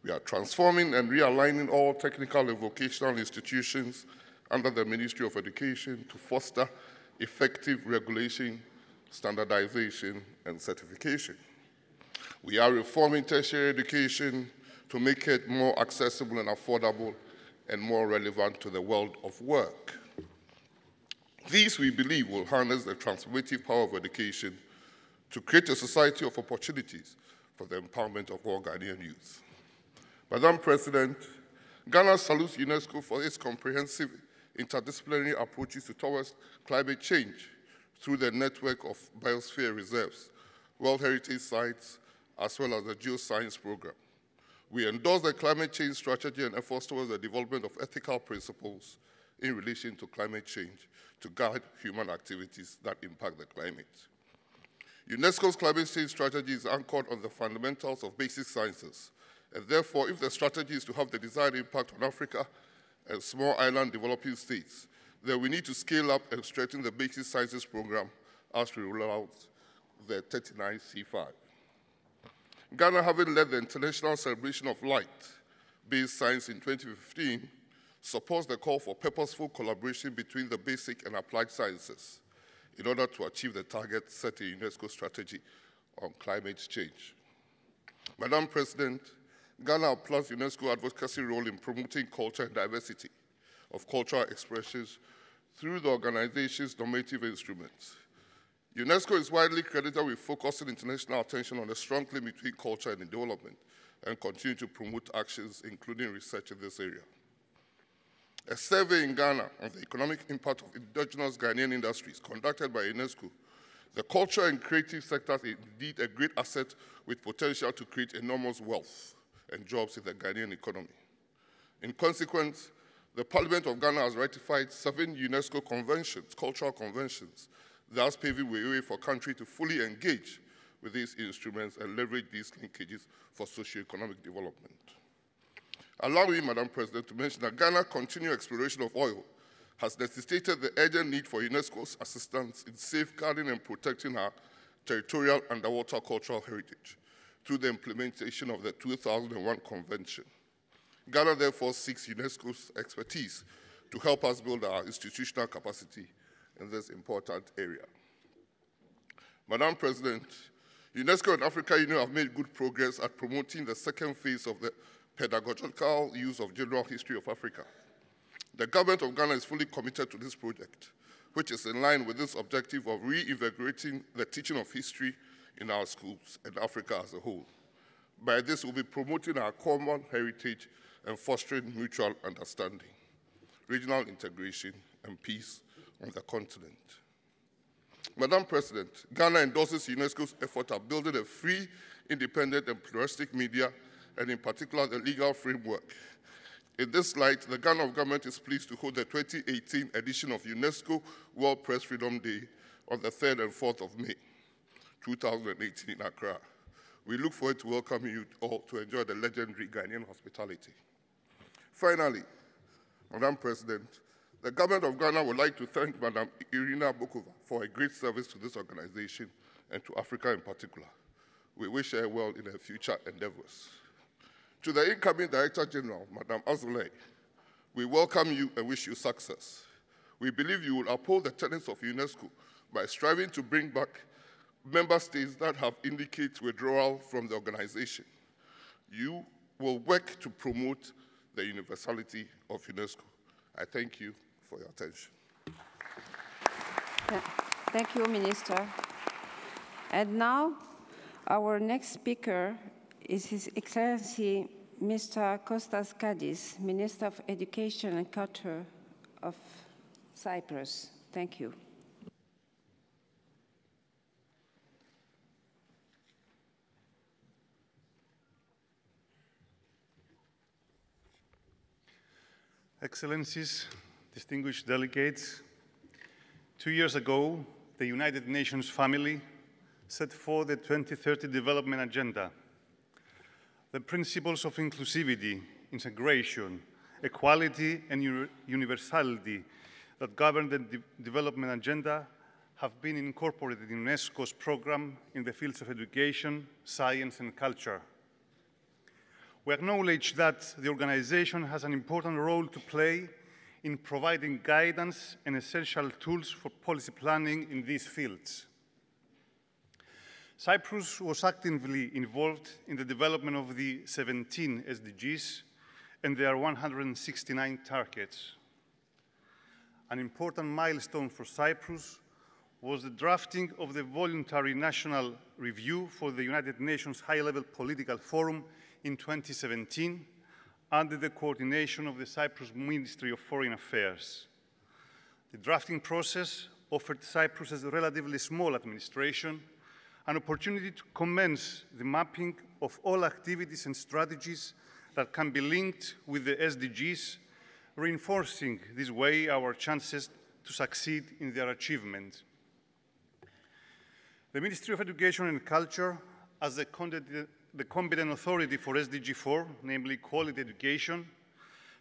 We are transforming and realigning all technical and vocational institutions under the Ministry of Education to foster effective regulation, standardization, and certification. We are reforming tertiary education to make it more accessible and affordable and more relevant to the world of work. These, we believe, will harness the transformative power of education to create a society of opportunities for the empowerment of all Ghanaian youth. Madam President, Ghana salutes UNESCO for its comprehensive interdisciplinary approaches towards climate change through the network of biosphere reserves, World Heritage Sites, as well as the Geoscience Program. We endorse the climate change strategy and efforts towards the development of ethical principles in relation to climate change to guide human activities that impact the climate. UNESCO's climate change strategy is anchored on the fundamentals of basic sciences, and therefore, if the strategy is to have the desired impact on Africa and small island developing states, then we need to scale up and strengthen the basic sciences program as we roll out the 39C5. Ghana, having led the International Celebration of Light-Based Science in 2015, supports the call for purposeful collaboration between the basic and applied sciences in order to achieve the targets set in UNESCO strategy on climate change. Madam President, Ghana applauds UNESCO advocacy role in promoting culture and diversity of cultural expressions through the organization's normative instruments. UNESCO is widely credited with focusing international attention on the strong link between culture and development and continue to promote actions, including research in this area. A survey in Ghana on the economic impact of indigenous Ghanaian industries conducted by UNESCO, the culture and creative sectors are indeed a great asset with potential to create enormous wealth and jobs in the Ghanaian economy. In consequence, the Parliament of Ghana has ratified 7 UNESCO conventions, cultural conventions, thus paving the way for the country to fully engage with these instruments and leverage these linkages for socio-economic development. Allow me, Madam President, to mention that Ghana's continued exploration of oil has necessitated the urgent need for UNESCO's assistance in safeguarding and protecting our territorial underwater cultural heritage through the implementation of the 2001 Convention. Ghana therefore seeks UNESCO's expertise to help us build our institutional capacity in this important area. Madam President, UNESCO and Africa Union have made good progress at promoting the second phase of the pedagogical use of general history of Africa. The government of Ghana is fully committed to this project, which is in line with this objective of reinvigorating the teaching of history in our schools and Africa as a whole. By this, we'll be promoting our common heritage and fostering mutual understanding, regional integration, and peace on the continent. Madam President, Ghana endorses UNESCO's effort at building a free, independent, and pluralistic media, and in particular, the legal framework. In this light, the Ghana government is pleased to hold the 2018 edition of UNESCO World Press Freedom Day on the 3rd and 4th of May, 2018 in Accra. We look forward to welcoming you all to enjoy the legendary Ghanaian hospitality. Finally, Madam President, the government of Ghana would like to thank Madam Irina Bokova for a great service to this organization and to Africa in particular. We wish her well in her future endeavors. To the incoming Director General, Madam Azulay, we welcome you and wish you success. We believe you will uphold the tenets of UNESCO by striving to bring back member states that have indicated withdrawal from the organization. You will work to promote the universality of UNESCO. I thank you for your attention. Thank you, Minister. And now, our next speaker is His Excellency Mr. Kostas Kadis, Minister of Education and Culture of Cyprus. Thank you. Excellencies, distinguished delegates, 2 years ago, the United Nations family set forth the 2030 Development Agenda. The principles of inclusivity, integration, equality, and universality that govern the development agenda have been incorporated in UNESCO's program in the fields of education, science, and culture. We acknowledge that the organization has an important role to play in providing guidance and essential tools for policy planning in these fields. Cyprus was actively involved in the development of the 17 SDGs and their 169 targets. An important milestone for Cyprus was the drafting of the voluntary national review for the United Nations High-Level Political Forum in 2017 under the coordination of the Cyprus Ministry of Foreign Affairs. The drafting process offered Cyprus as a relatively small administration an opportunity to commence the mapping of all activities and strategies that can be linked with the SDGs, reinforcing this way our chances to succeed in their achievement. The Ministry of Education and Culture, as the competent authority for SDG 4, namely quality education,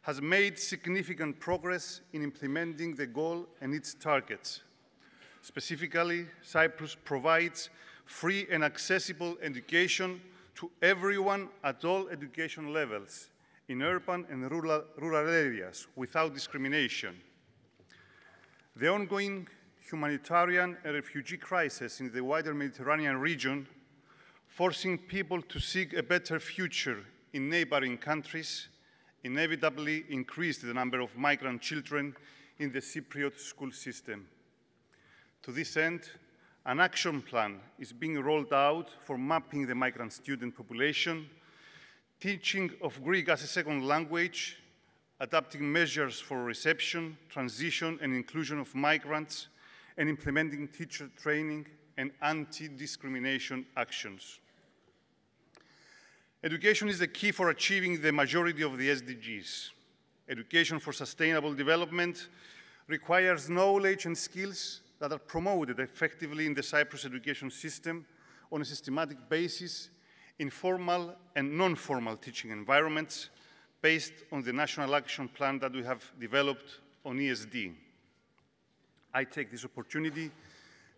has made significant progress in implementing the goal and its targets. Specifically, Cyprus provides free and accessible education to everyone at all education levels, in urban and rural areas, without discrimination. The ongoing humanitarian and refugee crisis in the wider Mediterranean region, forcing people to seek a better future in neighboring countries, inevitably increased the number of migrant children in the Cypriot school system. To this end, an action plan is being rolled out for mapping the migrant student population, teaching of Greek as a second language, adapting measures for reception, transition, and inclusion of migrants, and implementing teacher training and anti-discrimination actions. Education is the key for achieving the majority of the SDGs. Education for sustainable development requires knowledge and skills that are promoted effectively in the Cyprus education system on a systematic basis in formal and non-formal teaching environments based on the national action plan that we have developed on ESD. I take this opportunity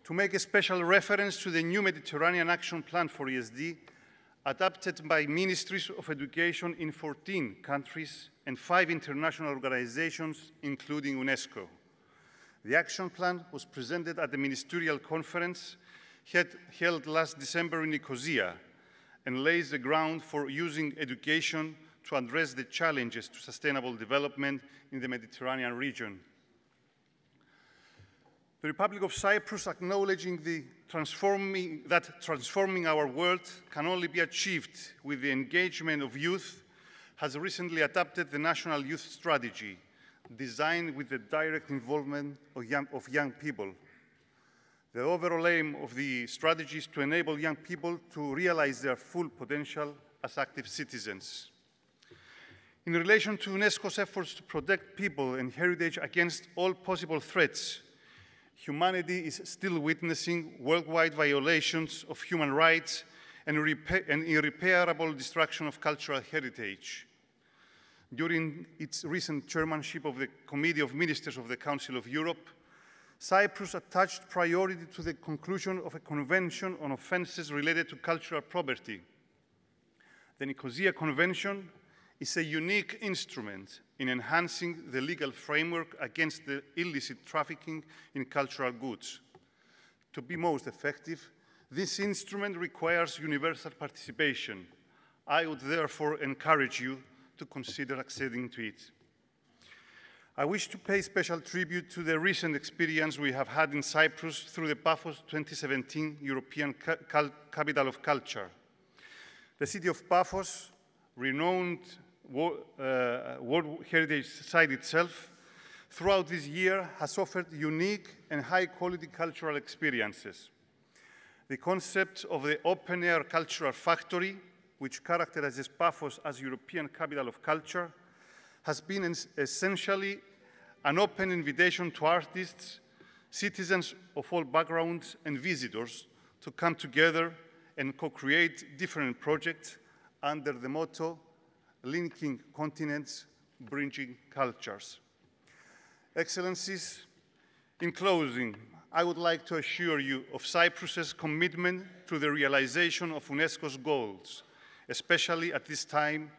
to make a special reference to the new Mediterranean Action Plan for ESD, adopted by ministries of education in 14 countries and 5 international organizations, including UNESCO. The action plan was presented at the ministerial conference held last December in Nicosia and lays the ground for using education to address the challenges to sustainable development in the Mediterranean region. The Republic of Cyprus, acknowledging that transforming our world can only be achieved with the engagement of youth, has recently adopted the National Youth Strategy, designed with the direct involvement of young people. The overall aim of the strategy is to enable young people to realize their full potential as active citizens. In relation to UNESCO's efforts to protect people and heritage against all possible threats, humanity is still witnessing worldwide violations of human rights and irreparable destruction of cultural heritage. During its recent chairmanship of the Committee of Ministers of the Council of Europe, Cyprus attached priority to the conclusion of a convention on offenses related to cultural property. The Nicosia Convention is a unique instrument in enhancing the legal framework against the illicit trafficking in cultural goods. To be most effective, this instrument requires universal participation. I would therefore encourage you to consider acceding to it. I wish to pay special tribute to the recent experience we have had in Cyprus through the Paphos 2017 European Capital of Culture. The city of Paphos, renowned World Heritage Site itself, throughout this year has offered unique and high-quality cultural experiences. The concept of the open-air cultural factory, which characterizes Paphos as European Capital of Culture, has been essentially an open invitation to artists, citizens of all backgrounds, and visitors to come together and co-create different projects under the motto, linking continents, bridging cultures. Excellencies, in closing, I would like to assure you of Cyprus's commitment to the realization of UNESCO's goals, especially at this time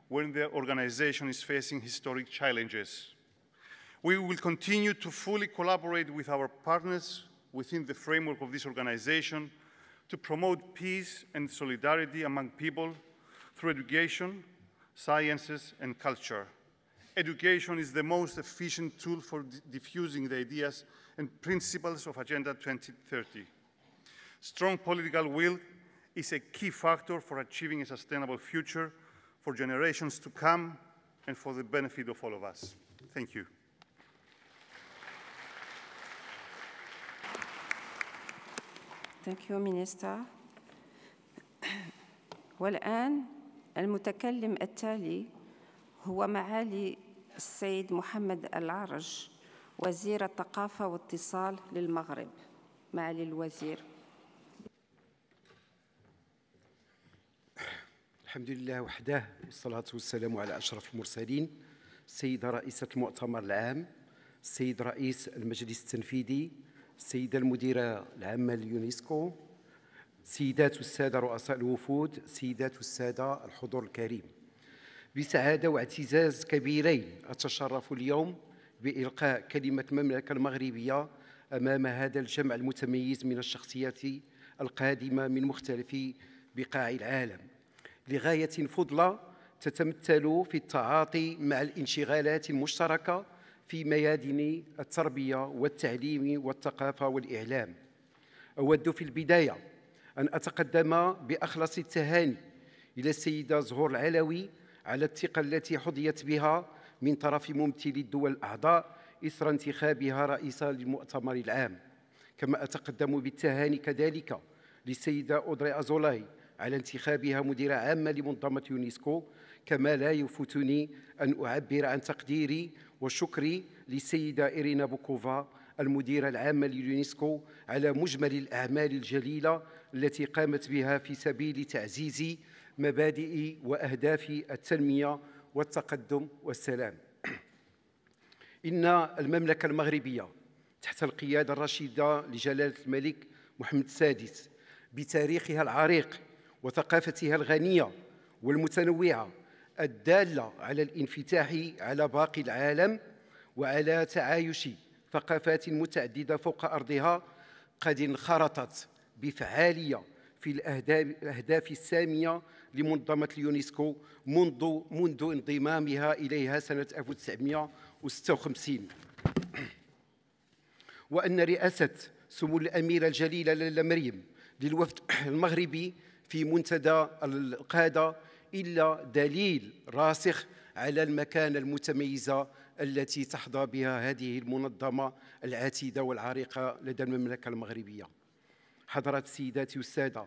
when the organization is facing historic challenges. We will continue to fully collaborate with our partners within the framework of this organization to promote peace and solidarity among people through education, sciences, and culture. Education is the most efficient tool for diffusing the ideas and principles of Agenda 2030. Strong political will is a key factor for achieving a sustainable future for generations to come and for the benefit of all of us. Thank you. Thank you, Minister. والآن المتكلم التالي هو معالي السيد محمد العرج وزير الثقافة والاتصال للمغرب. معالي الوزير. الحمد لله وحده والصلاة والسلام على أشرف المرسلين. السيدة رئيسة المؤتمر العام، السيد رئيس المجلس التنفيذي، السيدة المديرة العامة لليونسكو، سيدات والسادة رؤساء الوفود، سيدات والسادة الحضور الكريم. بسعادة واعتزاز كبيرين أتشرف اليوم بإلقاء كلمة المملكة المغربية أمام هذا الجمع المتميز من الشخصيات القادمة من مختلف بقاع العالم، لغاية فضلى تتمثل في التعاطي مع الانشغالات المشتركة في ميادين التربية والتعليم والثقافة والإعلام. أود في البداية أن أتقدم بأخلص التهاني إلى السيدة زهور العلوي على الثقة التي حظيت بها من طرف ممثلي الدول الأعضاء إثر انتخابها رئيسا للمؤتمر العام. كما أتقدم بالتهاني كذلك للسيدة أودري أزولاي على انتخابها مديرة عامة لمنظمة يونسكو. كما لا يفوتني أن أعبر عن تقديري وشكري للسيدة إيرينا بوكوفا المديرة العامة لليونسكو على مجمل الأعمال الجليلة التي قامت بها في سبيل تعزيز مبادئ وأهداف التنمية والتقدم والسلام. إن المملكة المغربية تحت القيادة الرشيدة لجلالة الملك محمد السادس بتاريخها العريق وثقافتها الغنية والمتنوعة الدالة على الانفتاح على باقي العالم وعلى تعايش ثقافات متعددة فوق أرضها، قد انخرطت بفعالية في الأهداف السامية لمنظمة اليونسكو منذ انضمامها إليها سنة 1956، وأن رئاسة سمو الأميرة الجليلة لاله مريم للوفد المغربي في منتدى القادة إلا دليل راسخ على المكانة المتميزة التي تحظى بها هذه المنظمة العتيدة والعريقة لدى المملكة المغربية. حضرات السيدات والسادة،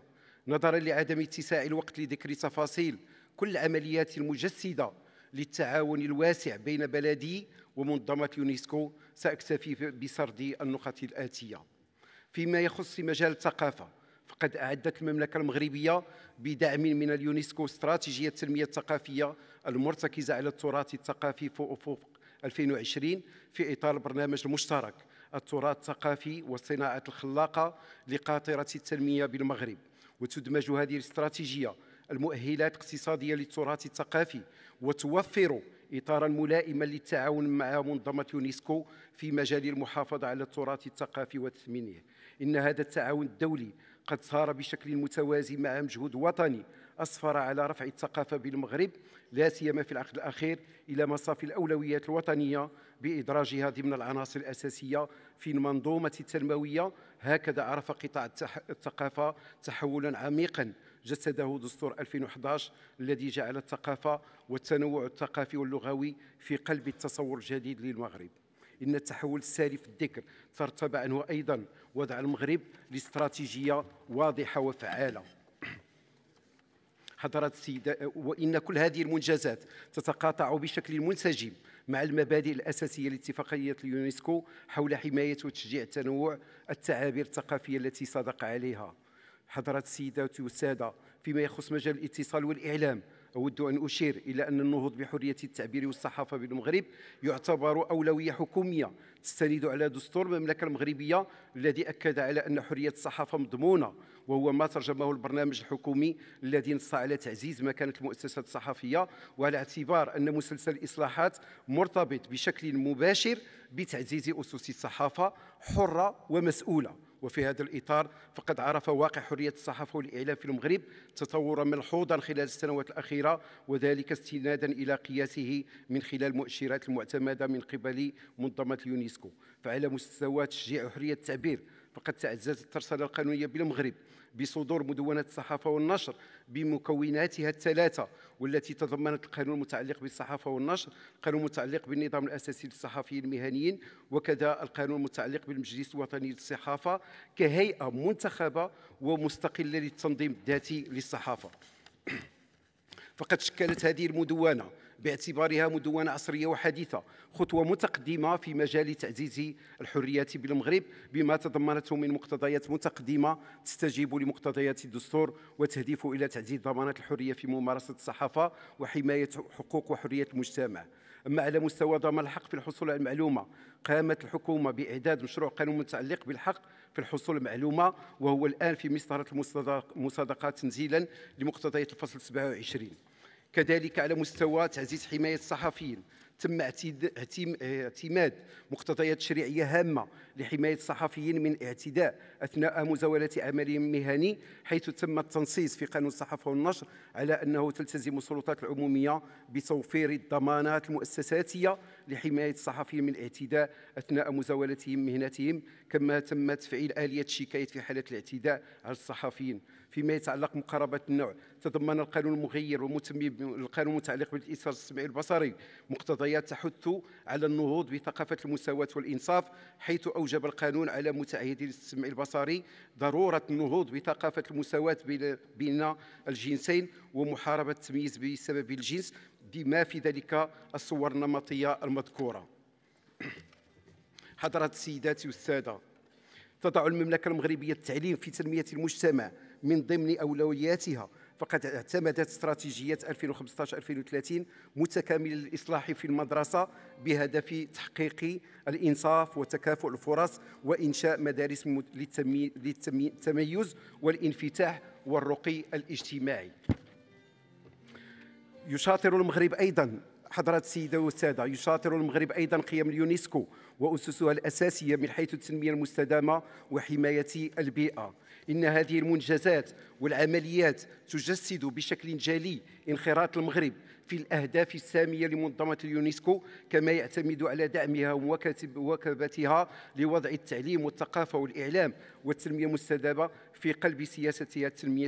نظرا لعدم اتساع الوقت لذكر تفاصيل كل العمليات المجسدة للتعاون الواسع بين بلدي ومنظمة اليونسكو، سأكتفي بسرد النقط الآتية. فيما يخص مجال الثقافة، فقد أعدت المملكة المغربية بدعم من اليونسكو استراتيجية التنمية الثقافية المرتكزة على التراث الثقافي في أفق 2020 في إطار البرنامج المشترك التراث الثقافي والصناعة الخلاقة لقاطرة التنمية بالمغرب. وتدمج هذه الاستراتيجية المؤهلات الاقتصادية للتراث الثقافي وتوفر إطاراً ملائماً للتعاون مع منظمة يونسكو في مجال المحافظة على التراث الثقافي وتثمينه. إن هذا التعاون الدولي قد صار بشكل متوازي مع مجهود وطني أسفر على رفع الثقافة بالمغرب، لا سيما في العقد الأخير، إلى مصاف الأولويات الوطنية بإدراجها ضمن العناصر الأساسية في المنظومة التنموية. هكذا عرف قطاع الثقافة تحولاً عميقاً جسده دستور 2011 الذي جعل الثقافة والتنوع الثقافي واللغوي في قلب التصور الجديد للمغرب. إن التحول الساري في الذكر ترتب عنه أيضاً وضع المغرب لاستراتيجية واضحة وفعالة. حضرات السيدة، وإن كل هذه المنجزات تتقاطع بشكل منسجم مع المبادئ الأساسية لاتفاقية اليونسكو حول حماية وتشجيع التنوع التعابير الثقافية التي صدق عليها. حضرات السيدات والسادة، فيما يخص مجال الاتصال والإعلام، أود أن أشير إلى أن النهوض بحرية التعبير والصحافة بالمغرب يعتبر أولوية حكومية تستند على دستور المملكة المغربية الذي أكد على أن حرية الصحافة مضمونة، وهو ما ترجمه البرنامج الحكومي الذي نص على تعزيز مكانة المؤسسات الصحفية، وعلى اعتبار أن مسلسل الإصلاحات مرتبط بشكل مباشر بتعزيز أسس الصحافة حرة ومسؤولة. وفي هذا الإطار فقد عرف واقع حرية الصحافة والإعلام في المغرب تطورا ملحوظا خلال السنوات الأخيرة، وذلك استنادا إلى قياسه من خلال المؤشرات المعتمدة من قبل منظمة اليونسكو. فعلى مستوى تشجيع حرية التعبير، فقد تعززت الترسانة القانونية بالمغرب بصدور مدونة الصحافة والنشر بمكوناتها الثلاثة، والتي تضمنت القانون المتعلق بالصحافة والنشر، القانون المتعلق بالنظام الأساسي للصحفيين المهنيين، وكذا القانون المتعلق بالمجلس الوطني للصحافة كهيئة منتخبة ومستقلة للتنظيم الذاتي للصحافة. فقد شكلت هذه المدونة باعتبارها مدونة عصرية وحديثة خطوة متقدمة في مجال تعزيز الحريات بالمغرب، بما تضمنته من مقتضيات متقدمة تستجيب لمقتضيات الدستور وتهدف إلى تعزيز ضمانات الحرية في ممارسة الصحافة وحماية حقوق وحريات المجتمع. أما على مستوى ضمان الحق في الحصول على المعلومة، قامت الحكومة بإعداد مشروع قانون متعلق بالحق في الحصول على المعلومة، وهو الآن في مسطرة المصادقات تنزيلا لمقتضيات الفصل 27. كذلك على مستوى تعزيز حماية الصحفيين، تم اعتماد مقتضيات شرعية هامة لحماية الصحفيين من اعتداء أثناء مزاولة عملهم المهني، حيث تم التنصيص في قانون الصحافة والنشر على أنه تلتزم السلطات العمومية بتوفير الضمانات المؤسساتية لحماية الصحفيين من الاعتداء أثناء مزاولتهم مهنتهم، كما تم تفعيل آلية الشكاية في حالة الاعتداء على الصحفيين. فيما يتعلق بمقاربة النوع، تضمن القانون المغير والمتمم القانون المتعلق بالإثار السمعي البصري مقتضيات تحث على النهوض بثقافة المساواة والإنصاف، حيث أوجب القانون على متعهدي السمع البصري ضرورة النهوض بثقافة المساواة بين الجنسين ومحاربة التمييز بسبب الجنس، بما في ذلك الصور النمطية المذكورة. حضرات السيدات والسادة، تضع المملكة المغربية التعليم في تنمية المجتمع من ضمن أولوياتها، فقد اعتمدت استراتيجية 2015-2030 متكاملة للإصلاح في المدرسة بهدف تحقيق الإنصاف وتكافؤ الفرص وإنشاء مدارس للتميز والانفتاح والرقي الاجتماعي. يشاطر المغرب أيضاً حضرات السيدة والسادة، يشاطر المغرب أيضا قيم اليونسكو وأسسها الأساسية من حيث التنمية المستدامة وحماية البيئة. إن هذه المنجزات والعمليات تجسد بشكل جلي انخراط المغرب في الأهداف السامية لمنظمة اليونسكو، كما يعتمد على دعمها ومواكبتها لوضع التعليم والثقافة والإعلام والتنمية المستدامة في قلب سياستها التنمية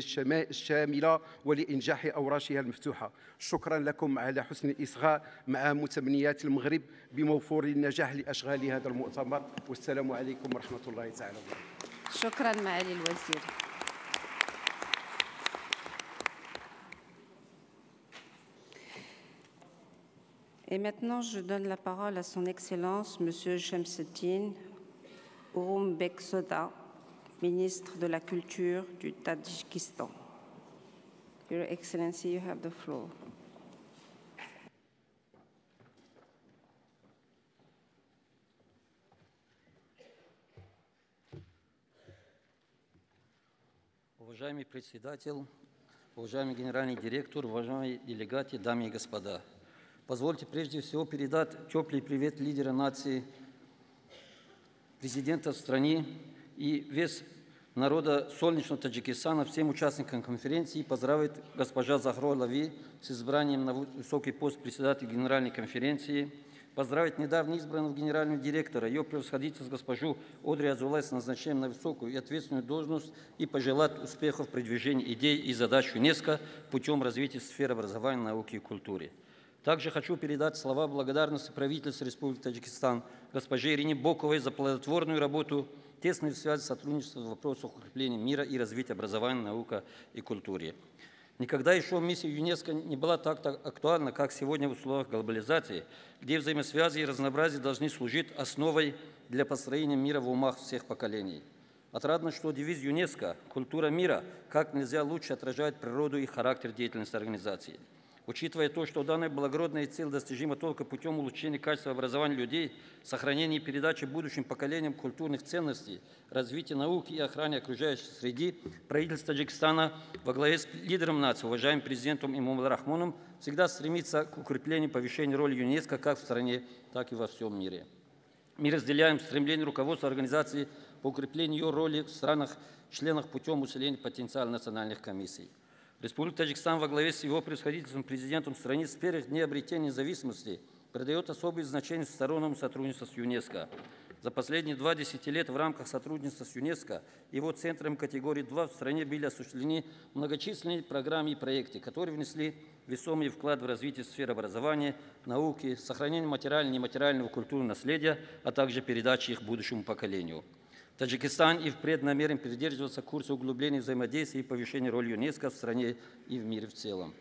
الشاملة ولإنجاح أوراشها المفتوحة. شكرا لكم على حسن الإصغاء مع متمنيات المغرب بموفور النجاح لأشغال هذا المؤتمر، والسلام عليكم ورحمة الله تعالى وبركاته. شكرا معالي الوزير. Et maintenant, je donne la parole à son Excellence, Monsieur Shamsuddin Ourumbeksoda, ministre de la Culture du Tadjikistan. Your Excellency, you have the floor. Уважаемый председатель, уважаемый генеральный директор, уважаемые делегаты, дамы и господа. Позвольте прежде всего передать теплый привет лидера нации, президента страны и весь народа солнечного Таджикистана, всем участникам конференции, поздравить госпожа Захро Лави с избранием на высокий пост председателя Генеральной конференции, поздравить недавно избранного генерального директора, ее превосходительство госпожу Одри Азулай с назначением на высокую и ответственную должность и пожелать успехов в продвижении идей и задач ЮНЕСКО путем развития сферы образования, науки и культуры. Также хочу передать слова благодарности правительству Республики Таджикистан госпоже Ирине Боковой за плодотворную работу, тесную связь сотрудничества в вопросах укрепления мира и развития образования, науки и культуры. Никогда еще миссия ЮНЕСКО не была так актуальна, как сегодня в условиях глобализации, где взаимосвязи и разнообразие должны служить основой для построения мира в умах всех поколений. Отрадно, что девиз ЮНЕСКО «Культура мира» как нельзя лучше отражает природу и характер деятельности организации. Учитывая то, что данная благородная цель достижима только путем улучшения качества образования людей, сохранения и передачи будущим поколениям культурных ценностей, развития науки и охраны окружающей среды, правительство Таджикистана во главе с лидером нации, уважаемым президентом Эмомали Рахмоном, всегда стремится к укреплению и повышению роли ЮНЕСКО как в стране, так и во всем мире. Мы разделяем стремление руководства организации по укреплению ее роли в странах-членах путем усиления потенциала национальных комиссий. Республика Таджикистан во главе с его превосходительством президентом страны с первых дней обретения независимости придает особое значение всестороннему сотрудничеству с ЮНЕСКО. За последние 2 десятилетия в рамках сотрудничества с ЮНЕСКО его центром категории 2 в стране были осуществлены многочисленные программы и проекты, которые внесли весомый вклад в развитие сферы образования, науки, сохранение материального и нематериального культурного наследия, а также передачи их будущему поколению. Таджикистан и впредь намерен придерживаться курса углубления взаимодействия и повышения роли ЮНЕСКО в стране и в мире в целом.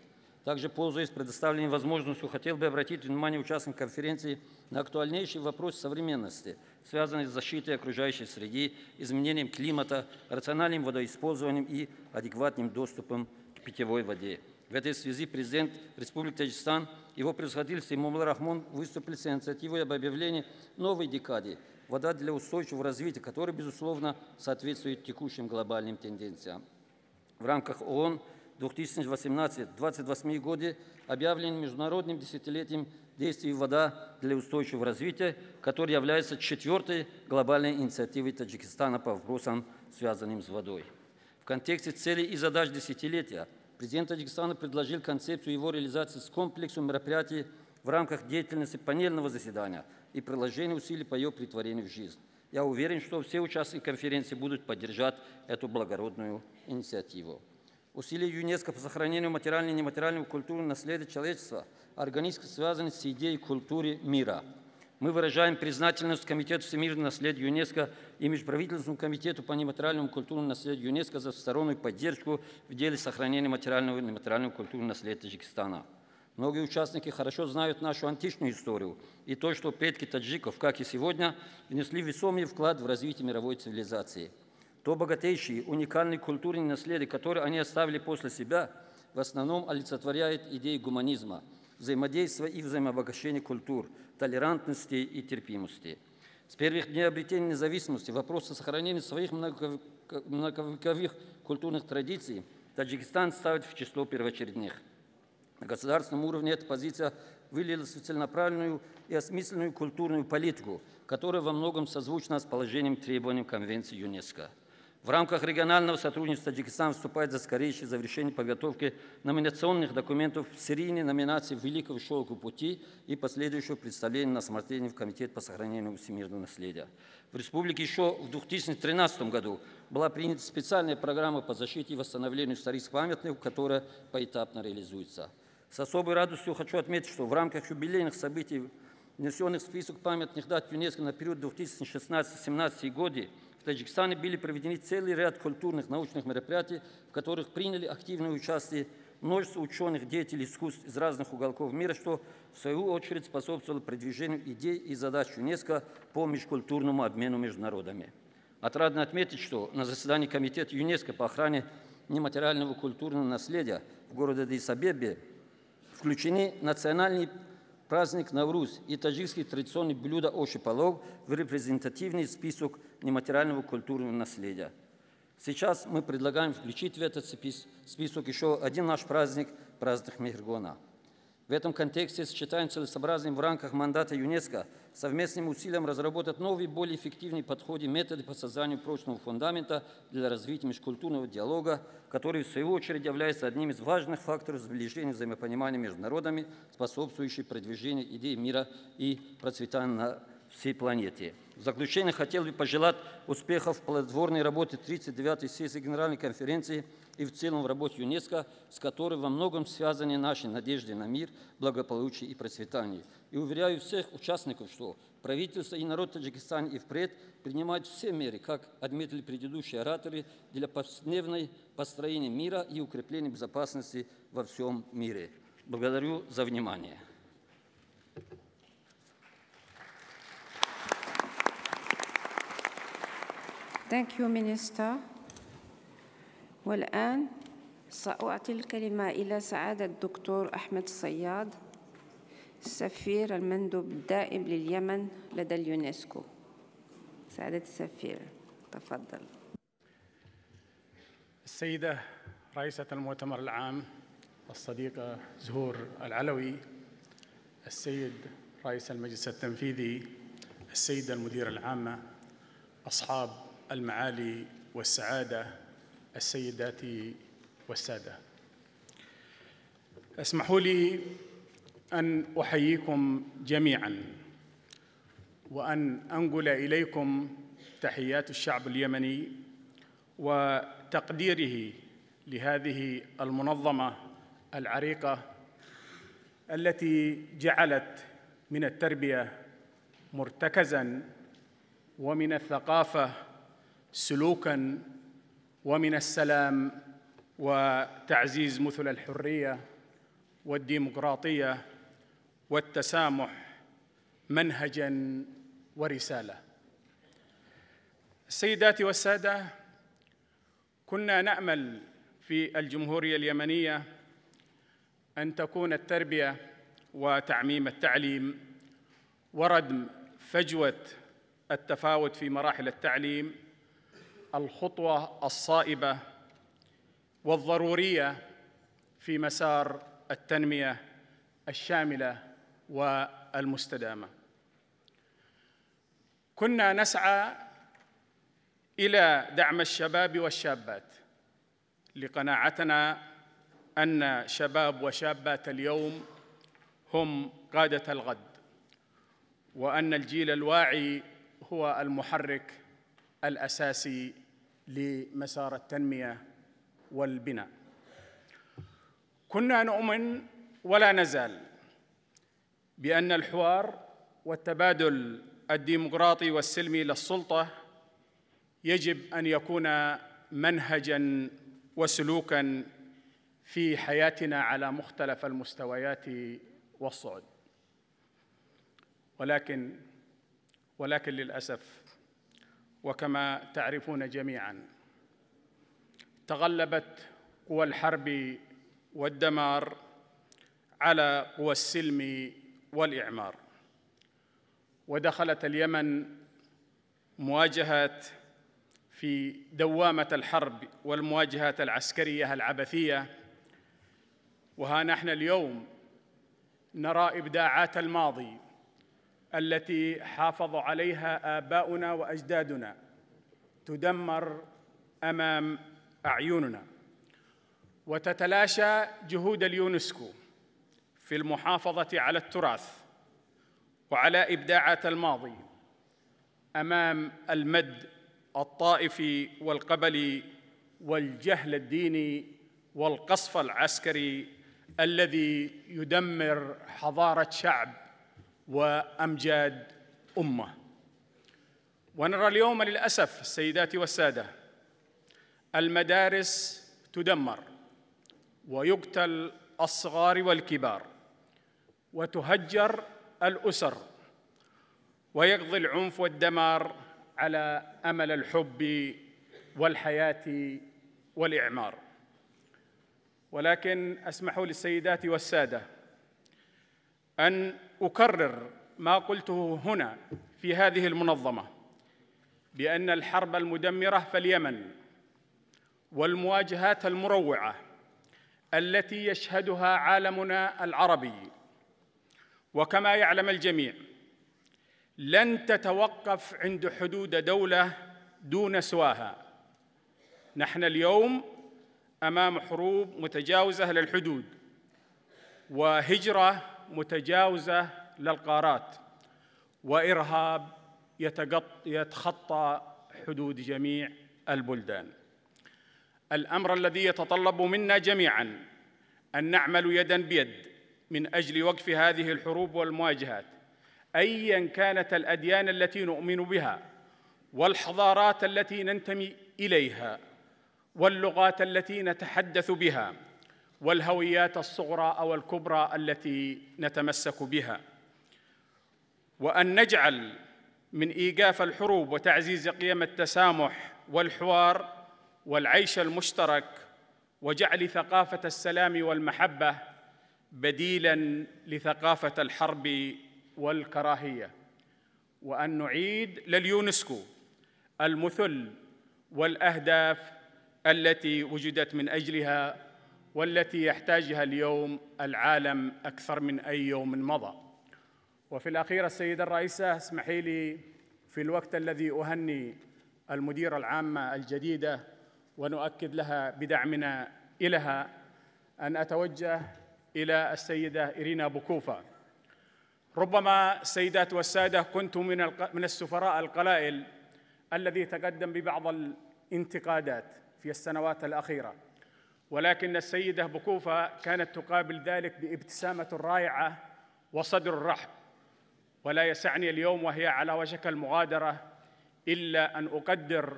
Также, пользуясь предоставленной возможностью, хотел бы обратить внимание участников конференции на актуальнейшие вопросы современности, связанные с защитой окружающей среды, изменением климата, рациональным водоиспользованием и адекватным доступом к питьевой воде. В этой связи президент Республики Таджикистан, его превосходительство Эмомали Рахмон выступили с инициативой об объявлении новой декады «Вода для устойчивого развития», которая, безусловно, соответствует текущим глобальным тенденциям. В рамках ООН 2018-2028 годы объявлен международным десятилетием действий «Вода для устойчивого развития», который является 4-й глобальной инициативой Таджикистана по вопросам, связанным с водой. В контексте целей и задач десятилетия президент Таджикистана предложил концепцию его реализации с комплексом мероприятий в рамках деятельности панельного заседания и приложения усилий по ее претворению в жизнь. Я уверен, что все участники конференции будут поддержать эту благородную инициативу. Усилия ЮНЕСКО по сохранению материального и нематериального культурного наследия человечества органически связаны с идеей культуры мира. Мы выражаем признательность Комитету всемирного наследия ЮНЕСКО и Межправительственному комитету по нематериальному культурному наследию ЮНЕСКО за всестороннюю поддержку в деле сохранения материального и нематериального культурного наследия Таджикистана. Многие участники хорошо знают нашу античную историю и то, что предки таджиков, как и сегодня, внесли весомый вклад в развитие мировой цивилизации. То богатейшее, уникальное культурное наследие, которое они оставили после себя, в основном олицетворяет идеи гуманизма, взаимодействия и взаимообогащения культур, толерантности и терпимости. С первых дней обретения независимости вопросы сохранения своих многовековых культурных традиций Таджикистан ставит в число первоочередных. На государственном уровне эта позиция вылилось в целенаправленную и осмысленную культурную политику, которая во многом созвучна с положением и требованиям Конвенции ЮНЕСКО. В рамках регионального сотрудничества Таджикистан вступает за скорейшее завершение подготовки номинационных документов в серийной номинации «Великого шелка пути» и последующего представления на рассмотрение в Комитет по сохранению всемирного наследия. В республике еще в 2013 году была принята специальная программа по защите и восстановлению исторических памятников, которая поэтапно реализуется. С особой радостью хочу отметить, что в рамках юбилейных событий, внесенных в список памятных дат ЮНЕСКО на период 2016-2017 годы, в Таджикистане были проведены целый ряд культурных научных мероприятий, в которых приняли активное участие множество ученых, деятелей искусств из разных уголков мира, что в свою очередь способствовало продвижению идей и задач ЮНЕСКО по межкультурному обмену между народами. Отрадно отметить, что на заседании Комитета ЮНЕСКО по охране нематериального культурного наследия в городе Аддис-Абебе включены национальный праздник Навруз и таджикские традиционные блюда оши-палов в репрезентативный список нематериального культурного наследия. Сейчас мы предлагаем включить в этот список еще один наш праздник – праздник Мехргона. В этом контексте сочетаем целесообразным в рамках мандата ЮНЕСКО совместным усилием разработать новые, более эффективные подходы, методы по созданию прочного фундамента для развития межкультурного диалога, который, в свою очередь, является одним из важных факторов сближения и взаимопонимания между народами, способствующих продвижению идей мира и процветания на всей планете. В заключение хотел бы пожелать успехов в плодотворной работе 39-й сессии Генеральной конференции и в целом в работе ЮНЕСКО, с которой во многом связаны наши надежды на мир, благополучие и процветание. И уверяю всех участников, что правительство и народ Таджикистана и впредь принимают все меры, как отметили предыдущие ораторы, для повседневного построения мира и укрепления безопасности во всем мире. Благодарю за внимание. Thank you, Minister. والآن سأعطي الكلمة إلى سعادة الدكتور أحمد الصياد، السفير المندوب الدائم لليمن لدى اليونسكو. سعادة السفير، تفضل. السيدة رئيسة المؤتمر العام الصديقة زهور العلوي، السيد رئيس المجلس التنفيذي، السيدة المديرة العامة، أصحاب المعالي والسعادة، السيدات والسادة، اسمحوا لي أن أحييكم جميعاً وأن أنقل إليكم تحيات الشعب اليمني وتقديره لهذه المنظمة العريقة التي جعلت من التربية مرتكزاً ومن الثقافة سلوكاً ومن السلام وتعزيز مثل الحرية والديمقراطية والتسامح منهجاً ورسالة. السيدات والسادة، كنا نأمل في الجمهورية اليمنية أن تكون التربية وتعميم التعليم وردم فجوة التفاوت في مراحل التعليم الخطوة الصائبة والضرورية في مسار التنمية الشاملة والمستدامة. كنا نسعى إلى دعم الشباب والشابات لقناعتنا أن شباب وشابات اليوم هم قادة الغد، وأن الجيل الواعي هو المحرك الأساسي لمسار التنمية والبناء. كنا نؤمن ولا نزال بأن الحوار والتبادل الديمقراطي والسلمي للسلطة يجب أن يكون منهجاً وسلوكاً في حياتنا على مختلف المستويات والصعد. ولكن للأسف، وكما تعرفون جميعاً، تغلبت قوى الحرب والدمار على قوى السلم والإعمار، ودخلت اليمن مواجهات في دوامة الحرب والمواجهات العسكرية العبثية، وها نحن اليوم نرى إبداعات الماضي التي حافظوا عليها آباؤنا وأجدادنا تدمر أمام أعيننا، وتتلاشى جهود اليونسكو في المحافظة على التراث وعلى إبداعات الماضي أمام المد الطائفي والقبلي والجهل الديني والقصف العسكري الذي يدمر حضارة شعب وأمجاد أمة. ونرى اليوم للأسف السيدات والسادة المدارس تدمر ويقتل الصغار والكبار وتهجر الأسر ويقضي العنف والدمار على أمل الحب والحياة والإعمار. ولكن اسمحوا للسيدات والسادة أن أكرر ما قلته هنا في هذه المنظمة بأن الحرب المدمرة في اليمن والمواجهات المروعة التي يشهدها عالمنا العربي وكما يعلم الجميع لن تتوقف عند حدود دولة دون سواها. نحن اليوم أمام حروب متجاوزة للحدود وهجرة متجاوزة للقارات وإرهاب يتخطى حدود جميع البلدان. الأمر الذي يتطلب منا جميعاً أن نعمل يداً بيد من أجل وقف هذه الحروب والمواجهات أياً كانت الأديان التي نؤمن بها والحضارات التي ننتمي إليها واللغات التي نتحدث بها والهويات الصغرى أو الكبرى التي نتمسك بها، وأن نجعل من إيقاف الحروب وتعزيز قيم التسامح والحوار والعيش المشترك وجعل ثقافة السلام والمحبة بديلاً لثقافة الحرب والكراهية، وأن نعيد لليونسكو المثل والأهداف التي وجدت من أجلها والتي يحتاجها اليوم العالم أكثر من أي يوم مضى. وفي الأخير السيدة الرئيسة اسمحي لي في الوقت الذي أهني المديرة العامة الجديدة ونؤكد لها بدعمنا إلها أن أتوجه إلى السيدة إيرينا بوكوفا. ربما السيدات والسادة كنت من السفراء القلائل الذي تقدم ببعض الانتقادات في السنوات الأخيرة، ولكن السيدة بوكوفا كانت تقابل ذلك بابتسامة رائعة وصدر رحب، ولا يسعني اليوم وهي على وشك المغادرة إلا أن أقدر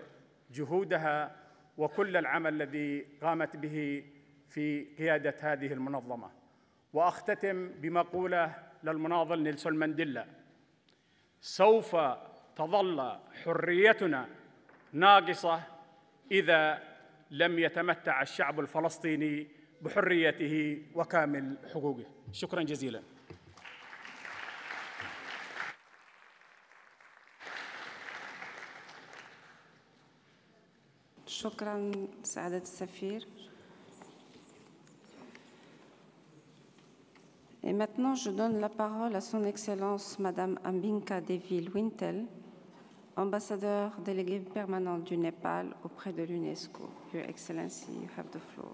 جهودها وكل العمل الذي قامت به في قيادة هذه المنظمة. وأختتم بمقولة للمناضل نيلسون مانديلا: سوف تظل حريتنا ناقصة إذا لم يتمتع الشعب الفلسطيني بحريته وكامل حقوقه. شكراً جزيلاً. شكراً سعادة السفير. Et maintenant, je donne la parole à son Excellence Madame Ambinka Devi Wintel, ambassadeur déléguée permanente du Népal auprès de l'UNESCO. Your Excellency, you have the floor.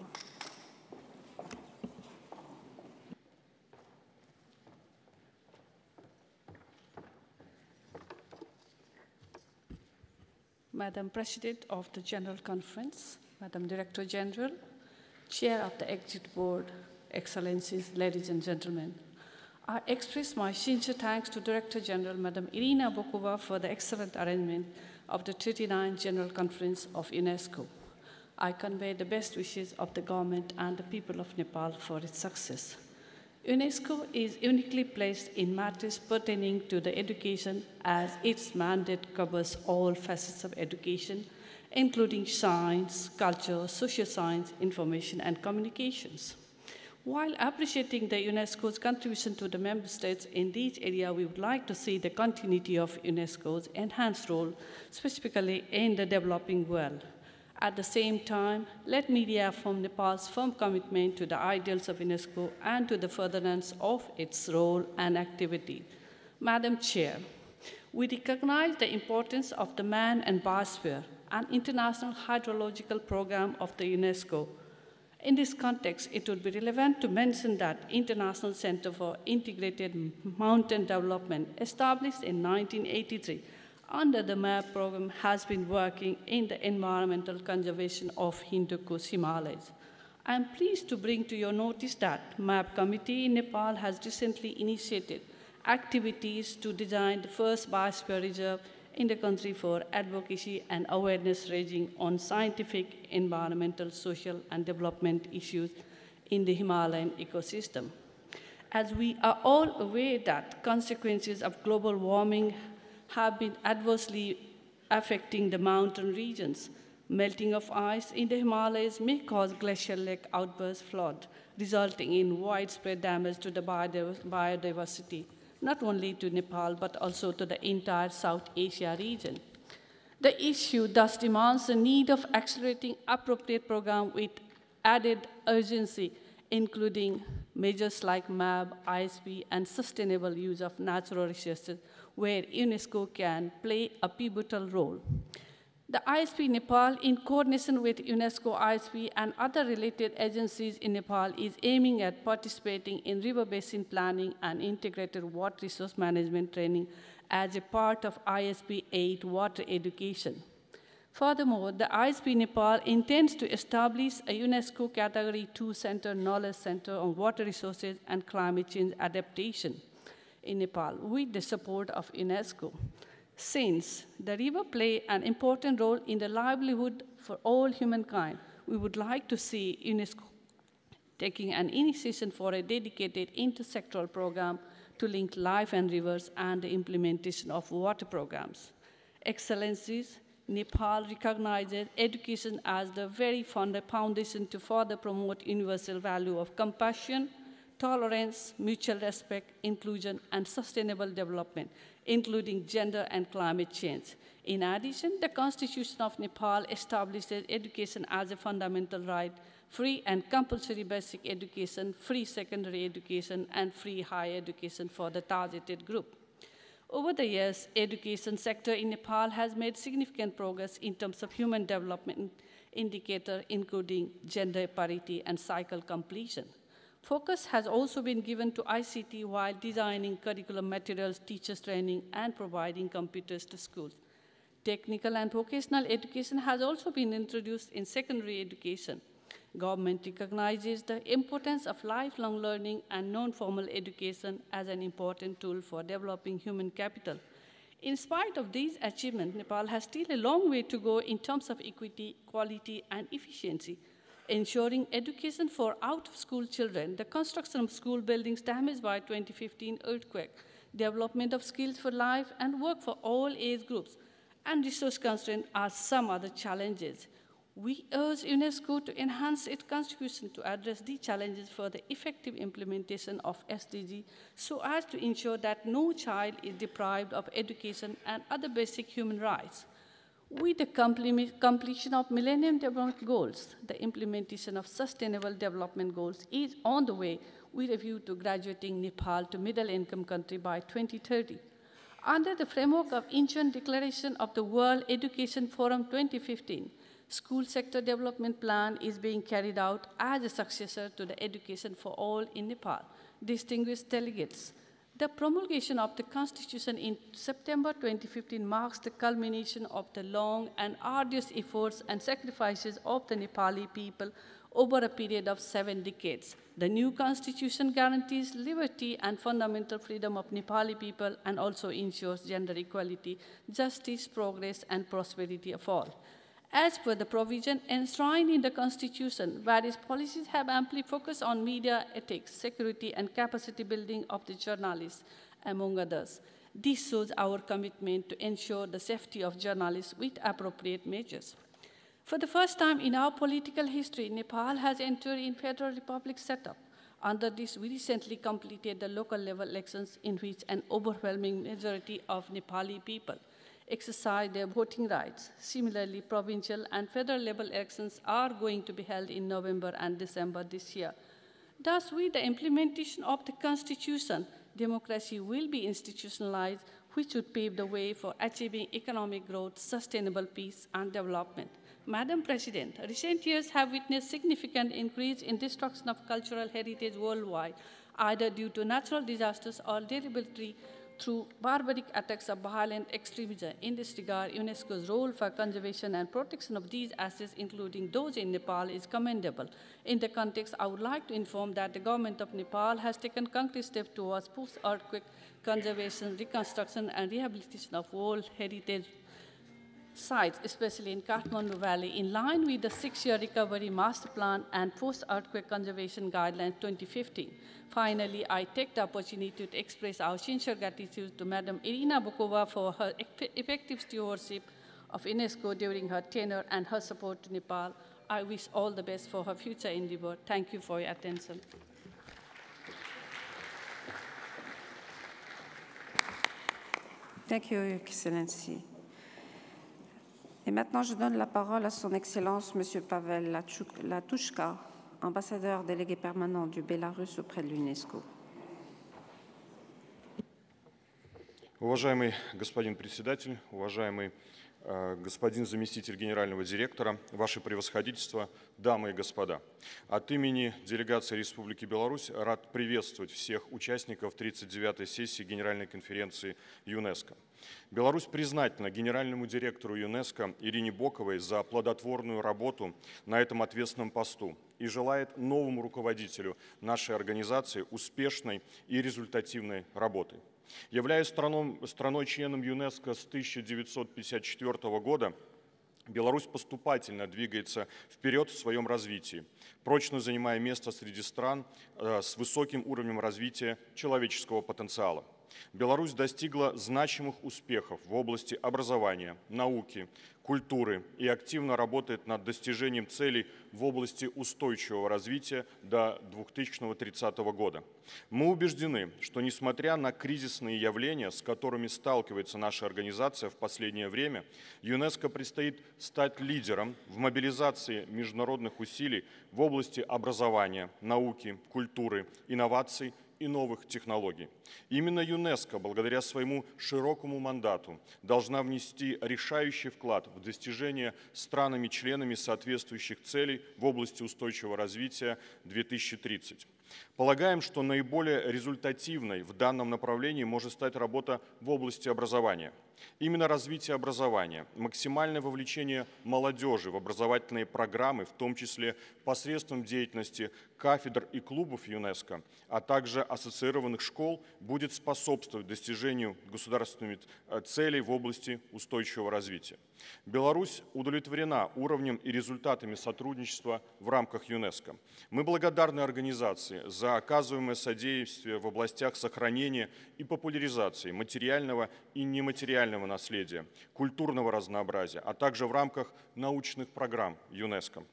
Madam President of the General Conference, Madam Director General, Chair of the Executive Board, Excellencies, ladies and gentlemen, I express my sincere thanks to Director General Madam Irina Bokova for the excellent arrangement of the 39th General Conference of UNESCO. I convey the best wishes of the government and the people of Nepal for its success. UNESCO is uniquely placed in matters pertaining to the education as its mandate covers all facets of education, including science, culture, social science, information, and communications. While appreciating the UNESCO's contribution to the member states in this area, we would like to see the continuity of UNESCO's enhanced role, specifically in the developing world. At the same time, let me reaffirm Nepal's firm commitment to the ideals of UNESCO and to the furtherance of its role and activity. Madam Chair, we recognize the importance of the Man and Biosphere, an international hydrological program of the UNESCO. In this context, it would be relevant to mention that International Center for Integrated Mountain Development, established in 1983 under the MAP program, has been working in the environmental conservation of Hindu Kush Himalayas. I am pleased to bring to your notice that MAP committee in Nepal has recently initiated activities to design the first biosphere reserve in the country for advocacy and awareness raising on scientific, environmental, social, and development issues in the Himalayan ecosystem. As we are all aware that consequences of global warming have been adversely affecting the mountain regions, melting of ice in the Himalayas may cause glacial lake outburst flood, resulting in widespread damage to the biodiversity, not only to Nepal, but also to the entire South Asia region. The issue thus demands the need of accelerating appropriate programs with added urgency, including measures like MAB, ISP, and sustainable use of natural resources, where UNESCO can play a pivotal role. The ISP Nepal, in coordination with UNESCO ISP and other related agencies in Nepal, is aiming at participating in river basin planning and integrated water resource management training as a part of ISP 8 water education. Furthermore, the ISP Nepal intends to establish a UNESCO Category 2 Center, Knowledge Center on Water Resources and Climate Change Adaptation in Nepal with the support of UNESCO. Since the river play an important role in the livelihood for all humankind, we would like to see UNESCO taking an initiation for a dedicated intersectoral program to link life and rivers and the implementation of water programs. Excellencies, Nepal recognizes education as the very foundation to further promote universal value of compassion, tolerance, mutual respect, inclusion, and sustainable development, including gender and climate change. In addition, the Constitution of Nepal establishes education as a fundamental right, free and compulsory basic education, free secondary education, and free higher education for the targeted group. Over the years, education sector in Nepal has made significant progress in terms of human development indicators, including gender parity and cycle completion. Focus has also been given to ICT while designing curriculum materials, teachers training, and providing computers to schools. Technical and vocational education has also been introduced in secondary education. Government recognizes the importance of lifelong learning and non-formal education as an important tool for developing human capital. In spite of these achievements, Nepal has still a long way to go in terms of equity, quality, and efficiency. Ensuring education for out-of-school children, the construction of school buildings damaged by 2015 earthquake, development of skills for life and work for all age groups, and resource constraints are some other challenges. We urge UNESCO to enhance its contribution to address these challenges for the effective implementation of SDG so as to ensure that no child is deprived of education and other basic human rights. With the completion of Millennium Development Goals, the implementation of Sustainable Development Goals is on the way with a view to graduating Nepal to middle-income country by 2030. Under the framework of Incheon Declaration of the World Education Forum 2015, School Sector Development Plan is being carried out as a successor to the Education for All in Nepal. Distinguished delegates, the promulgation of the Constitution in September 2015 marks the culmination of the long and arduous efforts and sacrifices of the Nepali people over a period of 7 decades. The new Constitution guarantees liberty and fundamental freedom of Nepali people and also ensures gender equality, justice, progress, and prosperity of all. As per the provision enshrined in the Constitution, various policies have amply focused on media ethics, security, and capacity building of the journalists, among others. This shows our commitment to ensure the safety of journalists with appropriate measures. For the first time in our political history, Nepal has entered in Federal Republic setup. Under this, we recently completed the local level elections in which an overwhelming majority of Nepali people, exercise their voting rights. Similarly, provincial and federal level elections are going to be held in November and December this year. Thus, with the implementation of the Constitution, democracy will be institutionalized, which would pave the way for achieving economic growth, sustainable peace, and development. Madam President, recent years have witnessed significant increase in destruction of cultural heritage worldwide, either due to natural disasters or deliberately through barbaric attacks of violent extremism. In this regard, UNESCO's role for conservation and protection of these assets, including those in Nepal, is commendable. In the context, I would like to inform that the government of Nepal has taken concrete steps towards post-earthquake conservation, reconstruction, and rehabilitation of World Heritage sites, especially in Kathmandu Valley, in line with the 6-year recovery master plan and post-earthquake conservation guidelines 2015. Finally, I take the opportunity to express our sincere gratitude to Madam Irina Bokova for her effective stewardship of UNESCO during her tenure and her support to Nepal. I wish all the best for her future endeavor. Thank you for your attention. Thank you, Your Excellency. Et maintenant, je donne la parole à Son Excellence, M. Pavel Latushka, ambassadeur délégué permanent du Belarus auprès de l'UNESCO. Уважаемый господин председатель, уважаемый господин заместитель генерального директора, ваше превосходительство, дамы и господа. От имени делегации Республики Беларусь рад приветствовать всех участников 39-й сессии Генеральной конференции ЮНЕСКО. Беларусь признательна генеральному директору ЮНЕСКО Ирине Боковой за плодотворную работу на этом ответственном посту и желает новому руководителю нашей организации успешной и результативной работы. Являясь страной-членом ЮНЕСКО с 1954 года, Беларусь поступательно двигается вперед в своем развитии, прочно занимая место среди стран с высоким уровнем развития человеческого потенциала. Беларусь достигла значимых успехов в области образования, науки, культуры и активно работает над достижением целей в области устойчивого развития до 2030 года. Мы убеждены, что несмотря на кризисные явления, с которыми сталкивается наша организация в последнее время, ЮНЕСКО предстоит стать лидером в мобилизации международных усилий в области образования, науки, культуры, инноваций и новых технологий. Именно ЮНЕСКО, благодаря своему широкому мандату, должна внести решающий вклад в достижение странами-членами соответствующих целей в области устойчивого развития 2030. Полагаем, что наиболее результативной в данном направлении может стать работа в области образования. Именно развитие образования, максимальное вовлечение молодежи в образовательные программы, в том числе посредством деятельности кафедр и клубов ЮНЕСКО, а также ассоциированных школ, будет способствовать достижению государственных целей в области устойчивого развития. Беларусь удовлетворена уровнем и результатами сотрудничества в рамках ЮНЕСКО. Мы благодарны организации за оказываемое содействие в областях сохранения и популяризации материального и нематериального наследия, культурного разнообразия, а также в рамках научных программ ЮНЕСКО.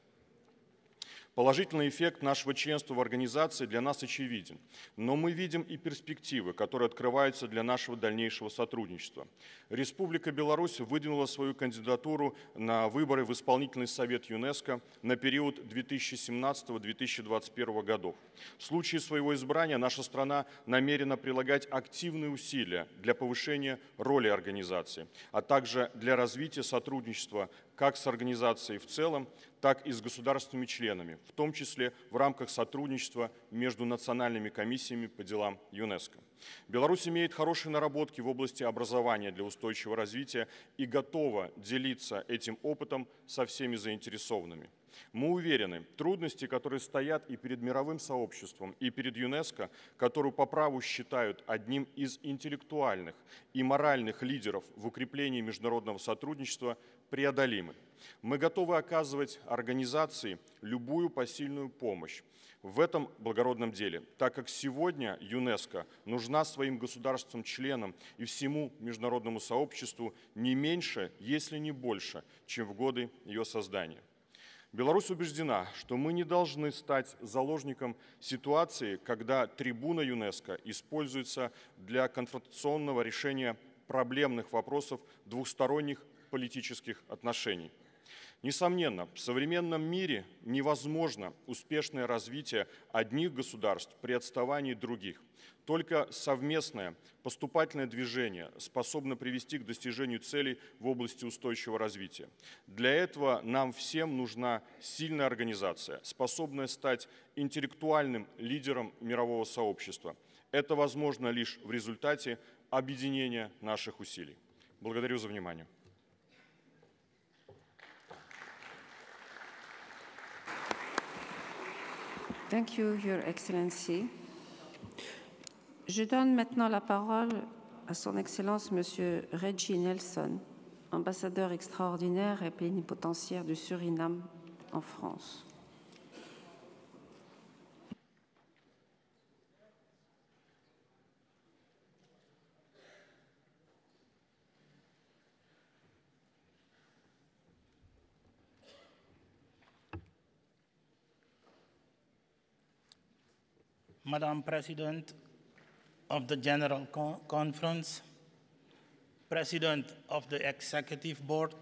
Положительный эффект нашего членства в организации для нас очевиден, но мы видим и перспективы, которые открываются для нашего дальнейшего сотрудничества. Республика Беларусь выдвинула свою кандидатуру на выборы в Исполнительный совет ЮНЕСКО на период 2017-2021 годов. В случае своего избрания наша страна намерена прилагать активные усилия для повышения роли организации, а также для развития сотрудничества как с организацией в целом, так и с государственными членами, в том числе в рамках сотрудничества между национальными комиссиями по делам ЮНЕСКО. Беларусь имеет хорошие наработки в области образования для устойчивого развития и готова делиться этим опытом со всеми заинтересованными. Мы уверены, трудности, которые стоят и перед мировым сообществом, и перед ЮНЕСКО, которую по праву считают одним из интеллектуальных и моральных лидеров в укреплении международного сотрудничества, преодолимы. Мы готовы оказывать организации любую посильную помощь в этом благородном деле, так как сегодня ЮНЕСКО нужна своим государствам-членам и всему международному сообществу не меньше, если не больше, чем в годы ее создания. Беларусь убеждена, что мы не должны стать заложником ситуации, когда трибуна ЮНЕСКО используется для конфронтационного решения проблемных вопросов двусторонних политических отношений. Несомненно, в современном мире невозможно успешное развитие одних государств при отставании других. Только совместное поступательное движение способно привести к достижению целей в области устойчивого развития. Для этого нам всем нужна сильная организация, способная стать интеллектуальным лидером мирового сообщества. Это возможно лишь в результате объединения наших усилий. Благодарю за внимание. Thank you, Your Excellency. Je donne maintenant la parole à Son Excellence Monsieur Reggie Nelson, ambassadeur extraordinaire et plénipotentiaire du Suriname en France. Madam President of the General Conference, President of the Executive Board,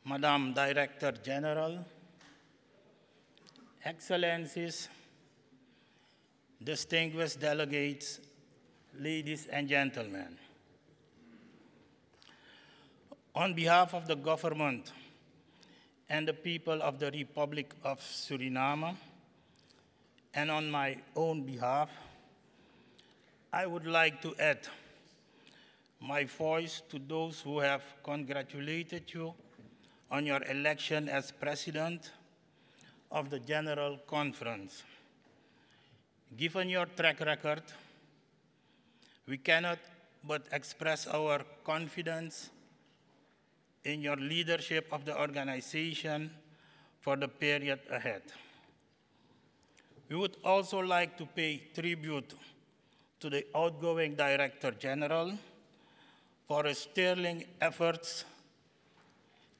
Madam Director General, Excellencies, distinguished delegates, ladies and gentlemen. On behalf of the government and the people of the Republic of Suriname, and on my own behalf, I would like to add my voice to those who have congratulated you on your election as President of the General Conference. Given your track record, we cannot but express our confidence in your leadership of the organization for the period ahead. We would also like to pay tribute to the outgoing Director General for his sterling efforts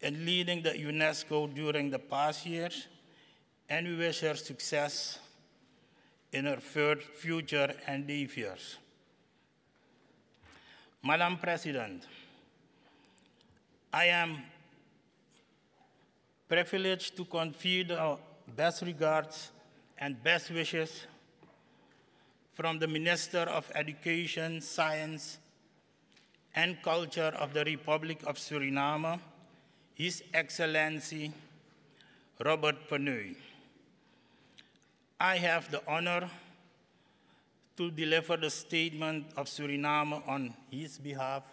in leading the UNESCO during the past years, and we wish her success in her future endeavors. Madam President, I am privileged to convey the best regards and best wishes from the Minister of Education, Science, and Culture of the Republic of Suriname, His Excellency Robert Panay. I have the honor to deliver the statement of Suriname on his behalf,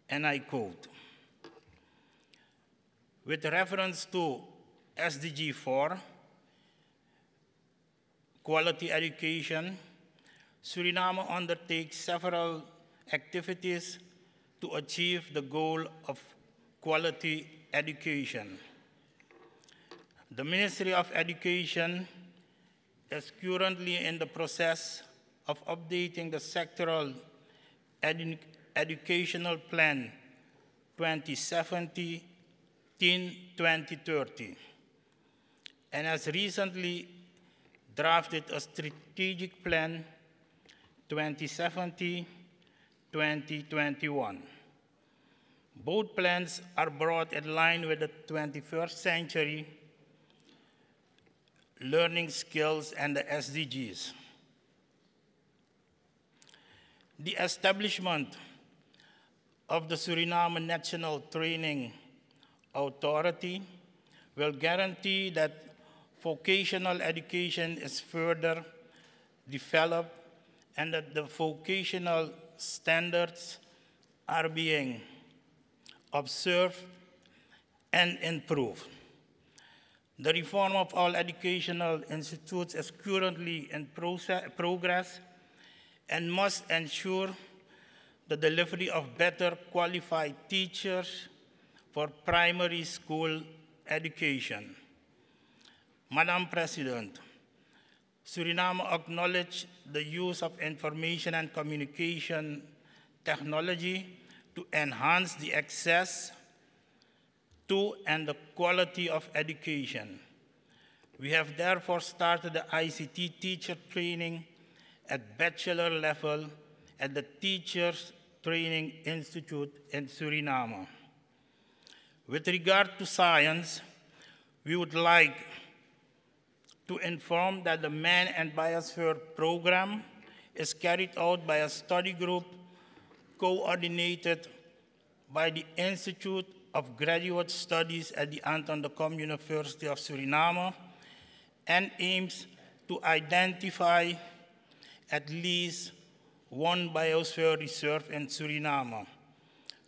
and I quote, with reference to SDG 4, quality education, Suriname undertakes several activities to achieve the goal of quality education. The Ministry of Education is currently in the process of updating the sectoral educational plan 2017-2030, and has recently drafted a strategic plan 2070-2021. Both plans are brought in line with the 21st century learning skills and the SDGs. The establishment of the Suriname National Training Authority will guarantee that vocational education is further developed and that the vocational standards are being observed and improved. The reform of all educational institutes is currently in progress and must ensure the delivery of better qualified teachers for primary school education. Madam President, Suriname acknowledges the use of information and communication technology to enhance the access to and the quality of education. We have therefore started the ICT teacher training at bachelor level at the Teachers Training Institute in Suriname. With regard to science, we would like to inform that the Man and Biosphere program is carried out by a study group coordinated by the Institute of Graduate Studies at the Anton de Kom University of Suriname and aims to identify at least one biosphere reserve in Suriname.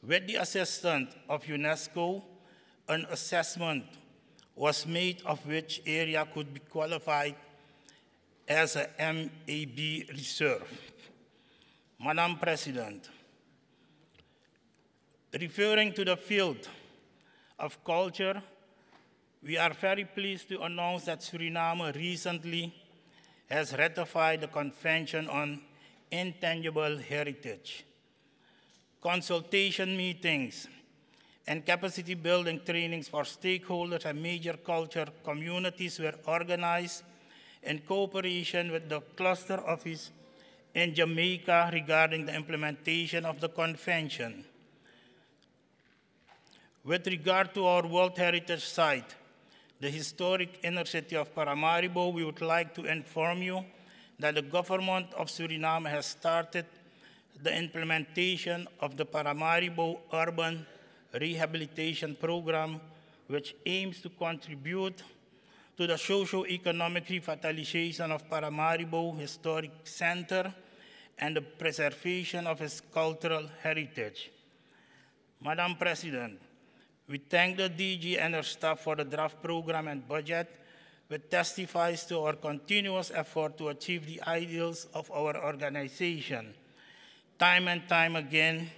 With the assistance of UNESCO, an assessment was made of which area could be qualified as a MAB reserve. Madam President, referring to the field of culture, we are very pleased to announce that Suriname recently has ratified the Convention on Intangible Heritage. Consultation meetings and capacity building trainings for stakeholders and major culture communities were organized in cooperation with the cluster office in Jamaica regarding the implementation of the convention. With regard to our World Heritage Site, the historic inner city of Paramaribo, we would like to inform you that the government of Suriname has started the implementation of the Paramaribo Urban Rehabilitation Program, which aims to contribute to the socio-economic revitalization of Paramaribo Historic Center and the preservation of its cultural heritage. Madam President, we thank the DG and her staff for the draft program and budget, which testifies to our continuous effort to achieve the ideals of our organization. Time and time again,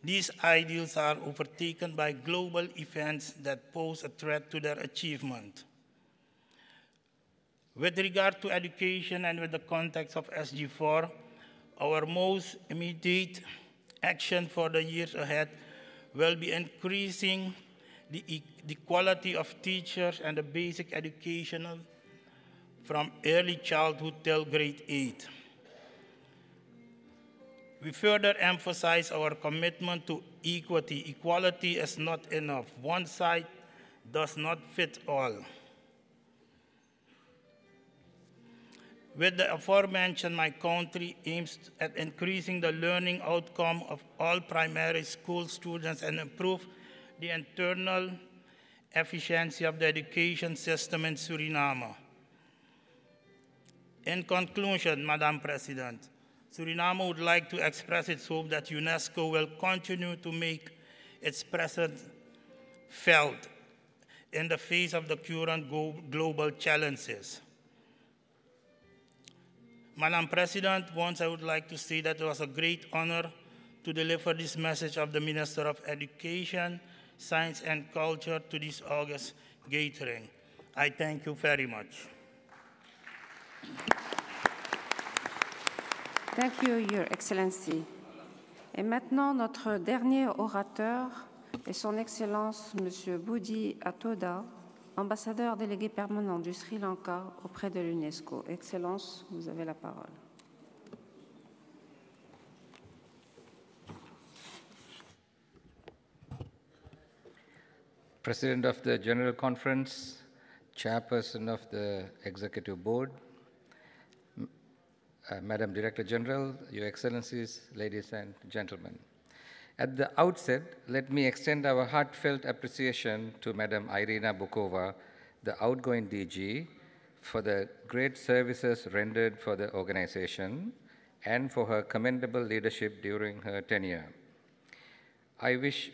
these ideals are overtaken by global events that pose a threat to their achievement. With regard to education and with the context of SG4, our most immediate action for the years ahead will be increasing the quality of teachers and the basic educational from early childhood till grade 8. We further emphasize our commitment to equity. Equality is not enough. One size does not fit all. With the aforementioned, my country aims at increasing the learning outcome of all primary school students and improve the internal efficiency of the education system in Suriname. In conclusion, Madam President, Suriname would like to express its hope that UNESCO will continue to make its presence felt in the face of the current global challenges. Madam President, once I would like to say that it was a great honor to deliver this message of the Minister of Education, Science and Culture to this August gathering. I thank you very much. Thank you, Your Excellency. Et maintenant, notre dernier orateur est Son Excellence M. Budi Atoda, ambassadeur délégué permanent du Sri Lanka auprès de l'UNESCO. Excellence, vous avez la parole. President of the General Conference, Chairperson of the Executive Board, Madam Director General, Your Excellencies, ladies and gentlemen. At the outset, let me extend our heartfelt appreciation to Madam Irina Bukova, the outgoing DG, for the great services rendered for the organization and for her commendable leadership during her tenure. I wish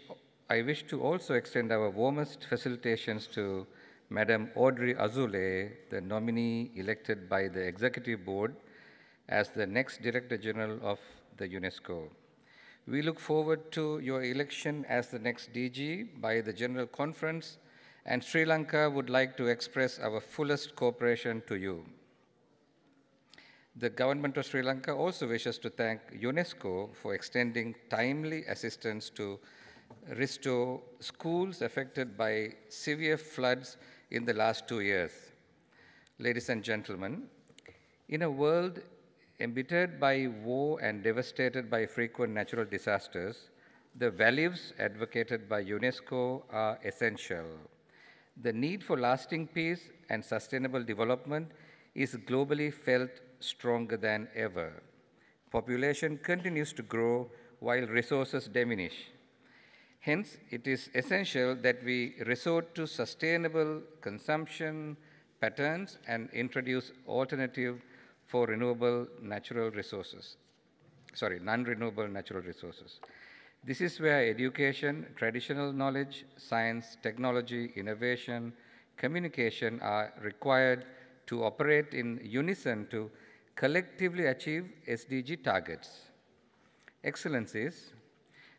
to also extend our warmest felicitations to Madam Audrey Azoulay, the nominee elected by the Executive Board as the next Director General of the UNESCO. We look forward to your election as the next DG by the General Conference, and Sri Lanka would like to express our fullest cooperation to you. The government of Sri Lanka also wishes to thank UNESCO for extending timely assistance to restore schools affected by severe floods in the last 2 years. Ladies and gentlemen, in a world Embittered by war and devastated by frequent natural disasters, the values advocated by UNESCO are essential. The need for lasting peace and sustainable development is globally felt stronger than ever. Population continues to grow while resources diminish. Hence, it is essential that we resort to sustainable consumption patterns and introduce alternative for non-renewable natural resources. This is where education, traditional knowledge, science, technology, innovation, communication are required to operate in unison to collectively achieve SDG targets. Excellencies,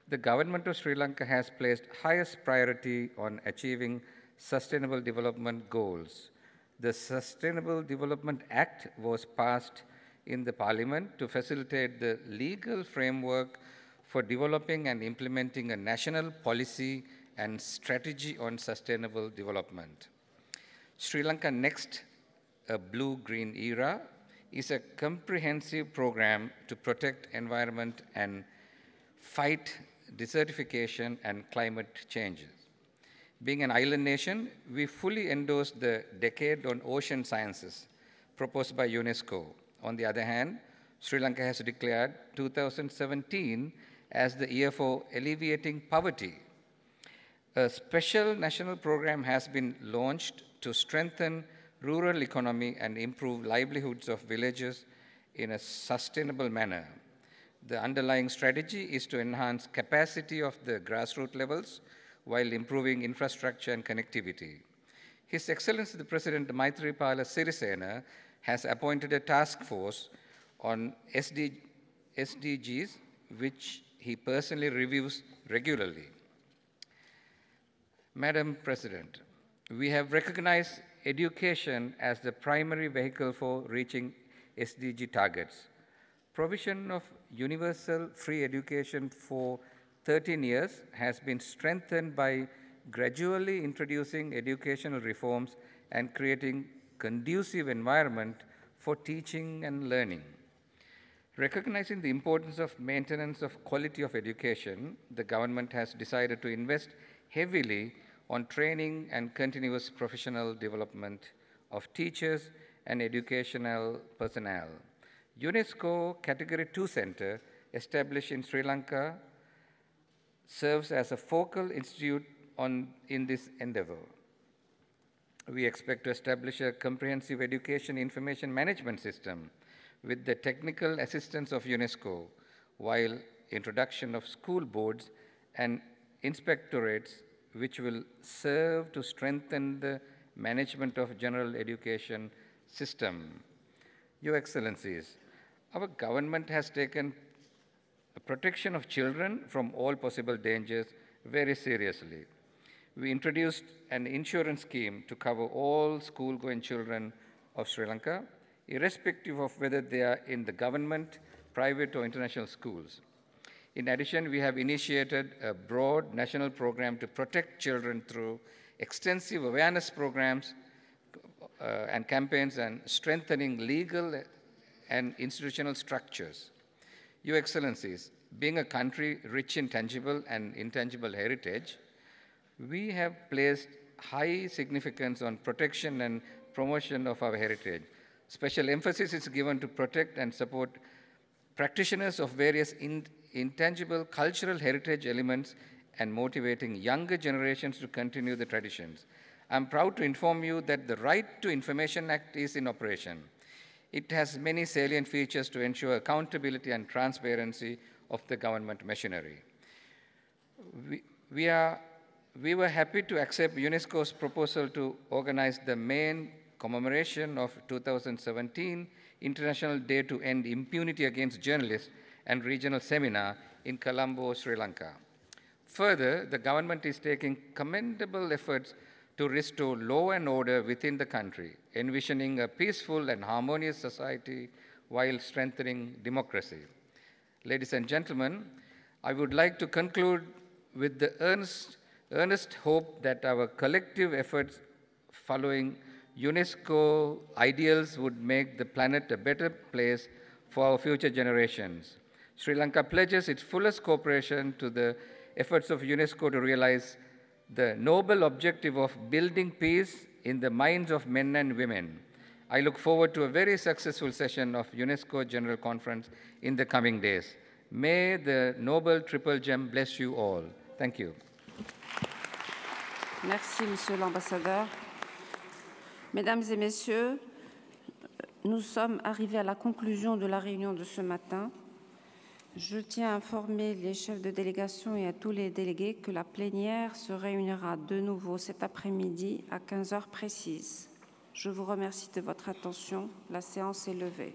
the government of Sri Lanka has placed highest priority on achieving sustainable development goals. The Sustainable Development Act was passed in the Parliament to facilitate the legal framework for developing and implementing a national policy and strategy on sustainable development. Sri Lanka Next, a blue-green era, is a comprehensive program to protect environment and fight desertification and climate changes. Being an island nation, we fully endorse the Decade on Ocean Sciences proposed by UNESCO. On the other hand, Sri Lanka has declared 2017 as the year for alleviating poverty. A special national program has been launched to strengthen rural economy and improve livelihoods of villagers in a sustainable manner. The underlying strategy is to enhance capacity of the grassroots levels while improving infrastructure and connectivity. His Excellency the President Maithripala Sirisena has appointed a task force on SDGs, which he personally reviews regularly. Madam President, we have recognized education as the primary vehicle for reaching SDG targets. Provision of universal free education for 13 years has been strengthened by gradually introducing educational reforms and creating conducive environment for teaching and learning. Recognizing the importance of maintenance of quality of education, the government has decided to invest heavily on training and continuous professional development of teachers and educational personnel. UNESCO Category 2 Center, established in Sri Lanka, serves as a focal institute in this endeavor. We expect to establish a comprehensive education information management system with the technical assistance of UNESCO, while introduction of school boards and inspectorates which will serve to strengthen the management of general education system. Your Excellencies, our government has taken the protection of children from all possible dangers very seriously. We introduced an insurance scheme to cover all school-going children of Sri Lanka, irrespective of whether they are in the government, private, or international schools. In addition, we have initiated a broad national program to protect children through extensive awareness programs and campaigns and strengthening legal and institutional structures. Your Excellencies, being a country rich in tangible and intangible heritage, we have placed high significance on protection and promotion of our heritage. Special emphasis is given to protect and support practitioners of various intangible cultural heritage elements and motivating younger generations to continue the traditions. I'm proud to inform you that the Right to Information Act is in operation. It has many salient features to ensure accountability and transparency of the government machinery. We were happy to accept UNESCO's proposal to organize the main commemoration of 2017 International Day to End Impunity Against Journalists and regional seminar in Colombo, Sri Lanka. Further, the government is taking commendable efforts to restore law and order within the country, envisioning a peaceful and harmonious society while strengthening democracy. Ladies and gentlemen, I would like to conclude with the earnest hope that our collective efforts following UNESCO ideals would make the planet a better place for our future generations. Sri Lanka pledges its fullest cooperation to the efforts of UNESCO to realize the noble objective of building peace in the minds of men and women. I look forward to a very successful session of UNESCO General Conference in the coming days. May the noble triple gem bless you all. Thank you. Merci, Monsieur l'Ambassadeur. Mesdames et Messieurs, nous sommes arrivés à la conclusion de la réunion de ce matin. Je tiens à informer les chefs de délégation et à tous les délégués que la plénière se réunira de nouveau cet après-midi à 15 heures précises. Je vous remercie de votre attention. La séance est levée.